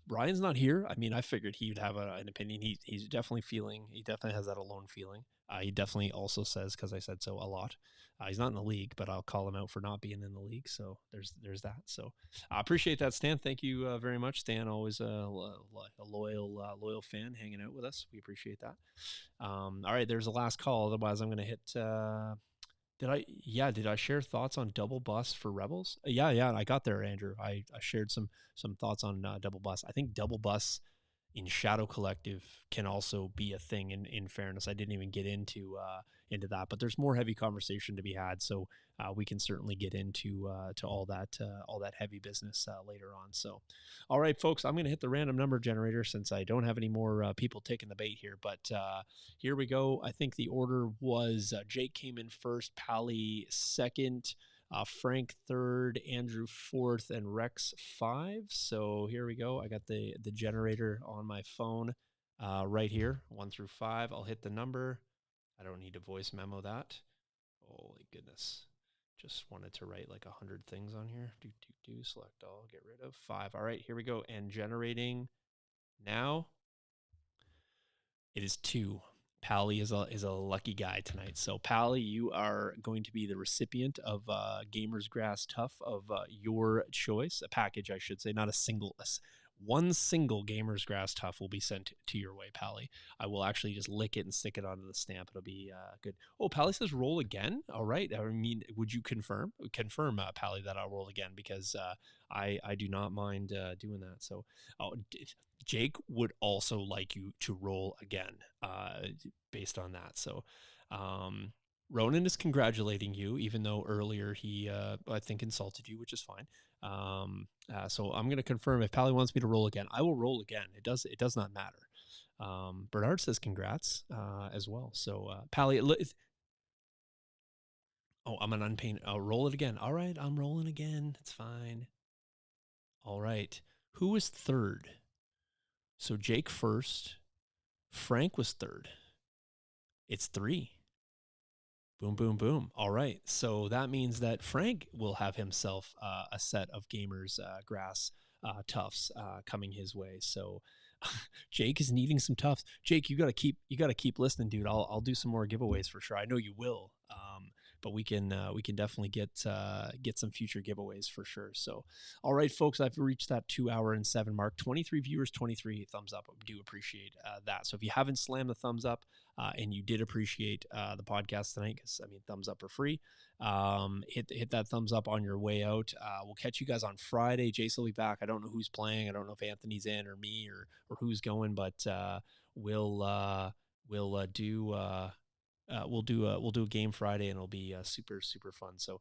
Ryan's not here. I mean, I figured he'd have an opinion. He's definitely feeling. He definitely has that alone feeling. He definitely also says, because I said so a lot. He's not in the league, but I'll call him out for not being in the league. So there's that. So I appreciate that, Stan. Thank you very much, Stan. Always a loyal fan hanging out with us. We appreciate that. All right, there's the last call. Otherwise, I'm going to hit. Did I share thoughts on double bus for Rebels? Yeah, I got there, Andrew. I shared some thoughts on double bus. I think double bus in Shadow Collective can also be a thing. In fairness, I didn't even get into that, but there's more heavy conversation to be had. So we can certainly get into to all that heavy business later on. So, all right, folks, I'm going to hit the random number generator since I don't have any more people taking the bait here. But here we go. I think the order was Jake came in first, Pally second. Frank third, Andrew fourth, and Rex 5. So here we go. I got the generator on my phone right here, 1 through 5. I'll hit the number. I don't need to voice memo that. Holy goodness. Just wanted to write like 100 things on here. Select all, get rid of 5. All right, here we go. And generating now. It is 2. Pally is a lucky guy tonight. So Pally, you are going to be the recipient of Gamers Grass Tough of your choice, a package, I should say, not one single Gamers Grass Tough will be sent to your way, Pally. I will actually just lick it and stick it onto the stamp. It'll be good. Oh, Pally says roll again. All right. I mean, would you confirm, Pally, that I'll roll again, because I do not mind doing that. So, Jake would also like you to roll again based on that. So Ronan is congratulating you, even though earlier he, I think, insulted you, which is fine. So I'm going to confirm if Pally wants me to roll again. I will roll again. It does not matter. Bernard says congrats as well. So Pally, I'm an unpainted. I'll roll it again. All right, I'm rolling again. It's fine. All right. Who was third? So Jake first. Frank was third. It's 3. Boom, boom, boom. All right. So that means that Frank will have himself a set of Gamers Grass Toughs coming his way. So Jake is needing some Toughs. Jake, you gotta keep listening, dude. I'll do some more giveaways for sure. I know you will. But we can definitely get some future giveaways for sure. So, all right, folks, I've reached that 2 hour and 7 mark. 23 viewers, 23 thumbs up. I do appreciate that. So if you haven't slammed the thumbs up and you did appreciate the podcast tonight, because I mean, thumbs up are free. Hit that thumbs up on your way out. We'll catch you guys on Friday. Jason will be back. I don't know who's playing. I don't know if Anthony's in or me or who's going, but we'll do. We'll do a game Friday, and it'll be super fun. So,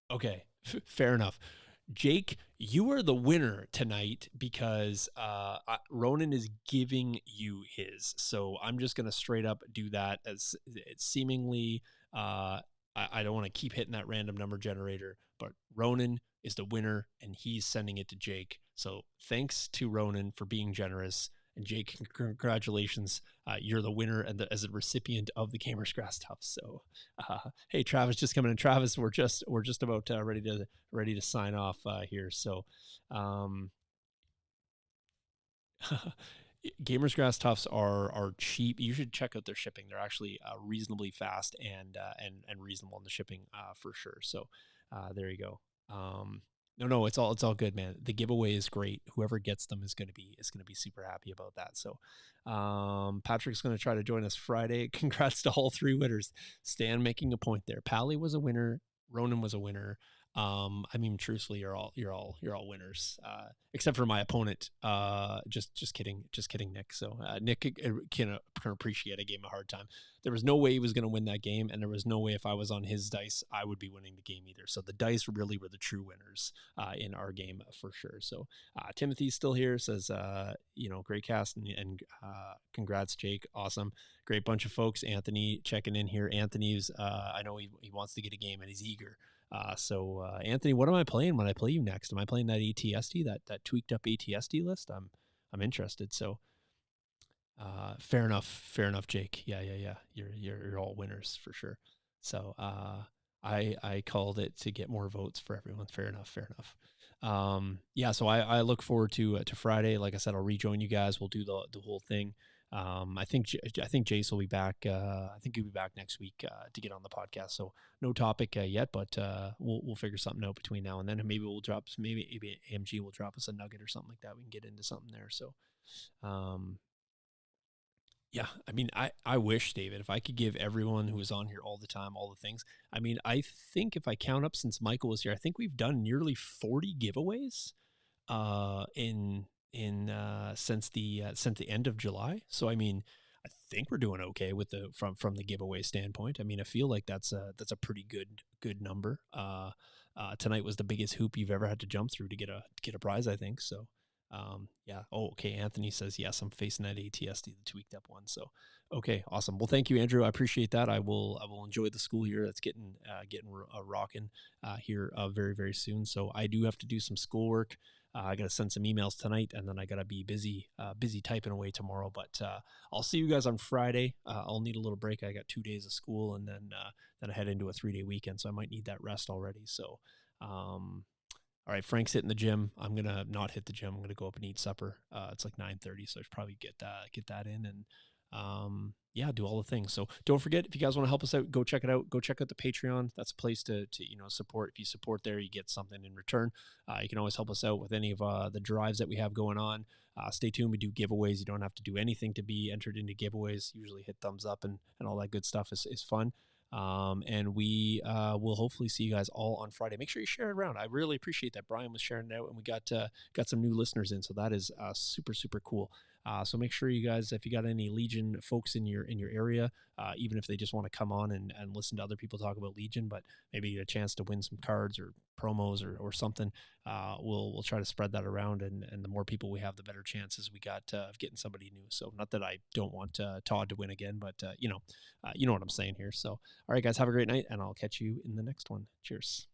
okay, fair enough. Jake, you are the winner tonight because Ronan is giving you his. So I'm just going to straight up do that as it's seemingly. I don't want to keep hitting that random number generator, but Ronan is the winner and he's sending it to Jake. So thanks to Ronan for being generous. And Jake, congratulations. You're the winner and as a recipient of the Gamers Grass Tufts. So, hey, Travis, just coming in. Travis, we're just about ready to sign off here. So, Gamers Grass Tufts are cheap. You should check out their shipping. They're actually reasonably fast and reasonable in the shipping for sure. So, there you go. No, it's all good, man. The giveaway is great. Whoever gets them is gonna be super happy about that. So, Patrick's gonna try to join us Friday. Congrats to all 3 winners. Stan making a point there. Pally was a winner. Ronan was a winner. I mean, truthfully, you're all winners, except for my opponent. Just kidding, Nick. So Nick can appreciate I gave him a hard time. There was no way he was going to win that game, and there was no way if I was on his dice, I would be winning the game either. So the dice really were the true winners in our game for sure. So Timothy's still here. Says great cast and congrats, Jake. Awesome, great bunch of folks. Anthony checking in here. Anthony's I know he wants to get a game and he's eager. So Anthony, what am I playing when I play you next? Am I playing that ATST, that tweaked up ATST list? I'm interested. So fair enough, Jake. Yeah. You're all winners for sure. So I called it to get more votes for everyone. Fair enough. Yeah. So I look forward to Friday. Like I said, I'll rejoin you guys. We'll do the whole thing. I think Jace will be back. I think he'll be back next week to get on the podcast. So no topic yet, but we'll figure something out between now and then. And maybe maybe AMG will drop us a nugget or something like that. We can get into something there. So, yeah, I mean, I wish, David, if I could give everyone who is on here all the time all the things. I mean, I think if I count up since Michael was here, I think we've done nearly 40 giveaways in since the end of July. So I mean, I think we're doing okay with the from the giveaway standpoint. I mean, I feel like that's a pretty good number. Tonight was the biggest hoop you've ever had to jump through to get a prize, I think. So yeah. Oh, okay. Anthony says yes. I'm facing that ATSD, the tweaked up one. So okay, awesome. Well, thank you, Andrew. I appreciate that. I will enjoy the school year. That's getting rocking here very very soon. So I do have to do some schoolwork. I got to send some emails tonight, and then I got to be busy typing away tomorrow. But I'll see you guys on Friday. I'll need a little break. I got 2 days of school, and then I head into a 3-day weekend, so I might need that rest already. So, all right, Frank's hitting the gym. I'm gonna not hit the gym. I'm gonna go up and eat supper. It's like 9:30, so I should probably get that in and yeah, do all the things. So don't forget, if you guys want to help us out, go check it out. Go check out the Patreon. That's a place to support. If you support there, you get something in return. You can always help us out with any of the drives that we have going on. Stay tuned. We do giveaways. You don't have to do anything to be entered into giveaways. Usually hit thumbs up and all that good stuff is fun. And we will hopefully see you guys all on Friday. Make sure you share it around. I really appreciate that Brian was sharing it out, and we got some new listeners in, so that is super cool. So make sure you guys, if you got any Legion folks in your area, even if they just want to come on and listen to other people talk about Legion, but maybe get a chance to win some cards or promos or something, we'll try to spread that around, and the more people we have, the better chances we got of getting somebody new. So not that I don't want Todd to win again, but you know what I'm saying here. So all right, guys, have a great night, and I'll catch you in the next one. Cheers.